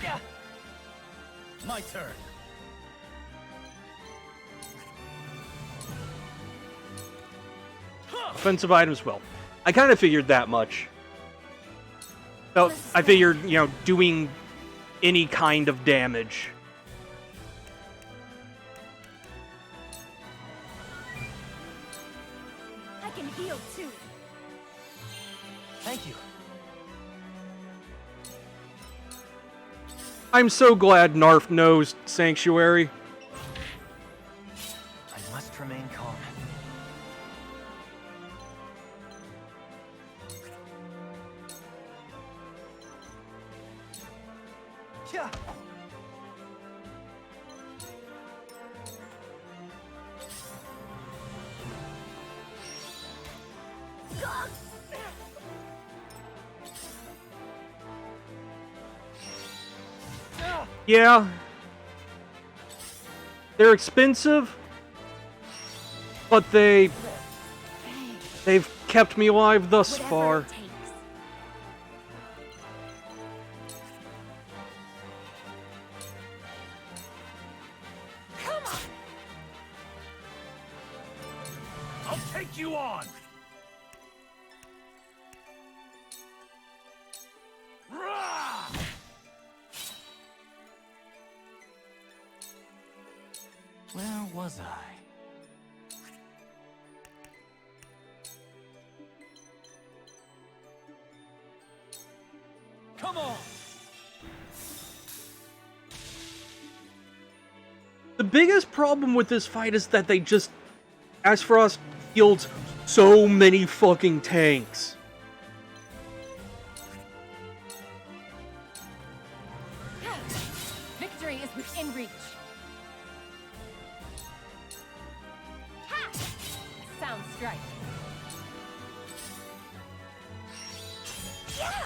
Yeah. My turn. Offensive items, well. I kind of figured that much. So I figured, you know, doing any kind of damage. I can heal too. Thank you. I'm so glad Narf knows Sanctuary. I must remain calm. Yeah. Yeah. They're expensive, but they've kept me alive thus far. Come on. I'll take you on. Rah! Where was I? biggest problem with this fight is that they just... Asphost fields so many fucking tanks. Victory is within reach. Ha! Sound strike. Yeah!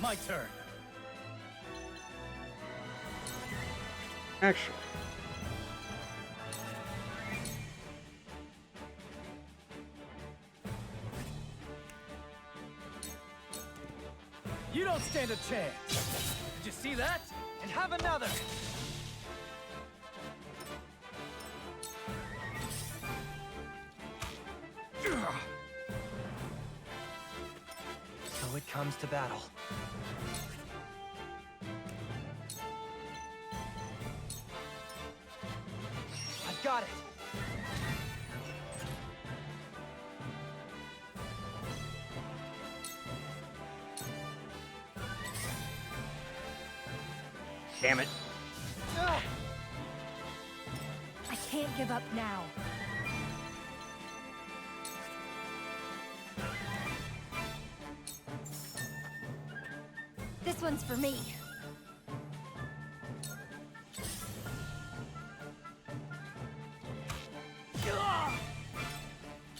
My turn. Actually. You don't stand a chance. Did you see that? And have another. So it comes to battle. I've got it. Damn it. I can't give up now. This one's for me.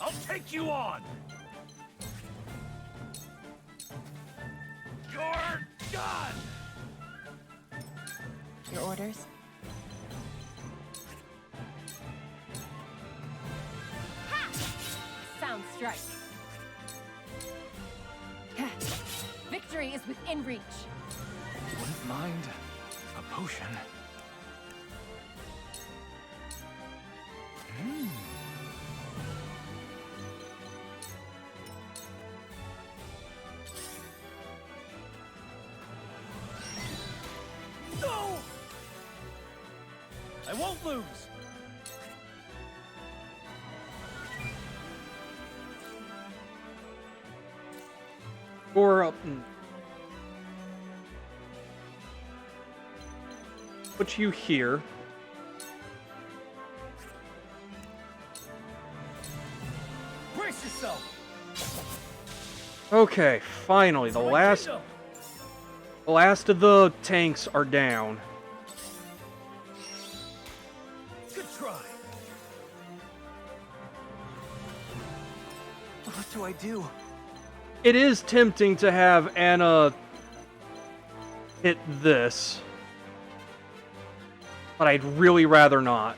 I'll take you on. You're done. Your orders? Ha! Sound strike. Ha! Victory is within reach. Wouldn't mind a potion. No! I won't lose. Or up. Put you here. Brace yourself. Okay, finally, the last of the tanks are down. Good try. What do I do? It is tempting to have Anna hit this, but I'd really rather not.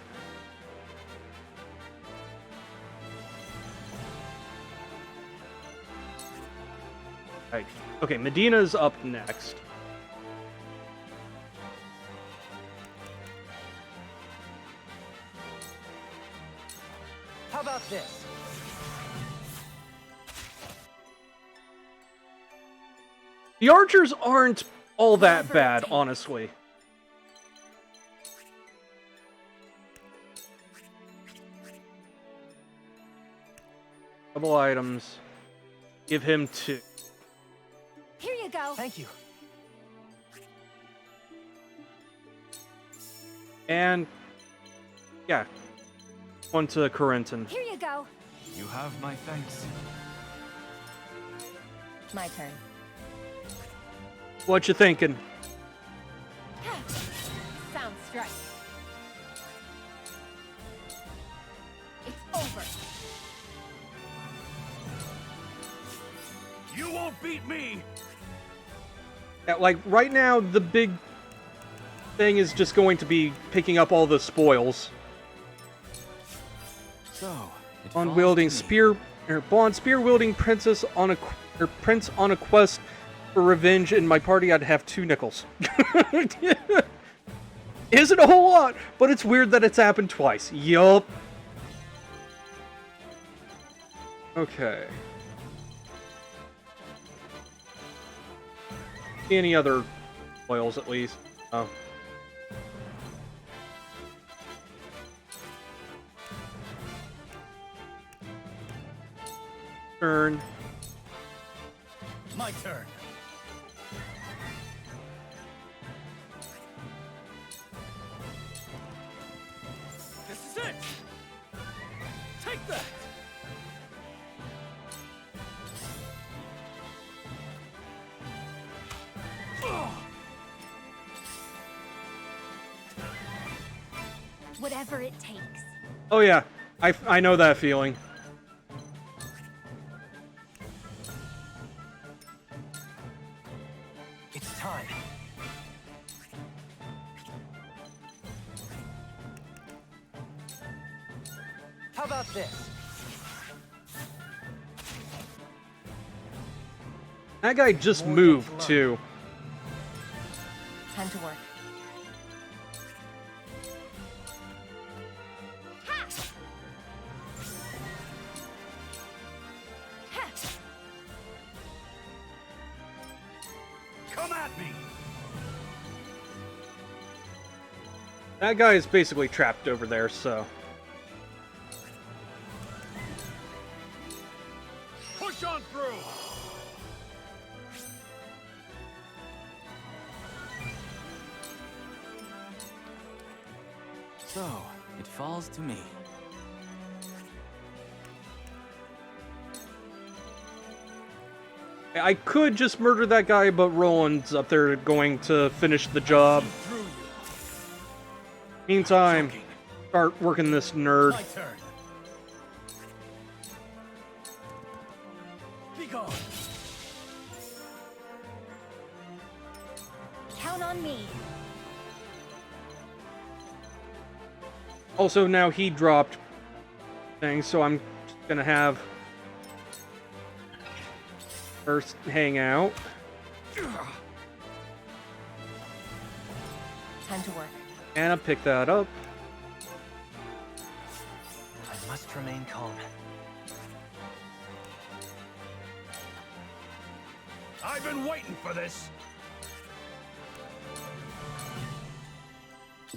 Right. Okay, Medina's up next. How about this? The archers aren't all that bad, honestly. Couple items. Give him 2. Here you go. Thank you. And yeah, one to Corentin. Here you go. You have my thanks. My turn. What you thinking? Sound strike. It's over. You won't beat me. Yeah, like right now, the big thing is just going to be picking up all the spoils. So, Bond wielding spear, blonde spear wielding princess on a prince on a quest for revenge. In my party, I'd have 2 nickels. Isn't a whole lot, but it's weird that it's happened twice. Yup. Okay. Any other oils, at least? Oh. Turn. My turn. This is it! Take that! Whatever it takes. Oh yeah, I know that feeling. It's time. How about this? That guy just moved too. Time to work. Come at me! That guy is basically trapped over there, so. Push on through! So, it falls to me. I could just murder that guy, but Roland's up there going to finish the job. Meantime, start working this nerd. My turn. Be gone. Count on me. Also, now he dropped things, so I'm just gonna have first hang out. Time to work. And I'll pick that up. I must remain calm. I've been waiting for this!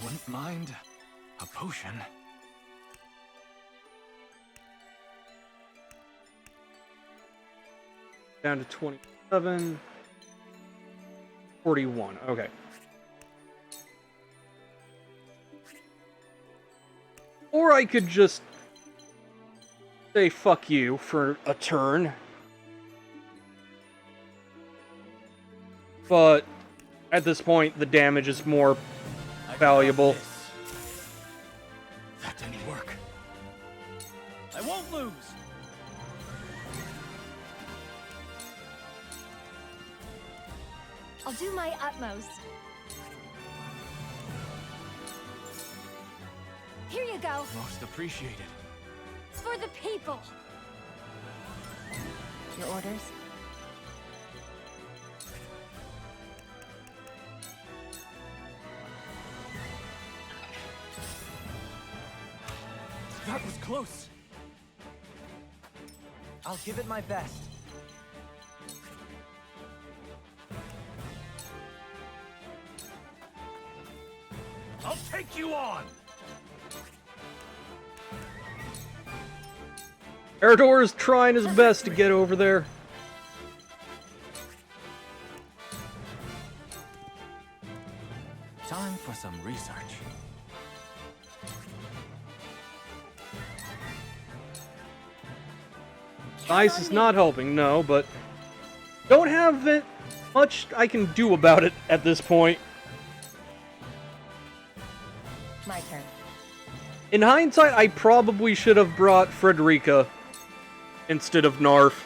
Wouldn't mind a potion. Down to 27. 41. Okay. Or I could just say fuck you for a turn. But at this point, the damage is more valuable. That didn't work. I won't lose. I'll do my utmost. Here you go. Most appreciated. For the people. Your orders? That was close. I'll give it my best. I'll take you on! Eredor is trying his best to get over there. Time for some research. Ice is not helping, no, but don't have it much I can do about it at this point. My turn. In hindsight, I probably should have brought Frederica instead of Narf.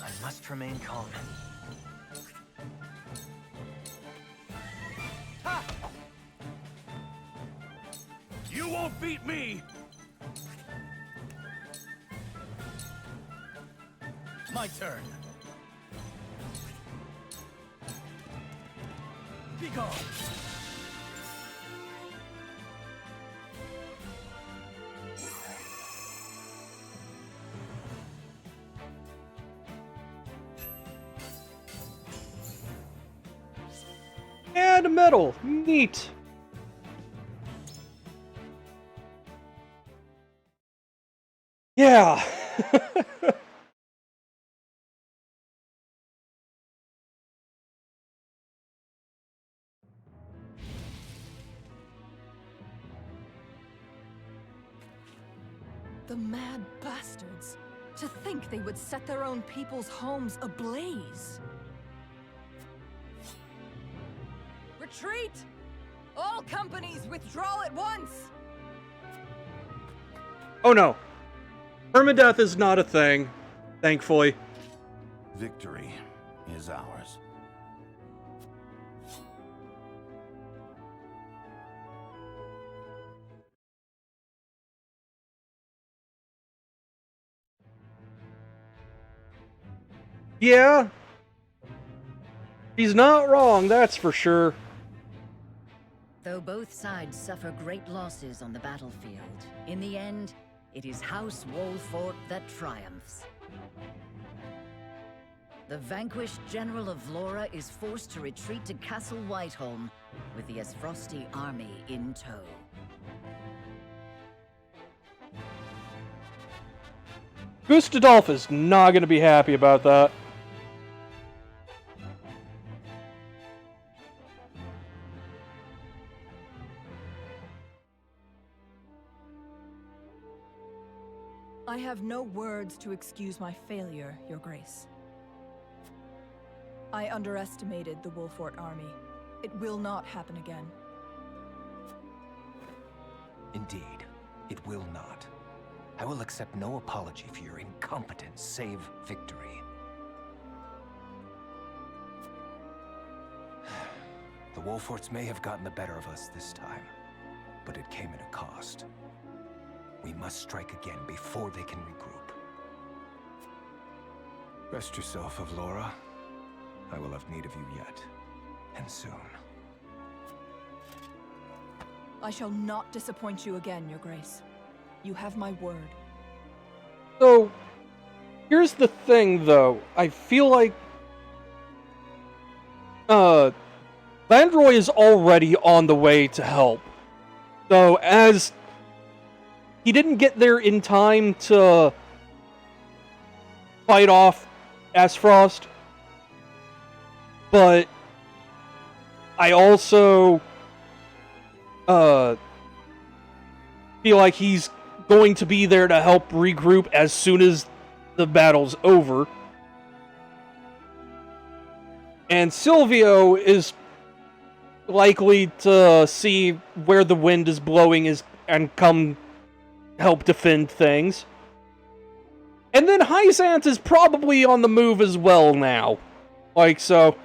I must remain calm. You won't beat me! My turn. Be gone. And a medal. Neat. Yeah. The mad bastards. To think they would set their own people's homes ablaze. Retreat! All companies withdraw at once! Oh no. Permadeath is not a thing, thankfully. Victory is ours. Yeah. He's not wrong, that's for sure. Though both sides suffer great losses on the battlefield, in the end, it is House Wolfort that triumphs. The vanquished General of Vlora is forced to retreat to Castle Whiteholm, with the Esfrosti army in tow. Gustadolf is not going to be happy about that. I have no words to excuse my failure, Your Grace. I underestimated the Wolfort army. It will not happen again. Indeed, it will not. I will accept no apology for your incompetence, save victory. The Wolforts may have gotten the better of us this time, but it came at a cost. We must strike again before they can regroup. Rest yourself, Avlora. I will have need of you yet, and soon. I shall not disappoint you again, Your Grace. You have my word. So, here's the thing, though. I feel like Landroy is already on the way to help. So, as he didn't get there in time to fight off Aesfrost, but I also feel like he's going to be there to help regroup as soon as the battle's over. And Silvio is likely to see where the wind is blowing and come help defend things. And then Hyzant is probably on the move as well now. Like, so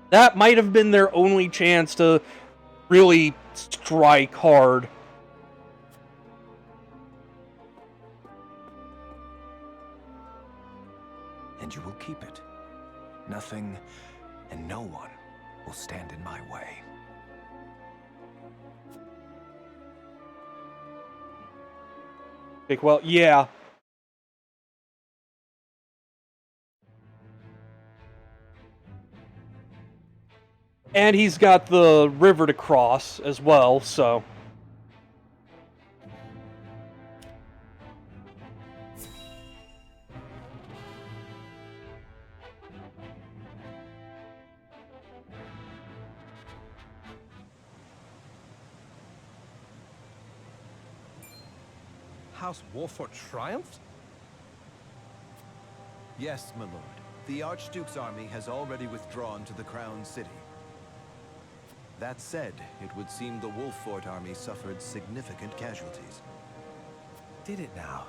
that might have been their only chance to really strike hard. And you will keep it. Nothing and no one will stand in my way. Well, yeah. And he's got the river to cross as well, so. House Wolfort triumphed? Yes, my lord. The Archduke's army has already withdrawn to the Crown City. That said, it would seem the Wolfort army suffered significant casualties. Did it now?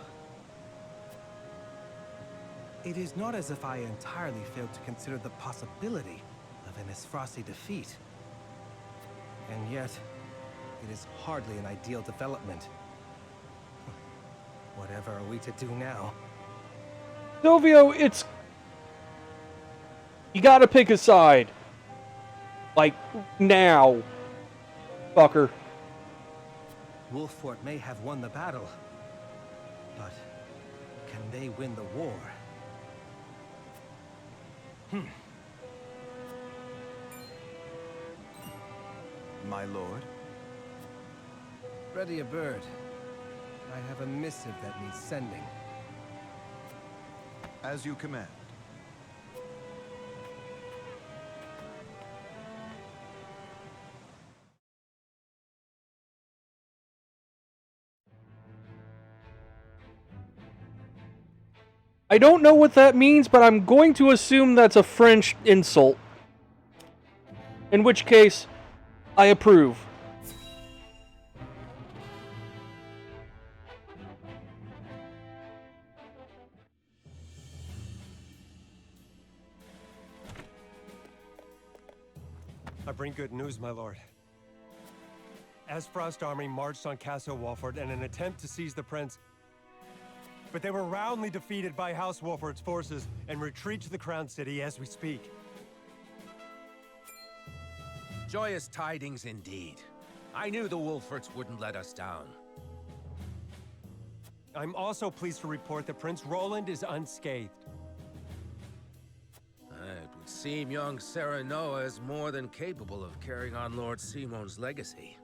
It is not as if I entirely failed to consider the possibility of an Esfrosti defeat. And yet, it is hardly an ideal development. Whatever are we to do now? Silvio, it's... You gotta pick a side. Like, now. Fucker. Wolfort may have won the battle, but can they win the war? My lord? Ready a bird. I have a missive that needs sending. As you command. I don't know what that means, but I'm going to assume that's a French insult. In which case, I approve. I bring good news, my lord. Esfrost army marched on Castle Wolford in an attempt to seize the prince, but they were roundly defeated by House Wolford's forces and retreat to the Crown City as we speak. Joyous tidings indeed. I knew the Wolforts wouldn't let us down. I'm also pleased to report that Prince Roland is unscathed. It would seem young Serenoa is more than capable of carrying on Lord Simon's legacy.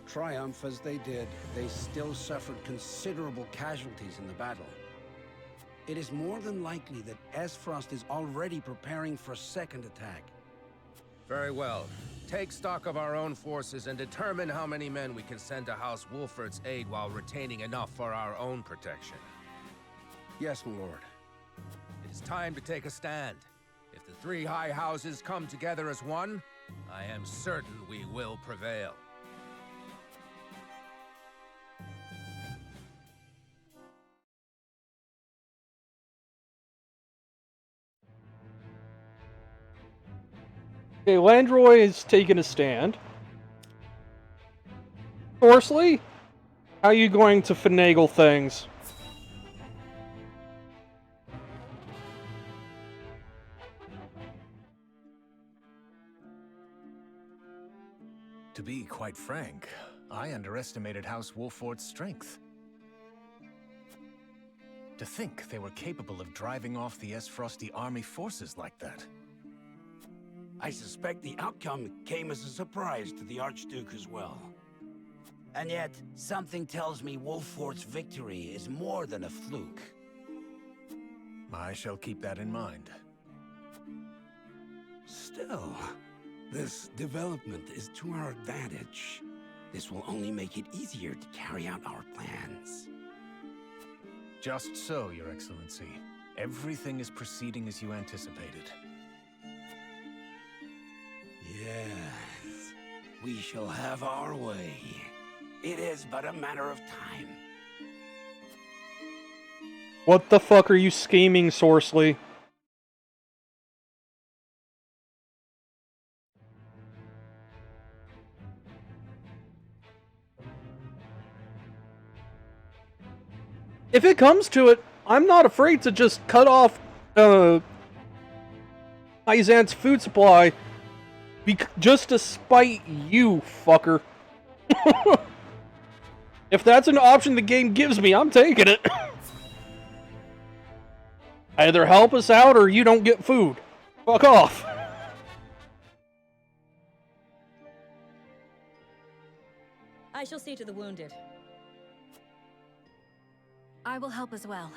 Triumph as they did, they still suffered considerable casualties in the battle. It is more than likely that Esfrost is already preparing for a second attack. Very well. Take stock of our own forces and determine how many men we can send to House Wolfort's aid while retaining enough for our own protection. Yes, my lord. It is time to take a stand. If the three high houses come together as one, I am certain we will prevail. Okay, Landroy is taking a stand. Horsley, how are you going to finagle things? To be quite frank, I underestimated House Wolfort's strength. To think they were capable of driving off the Esfrosti army forces like that. I suspect the outcome came as a surprise to the Archduke as well. And yet, something tells me Wolfort's victory is more than a fluke. I shall keep that in mind. Still, this development is to our advantage. This will only make it easier to carry out our plans. Just so, Your Excellency. Everything is proceeding as you anticipated. Yes, we shall have our way. It is but a matter of time. What the fuck are you scheming, Sorsley? If it comes to it, I'm not afraid to just cut off Izant's food supply just to spite you, fucker. If that's an option the game gives me, I'm taking it. Either help us out or you don't get food. Fuck off. I shall see to the wounded. I will help as well.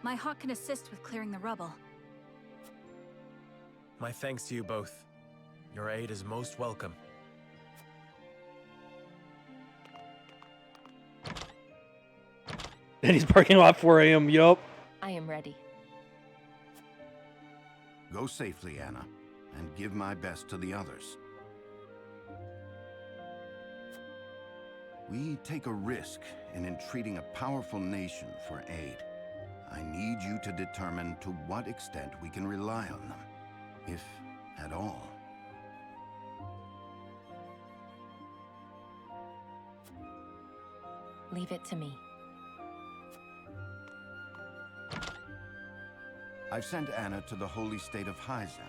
My hawk can assist with clearing the rubble. My thanks to you both. Your aid is most welcome. And he's parking lot 4 a.m. Yup. I am ready. Go safely, Anna, and give my best to the others. We take a risk in entreating a powerful nation for aid. I need you to determine to what extent we can rely on them, if at all. Leave it to me. I've sent Anna to the holy state of Hyzant.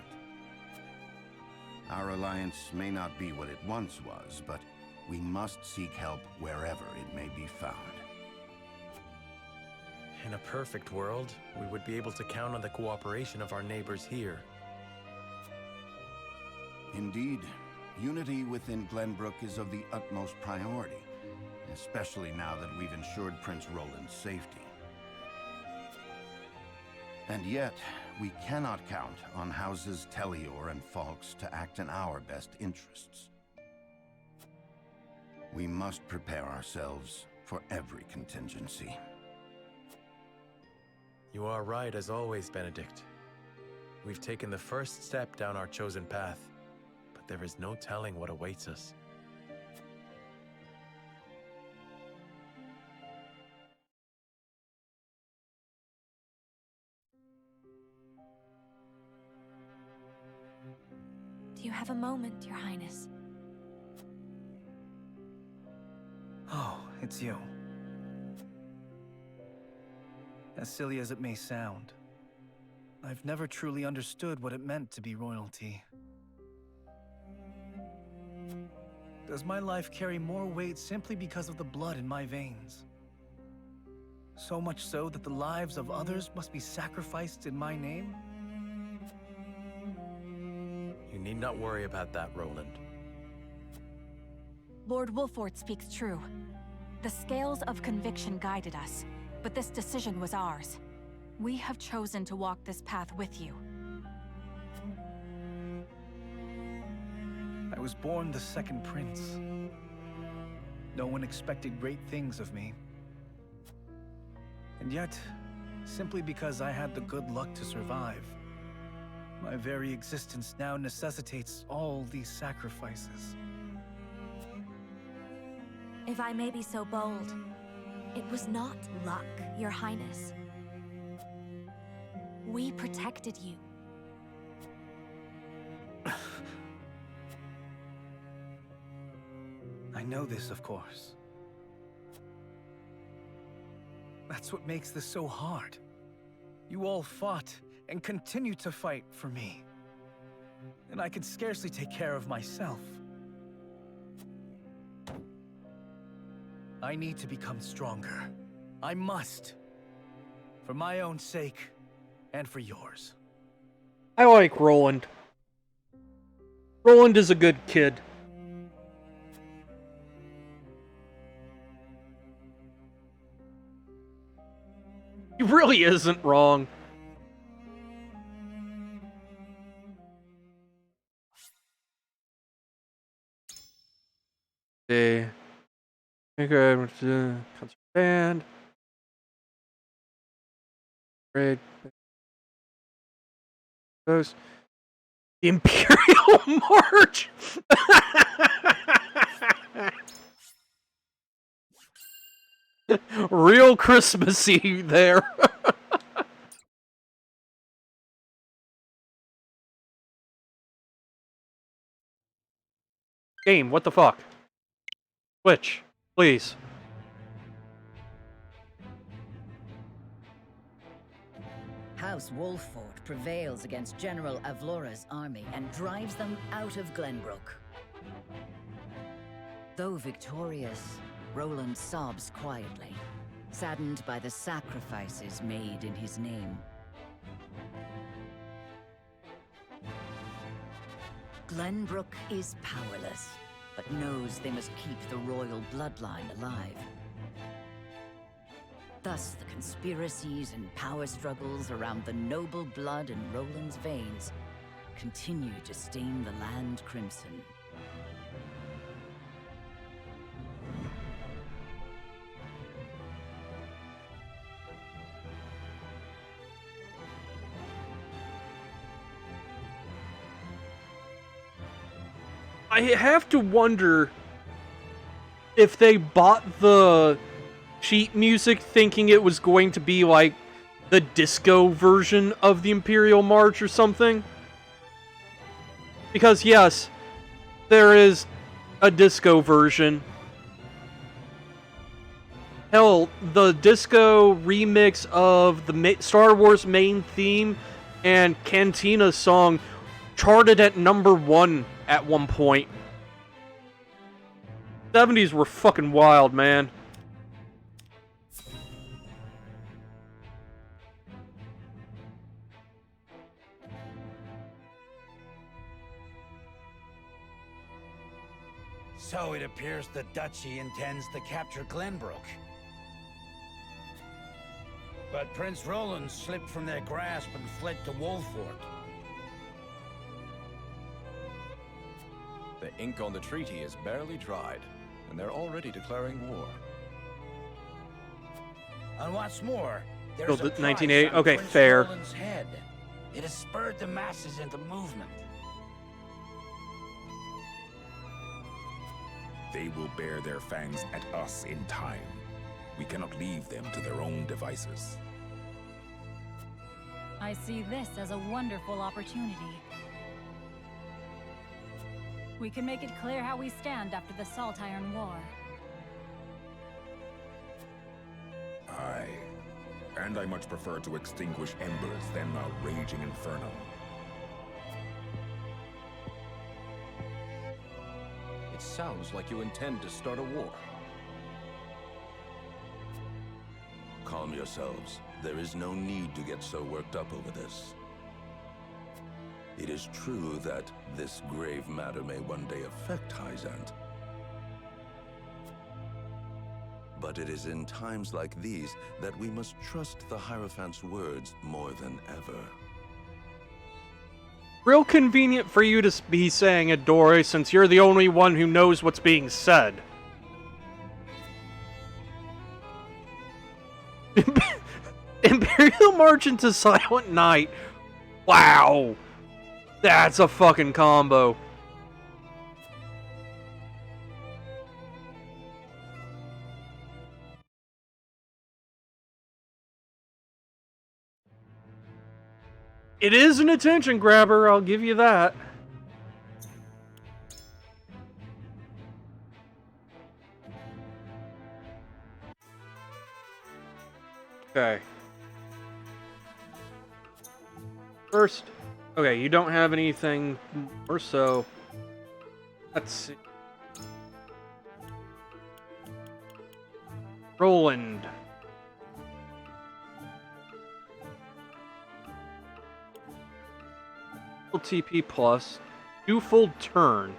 Our alliance may not be what it once was, but we must seek help wherever it may be found. In a perfect world, we would be able to count on the cooperation of our neighbors here. Indeed, unity within Glenbrook is of the utmost priority, especially now that we've ensured Prince Roland's safety. And yet, we cannot count on houses Tellior and Falks to act in our best interests. We must prepare ourselves for every contingency. You are right as always, Benedict. We've taken the first step down our chosen path, but there is no telling what awaits us. Do you have a moment, Your Highness? Oh, it's you. As silly as it may sound, I've never truly understood what it meant to be royalty. Does my life carry more weight simply because of the blood in my veins? So much so that the lives of others must be sacrificed in my name? You need not worry about that, Roland. Lord Wolfort speaks true. The scales of conviction guided us, but this decision was ours. We have chosen to walk this path with you. I was born the second prince. No one expected great things of me. And yet, simply because I had the good luck to survive, my very existence now necessitates all these sacrifices. If I may be so bold, it was not luck, Your Highness. We protected you. I know this, of course. That's what makes this so hard. You all fought and continue to fight for me. And I could scarcely take care of myself. I need to become stronger. I must. For my own sake, and for yours. I like Roland. Roland is a good kid. He really isn't wrong. Okay. Concert band. Great. Those. The Imperial March! Real Christmassy there. Game, what the fuck? Switch, please. House Wolfort prevails against General Avlora's army and drives them out of Glenbrook. Though victorious, Roland sobs quietly, saddened by the sacrifices made in his name. Glenbrook is powerless, but knows they must keep the royal bloodline alive. Thus, the conspiracies and power struggles around the noble blood in Roland's veins continue to stain the land crimson. I have to wonder if they bought the sheet music thinking it was going to be like the disco version of the Imperial March or something. Because yes, there is a disco version. Hell, the disco remix of the Star Wars main theme and Cantina song charted at #1 at one point. 70s were fucking wild, man. So it appears the Duchy intends to capture Glenbrook. But Prince Roland slipped from their grasp and fled to Wolfort. The ink on the treaty is barely dried, and they're already declaring war. And what's more, Oh, there's a the price 1980. on Okay, Prince fair. Roland's head. It has spurred the masses into movement. They will bear their fangs at us in time. We cannot leave them to their own devices. I see this as a wonderful opportunity. We can make it clear how we stand after the Salt Iron War. Aye. And I much prefer to extinguish embers than a raging inferno. It sounds like you intend to start a war. Calm yourselves. There is no need to get so worked up over this. It is true that this grave matter may one day affect Hyzant. But it is in times like these that we must trust the Hierophant's words more than ever. Real convenient for you to be saying it, Dory, since you're the only one who knows what's being said. Imperial March into Silent Night. Wow. That's a fucking combo. It is an attention grabber, I'll give you that. Okay. First, okay, you don't have anything more, so let's see. Roland. TP plus 2 full turn.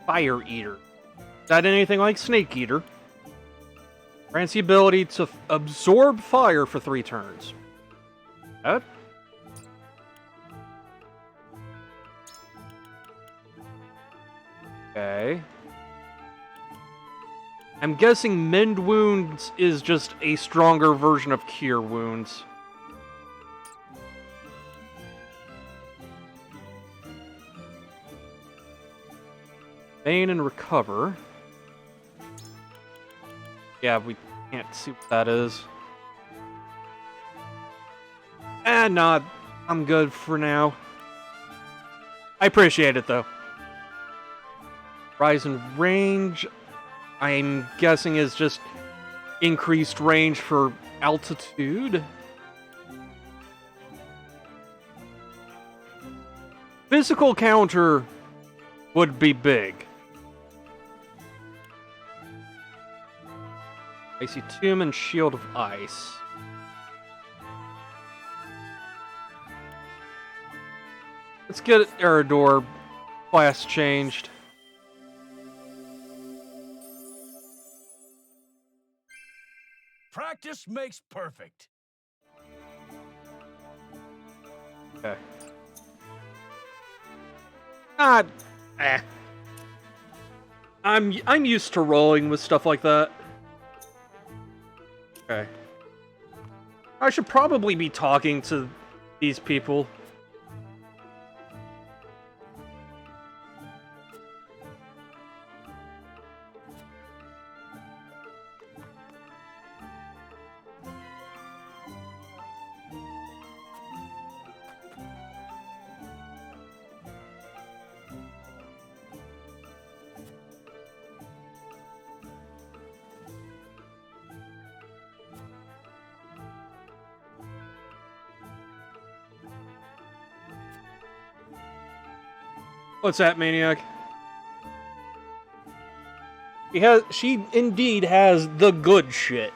Fire Eater. Is that anything like Snake Eater? Grants the ability to absorb fire for 3 turns. That? Okay. I'm guessing Mend Wounds is just a stronger version of Cure Wounds. Bane and Recover. Yeah, we can't see what that is. Nah, I'm good for now. I appreciate it, though. Rise in range, I'm guessing is just increased range for altitude. Physical counter would be big. Icy Tomb and Shield of Ice. Let's get Eredor class changed. Practice makes perfect. Okay. I'm used to rolling with stuff like that. Okay. I should probably be talking to these people. What's that, Maniac? She indeed has the good shit.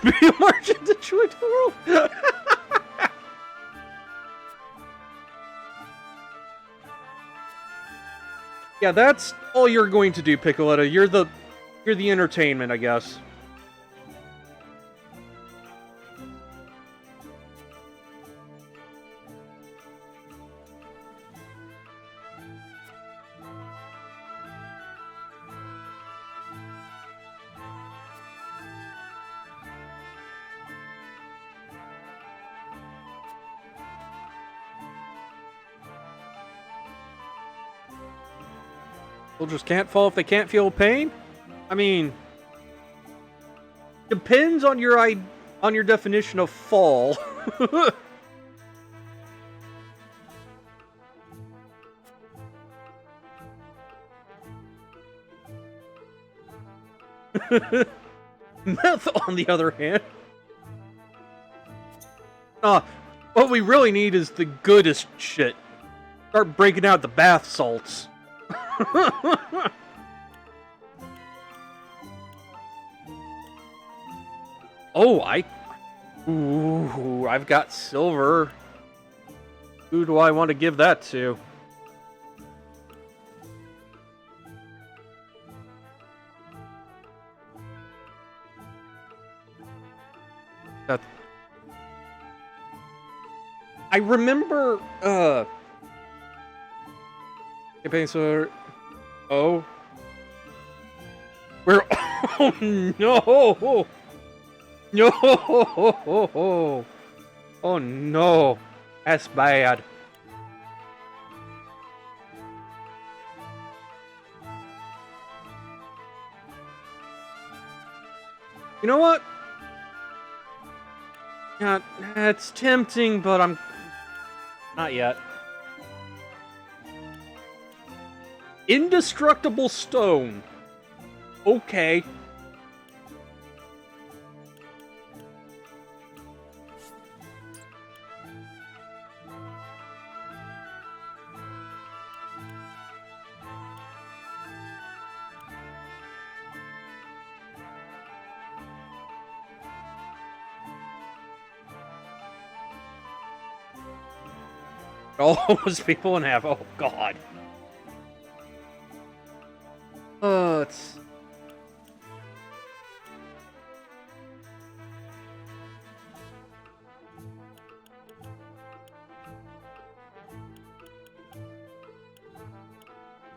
Be a march into the world. Yeah, that's all you're going to do, Piccoletta. You're the entertainment, I guess. Soldiers can't fall if they can't feel pain? I mean, depends on your definition of fall. Meth, on the other hand. What we really need is the goodest shit. Start breaking out the bath salts. Oh, I've got silver. Who do I want to give that to? I remember, campaign sword. Oh. Where? Oh no! No! Oh no! That's bad. You know what? Yeah, it's tempting, but I'm not yet. Indestructible stone. Okay. All those people in half. Oh God. It's...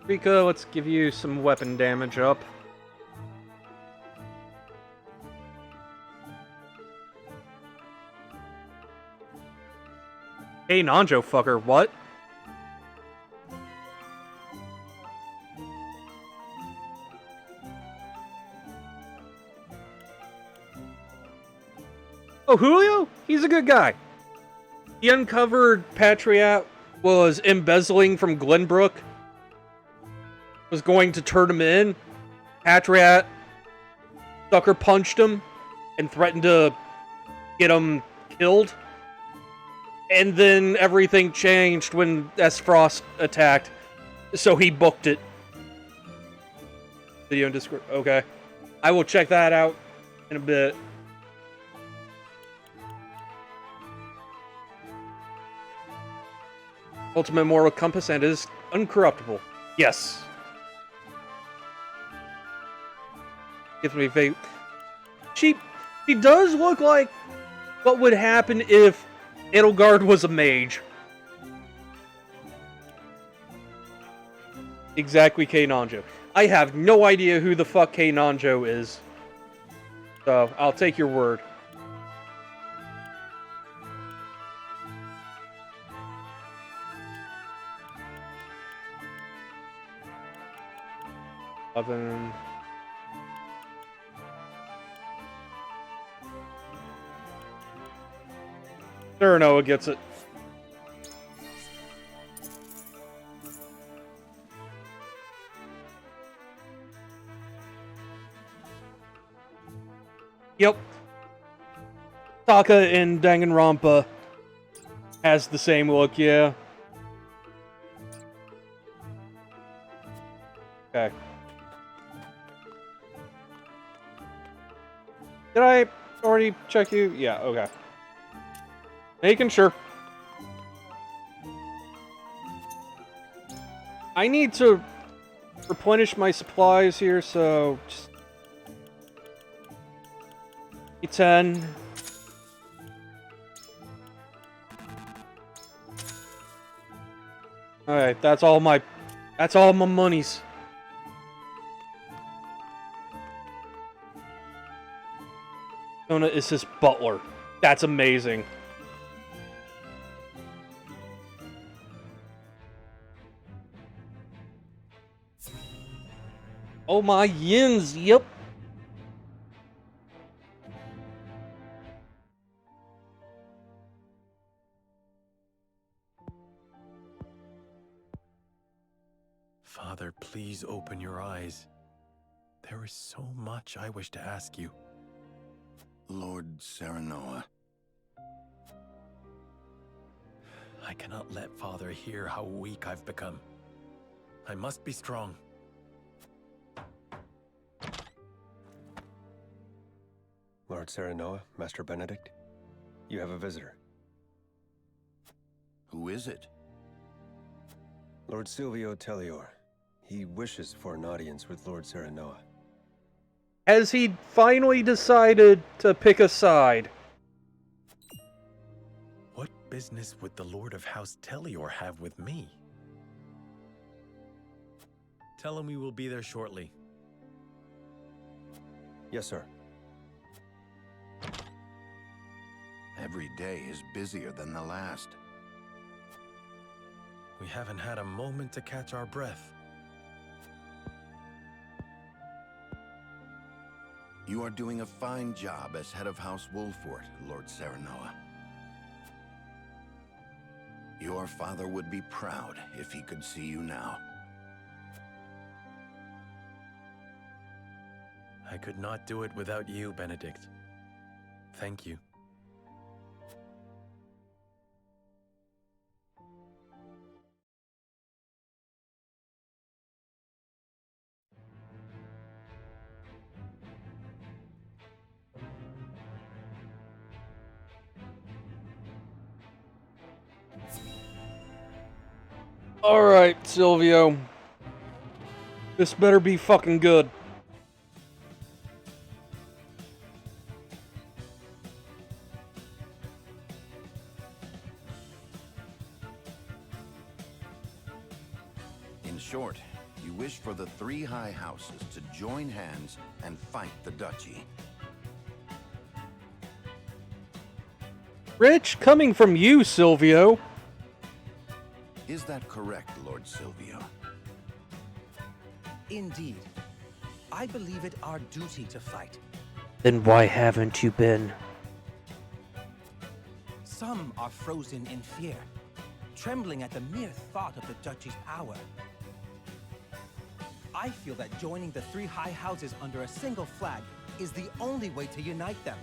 Rika, let's give you some weapon damage up. Hey, Nanjo fucker, what? Oh, Julio? He's a good guy. He uncovered Patriot was embezzling from Glenbrook. Was going to turn him in. Patriot sucker punched him and threatened to get him killed. And then everything changed when S. Frost attacked. So he booked it. Video in Discord. Okay. I will check that out in a bit. Ultimate moral compass and is uncorruptible. Yes. Gives me faith. She does look like what would happen if Edelgard was a mage. Exactly, Kay Nanjo. I have no idea who the fuck Kay Nanjo is. So, I'll take your word. Sure, Noah gets it. Yep. Taka in Danganronpa has the same look, yeah. Okay. Already check you? Yeah, okay. Making sure. I need to replenish my supplies here, so just E10. Alright, that's all my monies. Sona is his butler. That's amazing. Oh my yins, yep. Father, please open your eyes. There is so much I wish to ask you. Lord Serenoa. I cannot let Father hear how weak I've become. I must be strong. Lord Serenoa, Master Benedict, you have a visitor. Who is it? Lord Silvio Tellior. He wishes for an audience with Lord Serenoa. Has he finally decided to pick a side? What business would the Lord of House Tellior have with me? Tell him we will be there shortly. Yes, sir. Every day is busier than the last. We haven't had a moment to catch our breath. You are doing a fine job as head of House Wolfort, Lord Serenoa. Your father would be proud if he could see you now. I could not do it without you, Benedict. Thank you. Alright, Silvio. This better be fucking good. In short, you wish for the three high houses to join hands and fight the duchy. Rich, coming from you, Silvio. Is that correct, Lord Silvio? Indeed. I believe it our duty to fight. Then why haven't you been? Some are frozen in fear, trembling at the mere thought of the duchy's power. I feel that joining the three high houses under a single flag is the only way to unite them.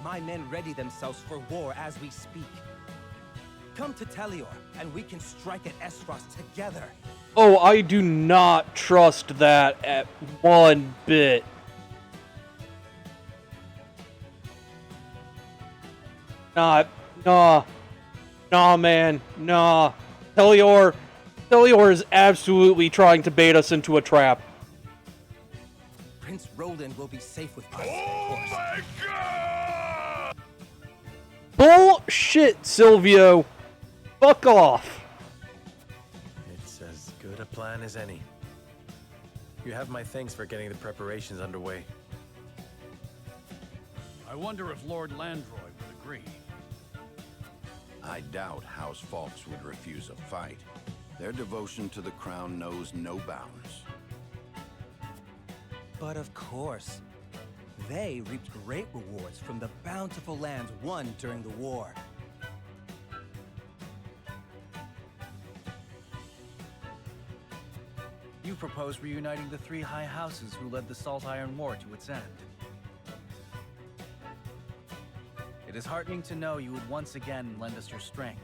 My men ready themselves for war as we speak. Come to Tellior, and we can strike at Esros together. Oh, I do not trust that at one bit. Nah, man, nah. Tellior is absolutely trying to bait us into a trap. Prince Roland will be safe with us, of course. My God! Bullshit, Silvio. Fuck off. It's as good a plan as any. You have my thanks for getting the preparations underway. I wonder if Lord Landroy would agree. I doubt House Fawkes would refuse a fight. Their devotion to the crown knows no bounds. But of course, they reaped great rewards from the bountiful lands won during the war. You propose reuniting the three high houses who led the Salt Iron War to its end. It is heartening to know you would once again lend us your strength.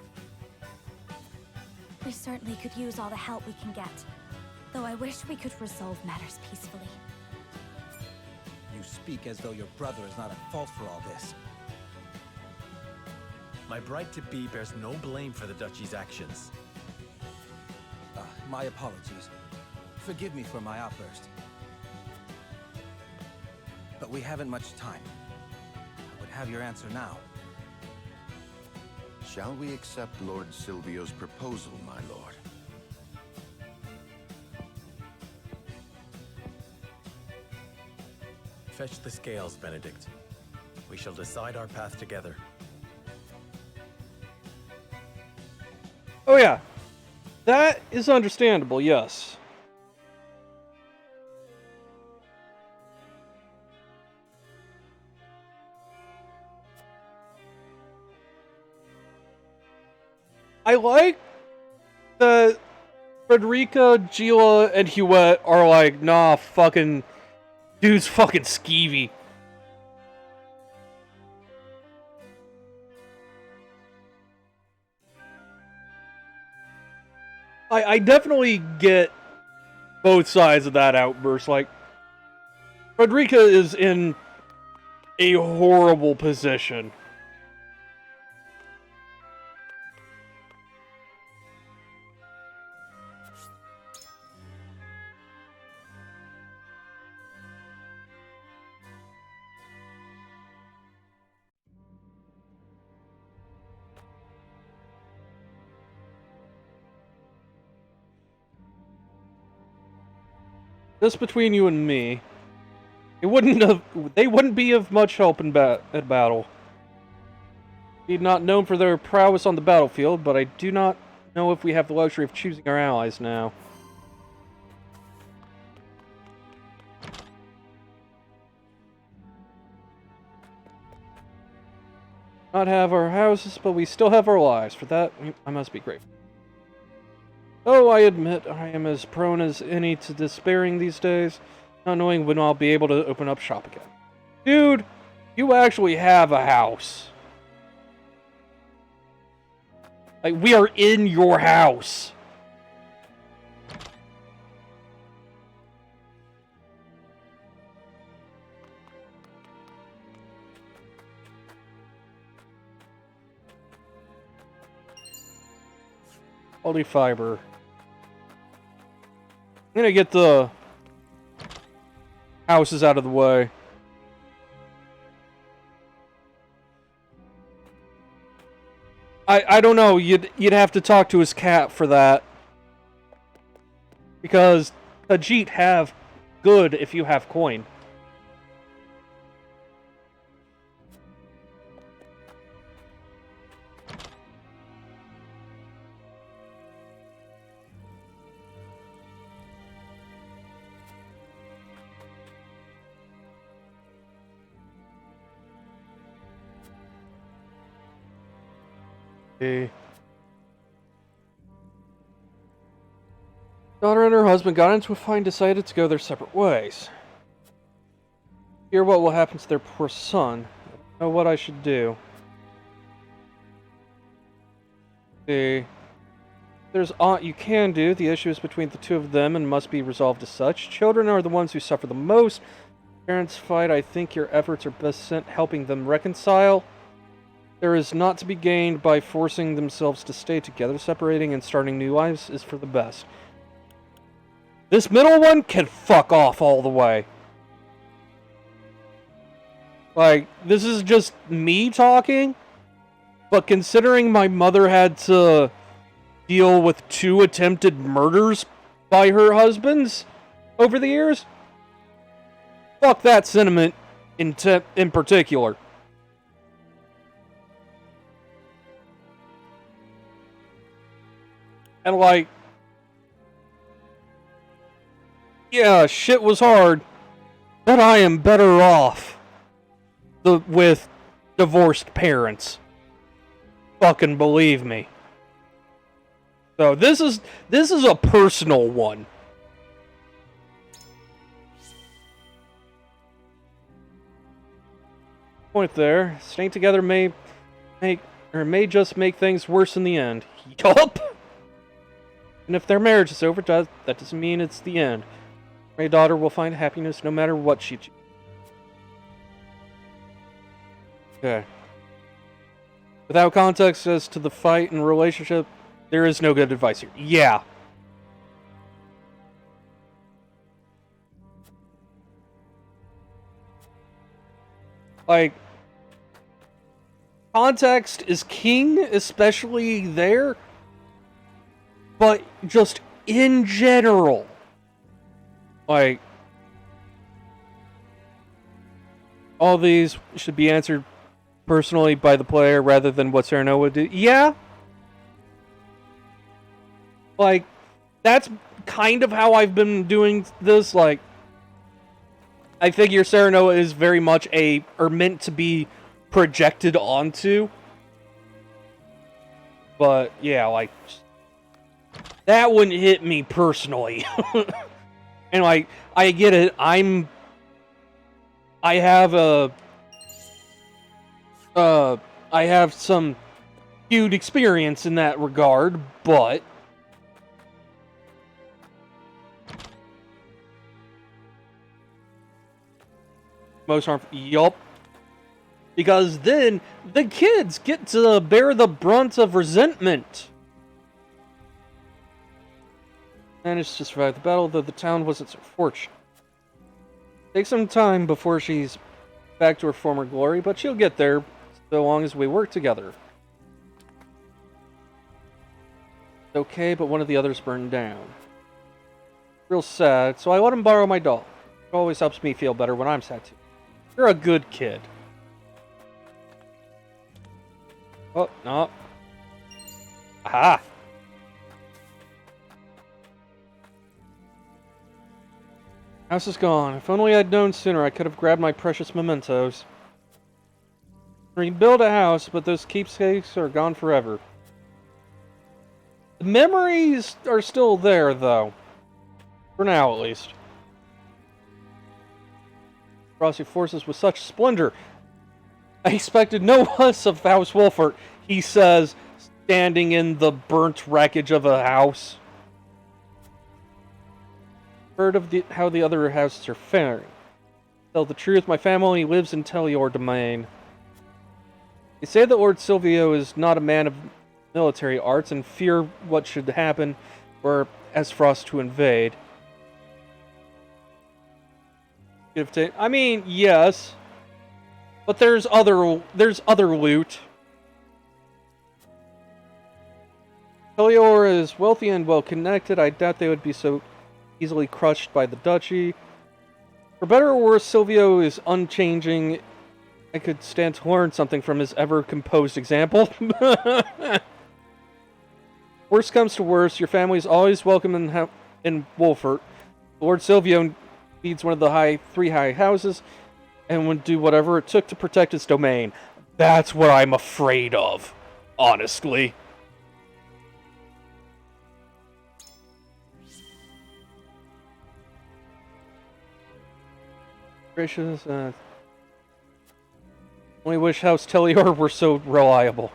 We certainly could use all the help we can get, though I wish we could resolve matters peacefully. speak as though your brother is not at fault for all this. My bride-to-be bears no blame for the Duchy's actions. My apologies. Forgive me for my outburst. But we haven't much time. I would have your answer now. Shall we accept Lord Silvio's proposal, my lord? Fetch the scales, Benedict. We shall decide our path together. Oh yeah. That is understandable, yes. I like that Frederica, Gila, and Huette are like, nah, fucking, dude's fucking skeevy. I definitely get both sides of that outburst. Like, Frederica is in a horrible position. Just between you and me, they wouldn't be of much help in at battle. We're not known for their prowess on the battlefield, but I do not know if we have the luxury of choosing our allies now. Not have our houses, but we still have our lives. For that, I must be grateful. Oh, I admit I am as prone as any to despairing these days, not knowing when I'll be able to open up shop again. Dude, you actually have a house. Like, we are in your house. Quality fiber. I'm gonna get the houses out of the way. I don't know. You'd have to talk to his cat for that, because Khajiit have good if you have coin. Daughter and her husband got into a fight and decided to go their separate ways. Hear what will happen to their poor son. I don't know what I should do. There's aught you can do. The issue is between the two of them and must be resolved as such. Children are the ones who suffer the most. Parents fight. I think your efforts are best spent helping them reconcile. There is not to be gained by forcing themselves to stay together. Separating and starting new lives is for the best. This middle one can fuck off all the way. Like, this is just me talking, but considering my mother had to deal with 2 attempted murders by her husbands over the years, fuck that sentiment in particular. And like, yeah, shit was hard, but I am better off with divorced parents. Fucking believe me. So this is a personal one. Point there. Staying together may just make things worse in the end. Yup. And if their marriage is over, that doesn't mean it's the end. My daughter will find happiness no matter what she chooses. Okay. Without context as to the fight and relationship, there is no good advice here. Yeah. Like, context is king, especially there, but just in general. Like, all these should be answered personally by the player rather than what Sereno would do. Yeah. Like, that's kind of how I've been doing this. Like, I figure Sereno is very much meant to be projected onto. But, yeah, like, that wouldn't hit me personally. And, like, I get it. I have some huge experience in that regard, but most harmful. Yup. Because then the kids get to bear the brunt of resentment. Managed to survive the battle, though the town wasn't so fortunate. Takes some time before she's back to her former glory, but she'll get there so long as we work together. Okay, but one of the others burned down. Real sad, so I let him borrow my doll. It always helps me feel better when I'm sad too. You're a good kid. Oh, no. Aha! House is gone. If only I'd known sooner, I could have grabbed my precious mementos. Rebuild a house, but those keepsakes are gone forever. The memories are still there, though. For now, at least. Across your forces with such splendor. I expected no less of House Wolfert, he says, standing in the burnt wreckage of a house. Heard of how the other houses are faring. Tell the truth, my family lives in Tellior domain. They say that Lord Silvio is not a man of military arts and fear what should happen were Aesfrost to invade. I mean, yes, but there's other loot. Tellior is wealthy and well connected. I doubt they would be so easily crushed by the duchy. For better or worse, Silvio is unchanging. I could stand to learn something from his ever-composed example. Worst comes to worst, your family is always welcome in Wolfert. Lord Silvio needs one of the three high houses and would do whatever it took to protect his domain. That's what I'm afraid of, honestly. Gracious, only wish House Tellior were so reliable.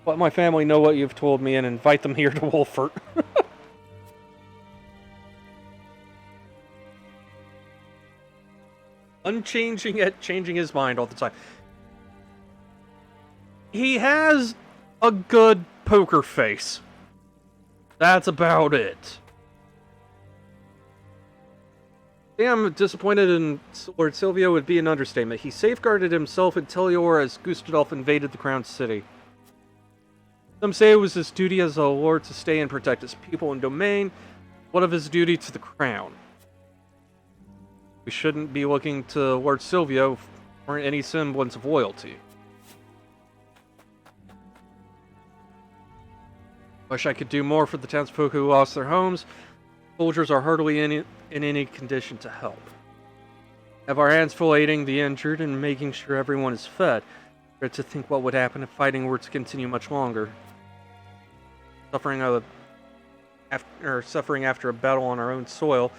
Let my family know what you've told me and invite them here to Wolfert. Unchanging yet changing his mind all the time. He has a good poker face. That's about it. I'm disappointed in Lord Silvio would be an understatement. He safeguarded himself in Tellior as Gustadolf invaded the Crown City. Some say it was his duty as a lord to stay and protect his people and domain. What of his duty to the Crown? We shouldn't be looking to Lord Silvio for any semblance of loyalty. Wish I could do more for the townsfolk who lost their homes. Soldiers are hardly in any condition to help. Have our hands full aiding the injured and making sure everyone is fed. But to think what would happen if fighting were to continue much longer. Suffering after a battle on our own soil,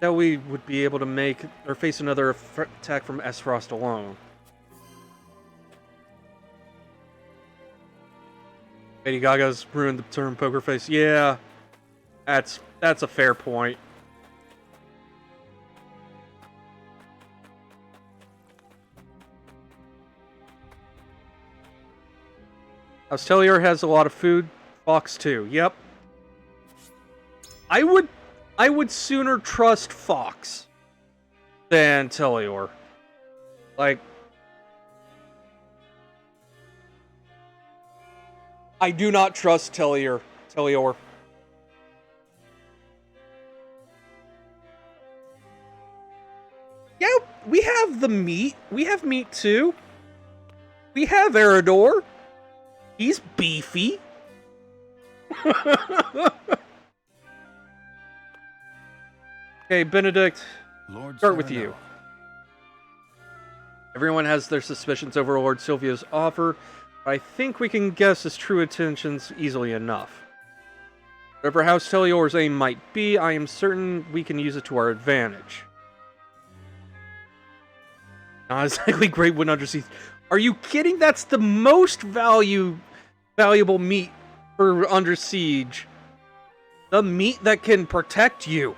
that we would be able to make or face another attack from Aesfrost alone. Lady Gaga's ruined the term poker face. Yeah, that's a fair point. Hostelier has a lot of food. Fox too. Yep. I would sooner trust Fox than Tellior. Like, I do not trust Tellior. Yeah, we have the meat. We have meat too. We have Eredor. He's beefy. Okay, Benedict, Lord start with you. Everyone has their suspicions over Lord Silvio's offer, but I think we can guess his true intentions easily enough. Whatever House Tellior's aim might be, I am certain we can use it to our advantage. Not exactly great when under siege. Are you kidding? That's the most valuable meat for under siege. The meat that can protect you.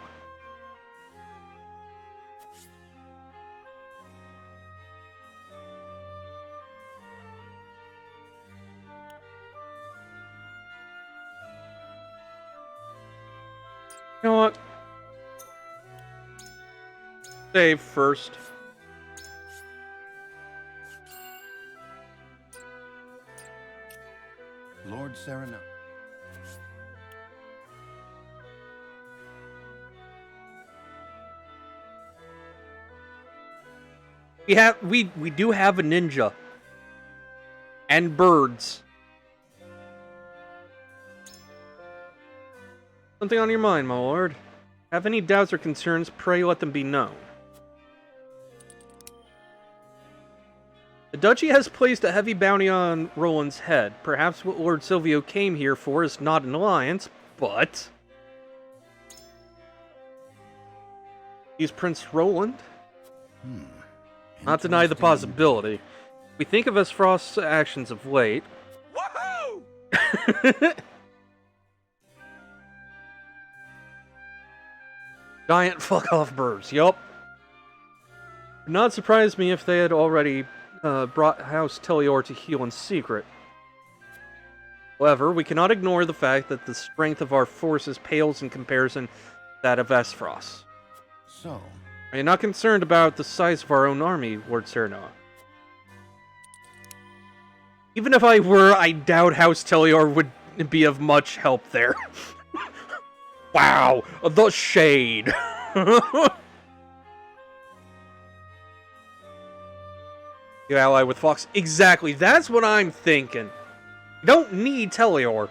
You know what? Save first. Lord Serena. We do have a ninja. And birds. Something on your mind, my lord. Have any doubts or concerns, pray let them be known. The duchy has placed a heavy bounty on Roland's head. Perhaps what Lord Silvio came here for is not an alliance, but... he's Prince Roland? Not deny the possibility. We think of Esfrost's actions of late. Woohoo! Giant fuck-off birds, yup. Would not surprise me if they had already brought House Tellior to heel in secret. However, we cannot ignore the fact that the strength of our forces pales in comparison to that of Esfrost. So? Are you not concerned about the size of our own army, Lord Serenoa? Even if I were, I doubt House Tellior would be of much help there. Wow, the shade. You ally with Fox? Exactly, that's what I'm thinking. You don't need Tellior.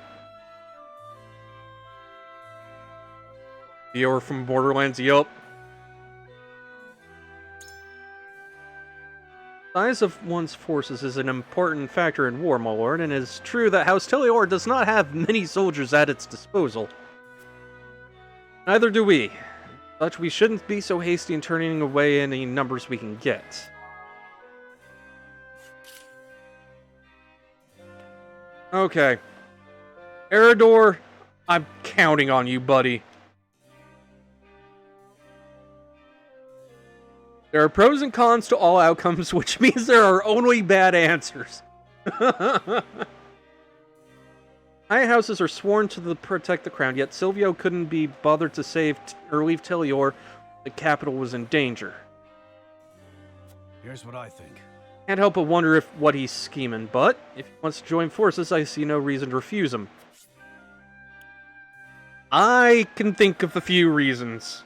You're from Borderlands, yup. Size of one's forces is an important factor in war, my lord, and it is true that House Tellior does not have many soldiers at its disposal. Neither do we. But we shouldn't be so hasty in turning away any numbers we can get. Okay. Eredor, I'm counting on you, buddy. There are pros and cons to all outcomes, which means there are only bad answers. High houses are sworn to protect the crown, yet Silvio couldn't be bothered to save or leave Tellior. The capital was in danger. Here's what I think. Can't help but wonder what he's scheming, but if he wants to join forces, I see no reason to refuse him. I can think of a few reasons.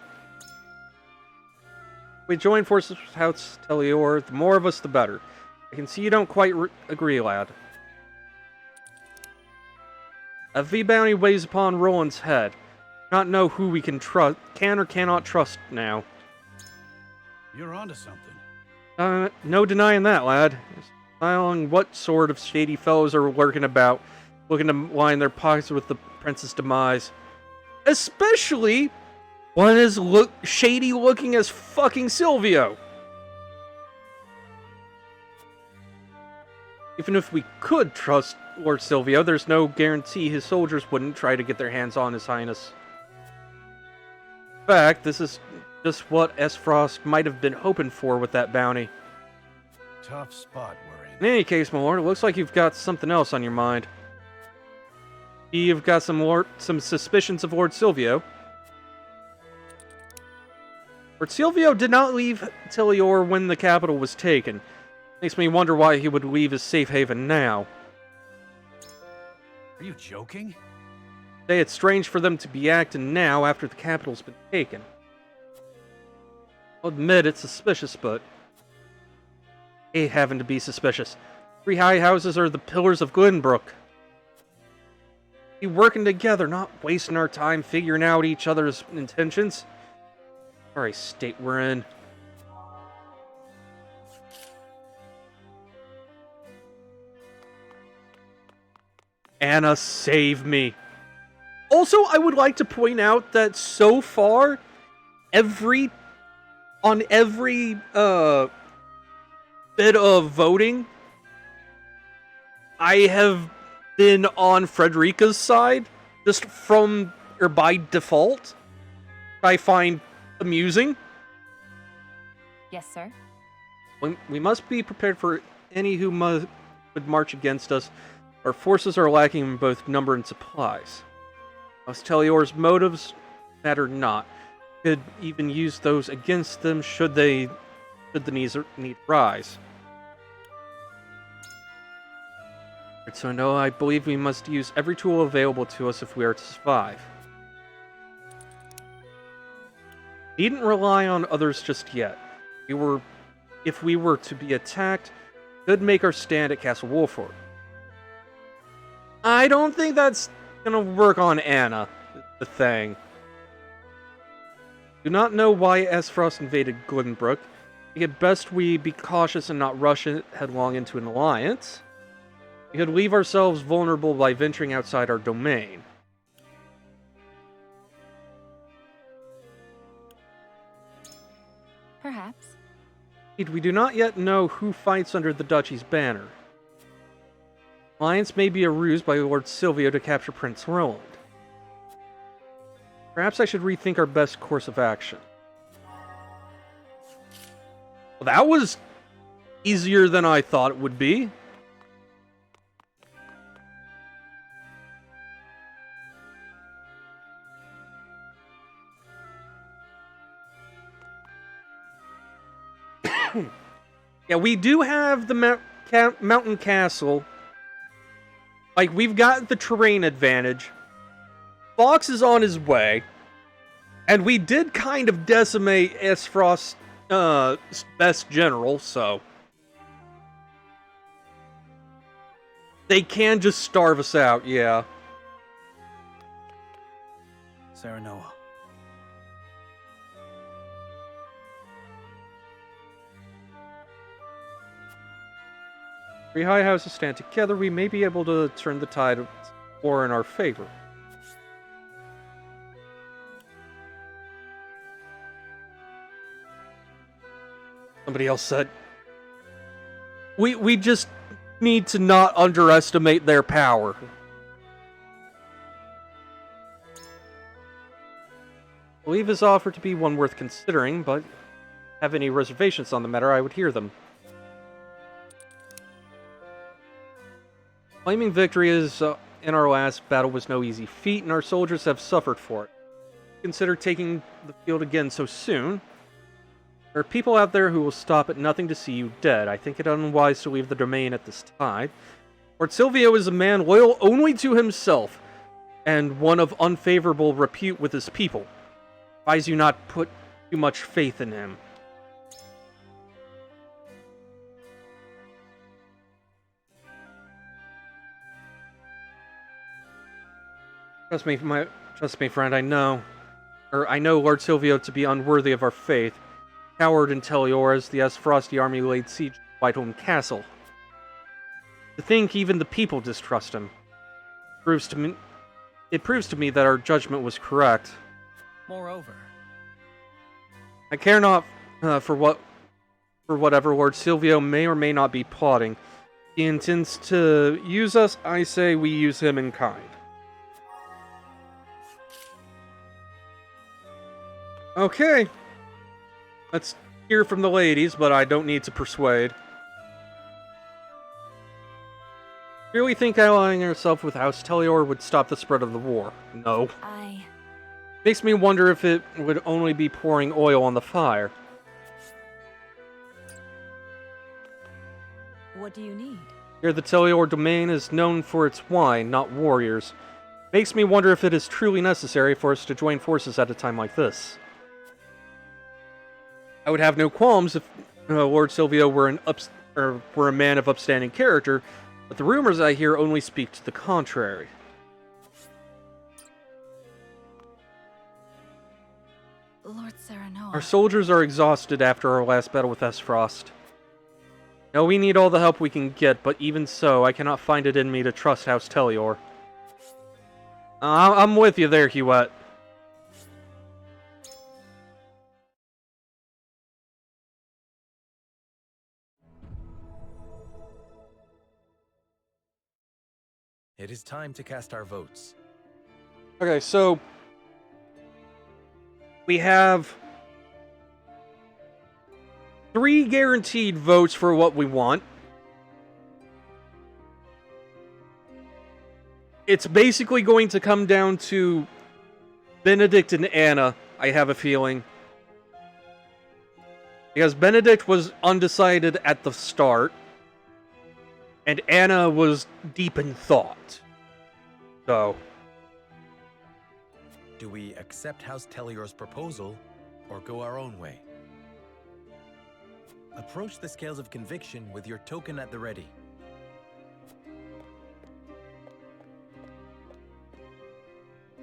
If we join forces with House Tellior, the more of us, the better. I can see you don't quite agree, lad. A V-bounty weighs upon Roland's head. Not know who we can or cannot trust now. You're onto something. No denying that, lad. Styling what sort of shady fellows are lurking about, looking to line their pockets with the prince's demise. Especially one as shady looking as fucking Silvio. Even if we could trust Lord Silvio, there's no guarantee his soldiers wouldn't try to get their hands on His Highness. In fact, this is just what Esfrost might have been hoping for with that bounty. Tough spot we're in. In any case, my lord, it looks like you've got something else on your mind. You've got some suspicions of Lord Silvio. Lord Silvio did not leave Telior when the capital was taken. Makes me wonder why he would leave his safe haven now. Are you joking? Say it's strange for them to be acting now after the capital's been taken. I'll admit it's suspicious, but I hate having to be suspicious. 3 high houses are the pillars of Glenbrook. Be working together, not wasting our time figuring out each other's intentions. Sorry, state we're in. Anna, save me. Also, I would like to point out that so far, on every bit of voting, I have been on Frederica's side, just from, or by default. I find amusing. Yes, sir. We must be prepared for any who would march against us. Our forces are lacking in both number and supplies. Telior's motives matter not. Could even use those against them should the need rise. So no, I believe we must use every tool available to us if we are to survive. Needn't rely on others just yet. If we were to be attacked, could make our stand at Castle Wolford. I don't think that's gonna work on Anna, the thing. Do not know why Aesfrost invaded Glenbrook. I think it best we be cautious and not rush headlong into an alliance. We could leave ourselves vulnerable by venturing outside our domain. Perhaps. We do not yet know who fights under the Duchy's banner. Alliance may be a ruse by Lord Silvio to capture Prince Roland. Perhaps I should rethink our best course of action. Well, that was easier than I thought it would be. Yeah, we do have the mountain castle. Like, we've got the terrain advantage. Fox is on his way. And we did kind of decimate Aesfrost's best general, so they can just starve us out, yeah. Serenoa. Three high houses stand together, we may be able to turn the tide of war in our favor. Somebody else said, we just need to not underestimate their power. I believe his offer to be one worth considering, but if you have any reservations on the matter, I would hear them. Claiming victory in our last battle was no easy feat, and our soldiers have suffered for it. Consider taking the field again so soon. There are people out there who will stop at nothing to see you dead. I think it unwise to leave the domain at this time. Lord Silvio is a man loyal only to himself, and one of unfavorable repute with his people. I advise you not put too much faith in him. Trust me, friend, I know Lord Silvio to be unworthy of our faith. Coward in Telior as the Aesfrosti army laid siege to Whiteholm Castle. To think even the people distrust him. It proves to me that our judgment was correct. Moreover, I care not for whatever Lord Silvio may or may not be plotting. He intends to use us, I say we use him in kind. Okay. Let's hear from the ladies, but I don't need to persuade. Really think allying herself with House Telior would stop the spread of the war? No. Makes me wonder if it would only be pouring oil on the fire. What do you need? Here, the Telior domain is known for its wine, not warriors. Makes me wonder if it is truly necessary for us to join forces at a time like this. I would have no qualms if Lord Silvio were were a man of upstanding character, but the rumors I hear only speak to the contrary. Lord Serenoa. Our soldiers are exhausted after our last battle with Esfrost. Now we need all the help we can get, but even so, I cannot find it in me to trust House Telior. I'm with you there, Huet. It is time to cast our votes. Okay, so we have 3 guaranteed votes for what we want. It's basically going to come down to Benedict and Anna, I have a feeling. Because Benedict was undecided at the start, and Anna was deep in thought. So, do we accept House Telior's proposal, or go our own way? Approach the scales of conviction with your token at the ready.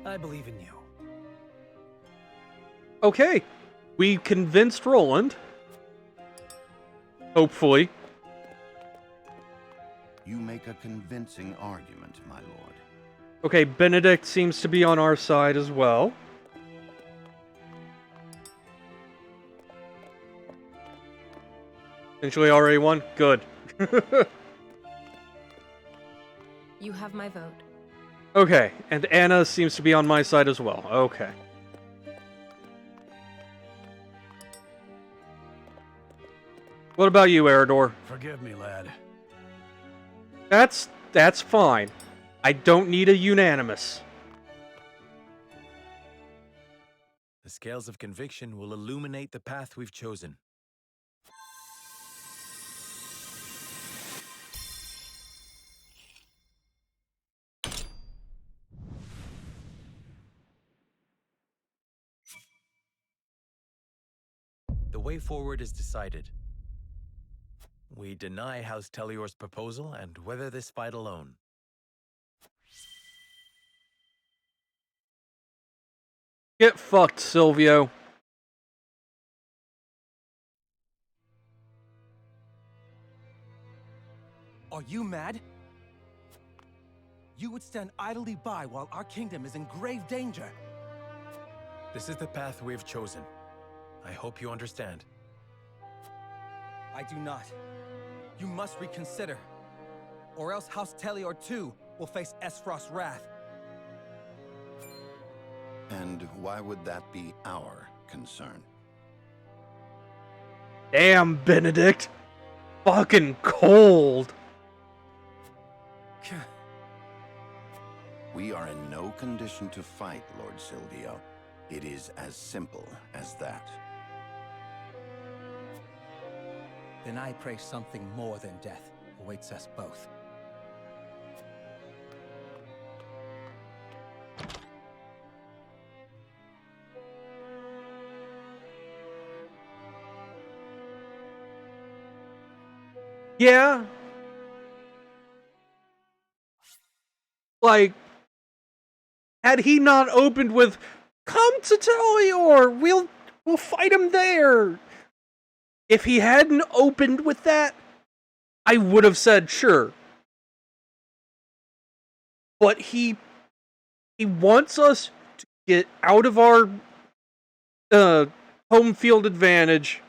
I believe in you. Okay, we convinced Roland. Hopefully. You make a convincing argument, my lord. Okay, Benedict seems to be on our side as well. Essentially already won? Good. You have my vote. Okay, and Anna seems to be on my side as well. Okay. What about you, Eridor? Forgive me, lad. That's fine. I don't need a unanimous. The scales of conviction will illuminate the path we've chosen. The way forward is decided. We deny House Telior's proposal and weather this fight alone. Get fucked, Silvio. Are you mad? You would stand idly by while our kingdom is in grave danger. This is the path we've chosen. I hope you understand. I do not. You must reconsider, or else House Telior too will face Esfrost's wrath. And why would that be our concern? Damn, Benedict. Fucking cold. We are in no condition to fight, Lord Silvio. It is as simple as that. Then I pray something more than death awaits us both. Yeah. Like, had he not opened with, "Come to Telior, we'll fight him there." If he hadn't opened with that, I would have said sure. But he wants us to get out of our home field advantage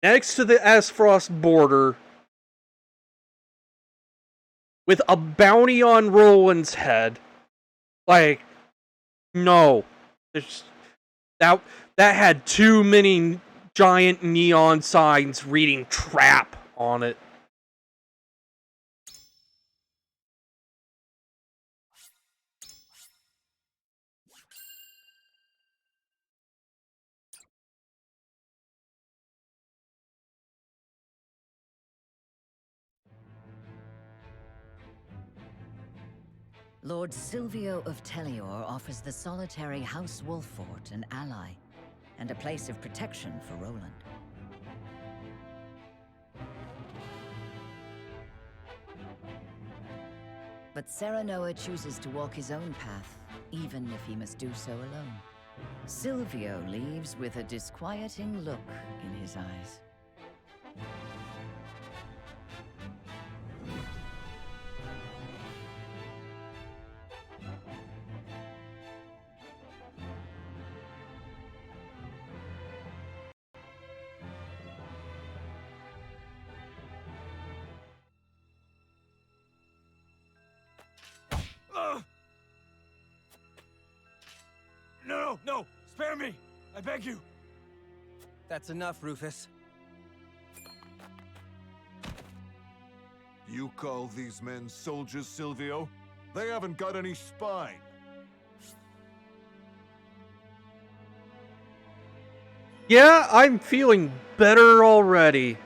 next to the Esfrost border with a bounty on Roland's head. Like, no. That had too many giant neon signs reading trap on it. Lord Silvio of Tellior offers the solitary House Wolffort an ally, and a place of protection for Roland. But Serenoa chooses to walk his own path, even if he must do so alone. Silvio leaves with a disquieting look in his eyes. No! Spare me! I beg you! That's enough, Rufus. You call these men soldiers, Silvio? They haven't got any spine. Yeah, I'm feeling better already.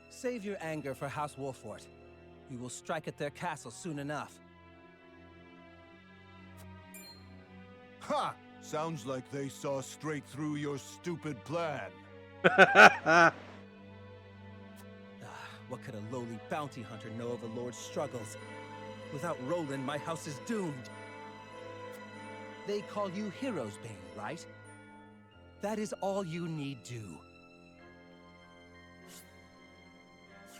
Save your anger for House Wolffort. We will strike at their castle soon enough. Ha! Sounds like they saw straight through your stupid plan. What could a lowly bounty hunter know of a lord's struggles? Without Roland, my house is doomed. They call you Heroes Bane, right? That is all you need do.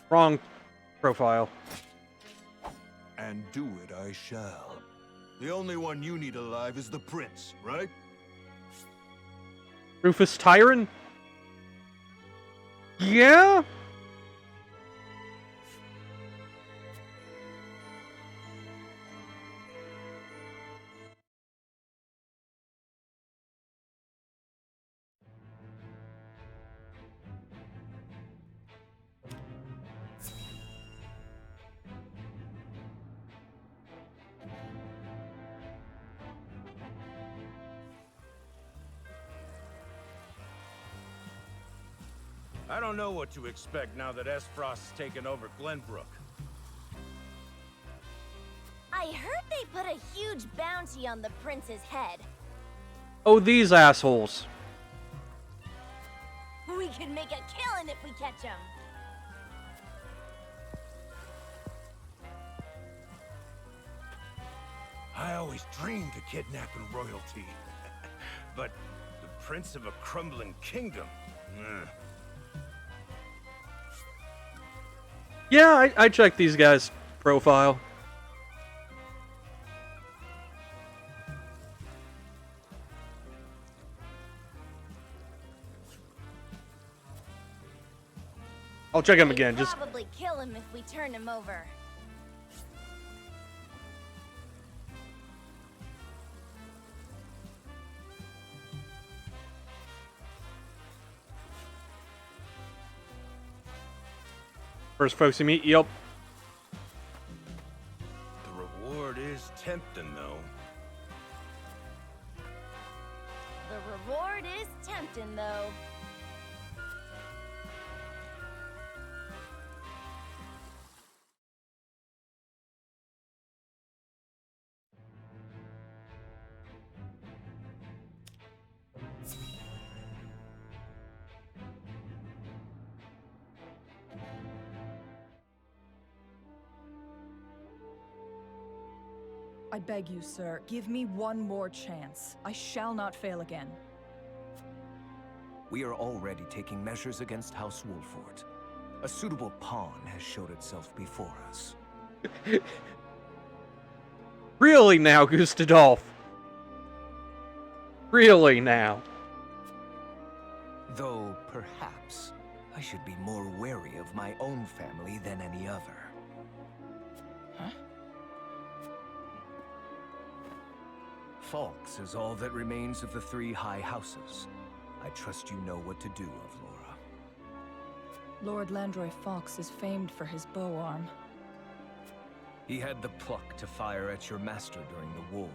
Wrong profile. And do it I shall. The only one you need alive is the prince, right? Rufus Tyron? Yeah? I don't know what to expect now that Esfrost's taken over Glenbrook. I heard they put a huge bounty on the prince's head. Oh, these assholes. We can make a killing if we catch him. I always dreamed of kidnapping royalty. But the prince of a crumbling kingdom? Yeah, I checked these guys' profile. I'll check him again. We'd probably kill him if we turn him over. First folks you meet, yep. The reward is tempting, though. The reward is tempting, though. I beg you, sir, give me one more chance. I shall not fail again. We are already taking measures against House Wolffort. A suitable pawn has showed itself before us. Really now, Gustadolf? Really now? Though, perhaps, I should be more wary of my own family than any other. Huh? Fawkes is all that remains of the three high houses. I trust you know what to do, Avlora. Lord Landroy Fawkes is famed for his bow arm. He had the pluck to fire at your master during the war.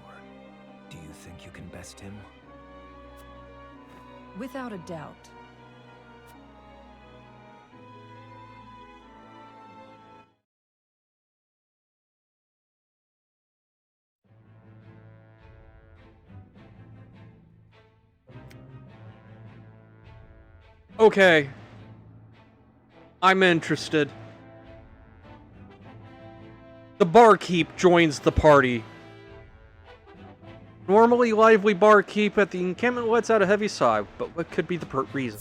Do you think you can best him? Without a doubt. Okay. I'm interested. The barkeep joins the party. Normally lively barkeep at the encampment lets out a heavy sigh, but what could be the reason?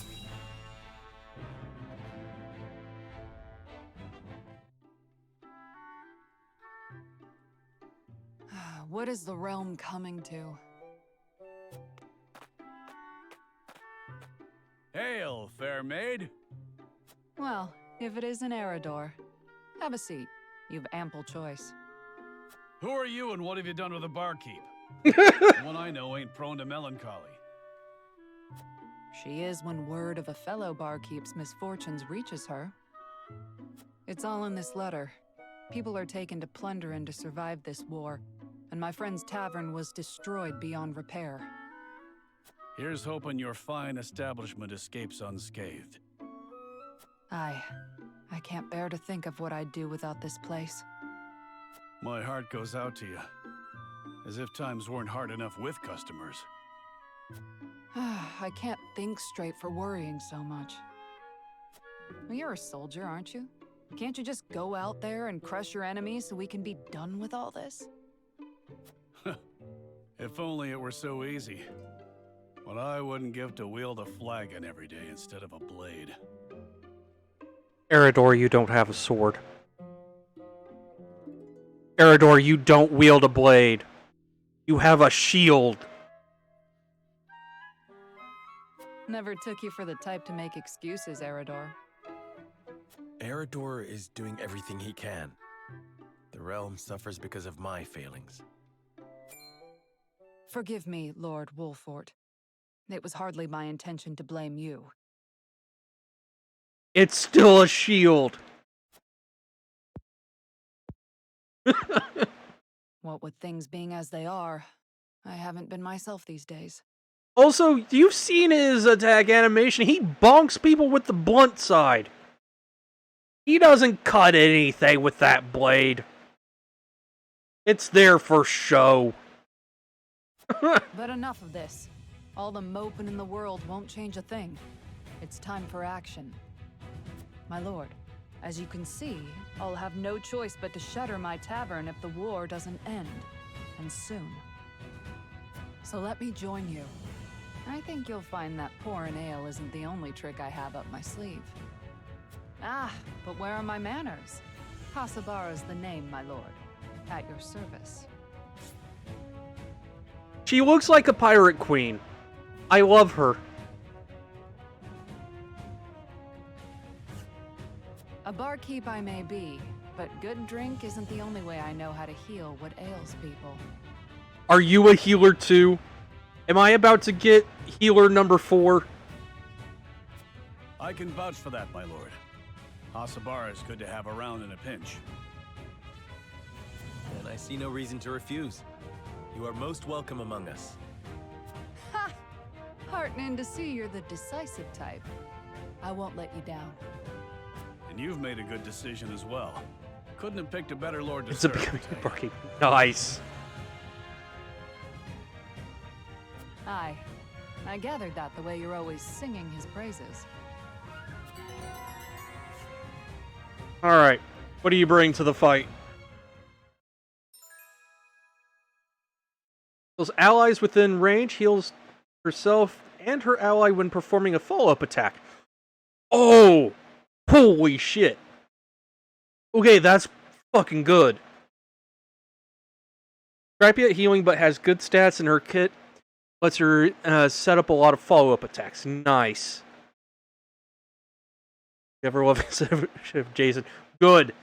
What is the realm coming to? Hail, fair maid. Well, if it isn't Eredor. Have a seat. You've ample choice. Who are you and what have you done with the barkeep? One I know ain't prone to melancholy. She is when word of a fellow barkeep's misfortunes reaches her. It's all in this letter. People are taken to plunder and to survive this war, and my friend's tavern was destroyed beyond repair. Here's hoping your fine establishment escapes unscathed. I can't bear to think of what I'd do without this place. My heart goes out to you. As if times weren't hard enough with customers. I can't think straight for worrying so much. Well, you're a soldier, aren't you? Can't you just go out there and crush your enemies so we can be done with all this? If only it were so easy. What I wouldn't give to wield a flagon every day instead of a blade. Eredor, you don't have a sword. Eredor, you don't wield a blade. You have a shield. Never took you for the type to make excuses, Eredor. Eredor is doing everything he can. The realm suffers because of my failings. Forgive me, Lord Wolfort. It was hardly my intention to blame you. It's still a shield. What with things being as they are, I haven't been myself these days. Also, you've seen his attack animation. He bonks people with the blunt side. He doesn't cut anything with that blade. It's there for show. But enough of this. All the moping in the world won't change a thing. It's time for action. My lord, as you can see, I'll have no choice but to shutter my tavern if the war doesn't end. And soon. So let me join you. I think you'll find that pouring ale isn't the only trick I have up my sleeve. Ah, but where are my manners? Hasabara's the name, my lord. At your service. She looks like a pirate queen. I love her. A barkeep I may be, but good drink isn't the only way I know how to heal what ails people. Are you a healer too? Am I about to get healer number 4? I can vouch for that, my lord. Hasabara is good to have around in a pinch. And I see no reason to refuse. You are most welcome among us. Ha! Heartening to see you're the decisive type. I won't let you down. And you've made a good decision as well. Couldn't have picked a better lord to It's a serve. barkeep. Nice. Aye. I gathered that the way you're always singing his praises. Alright. What do you bring to the fight? Heals allies within range, heals herself and her ally when performing a follow-up attack. Oh! Holy shit. Okay, that's fucking good. Crappy at healing, but has good stats in her kit. Lets her set up a lot of follow-up attacks. Nice. You ever love Jason? Good.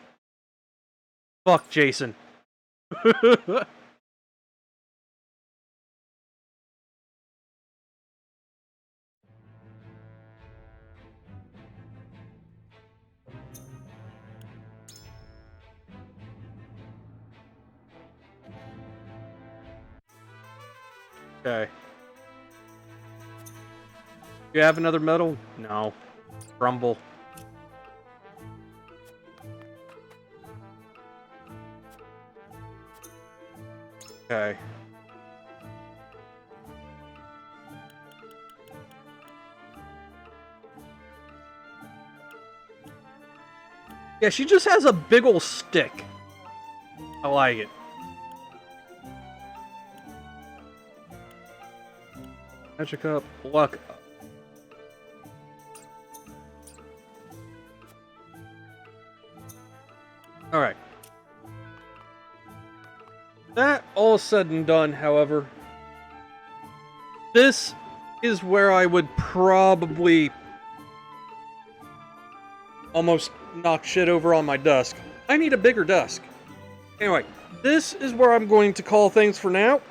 Fuck Jason. Okay. You have another medal? No. Grumble. Okay. Yeah, she just has a big ol' stick. I like it. Magic up, luck up. Alright. That all said and done, however, this is where I would probably almost knock shit over on my desk. I need a bigger desk. Anyway, this is where I'm going to call things for now.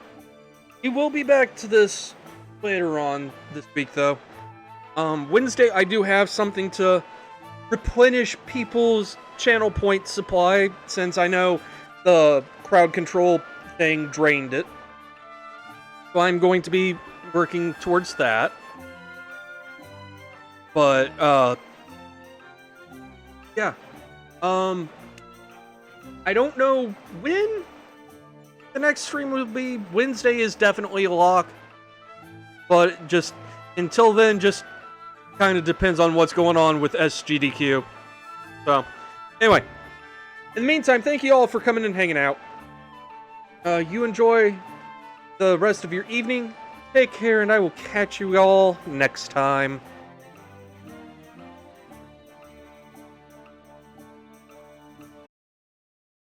We will be back to this later on this week, though. Wednesday, I do have something to replenish people's channel point supply, since I know the crowd control thing drained it. So I'm going to be working towards that. But, yeah. I don't know when the next stream will be. Wednesday is definitely a lock. But just, until then, just kind of depends on what's going on with SGDQ. So, anyway. In the meantime, thank you all for coming and hanging out. You enjoy the rest of your evening. Take care, and I will catch you all next time.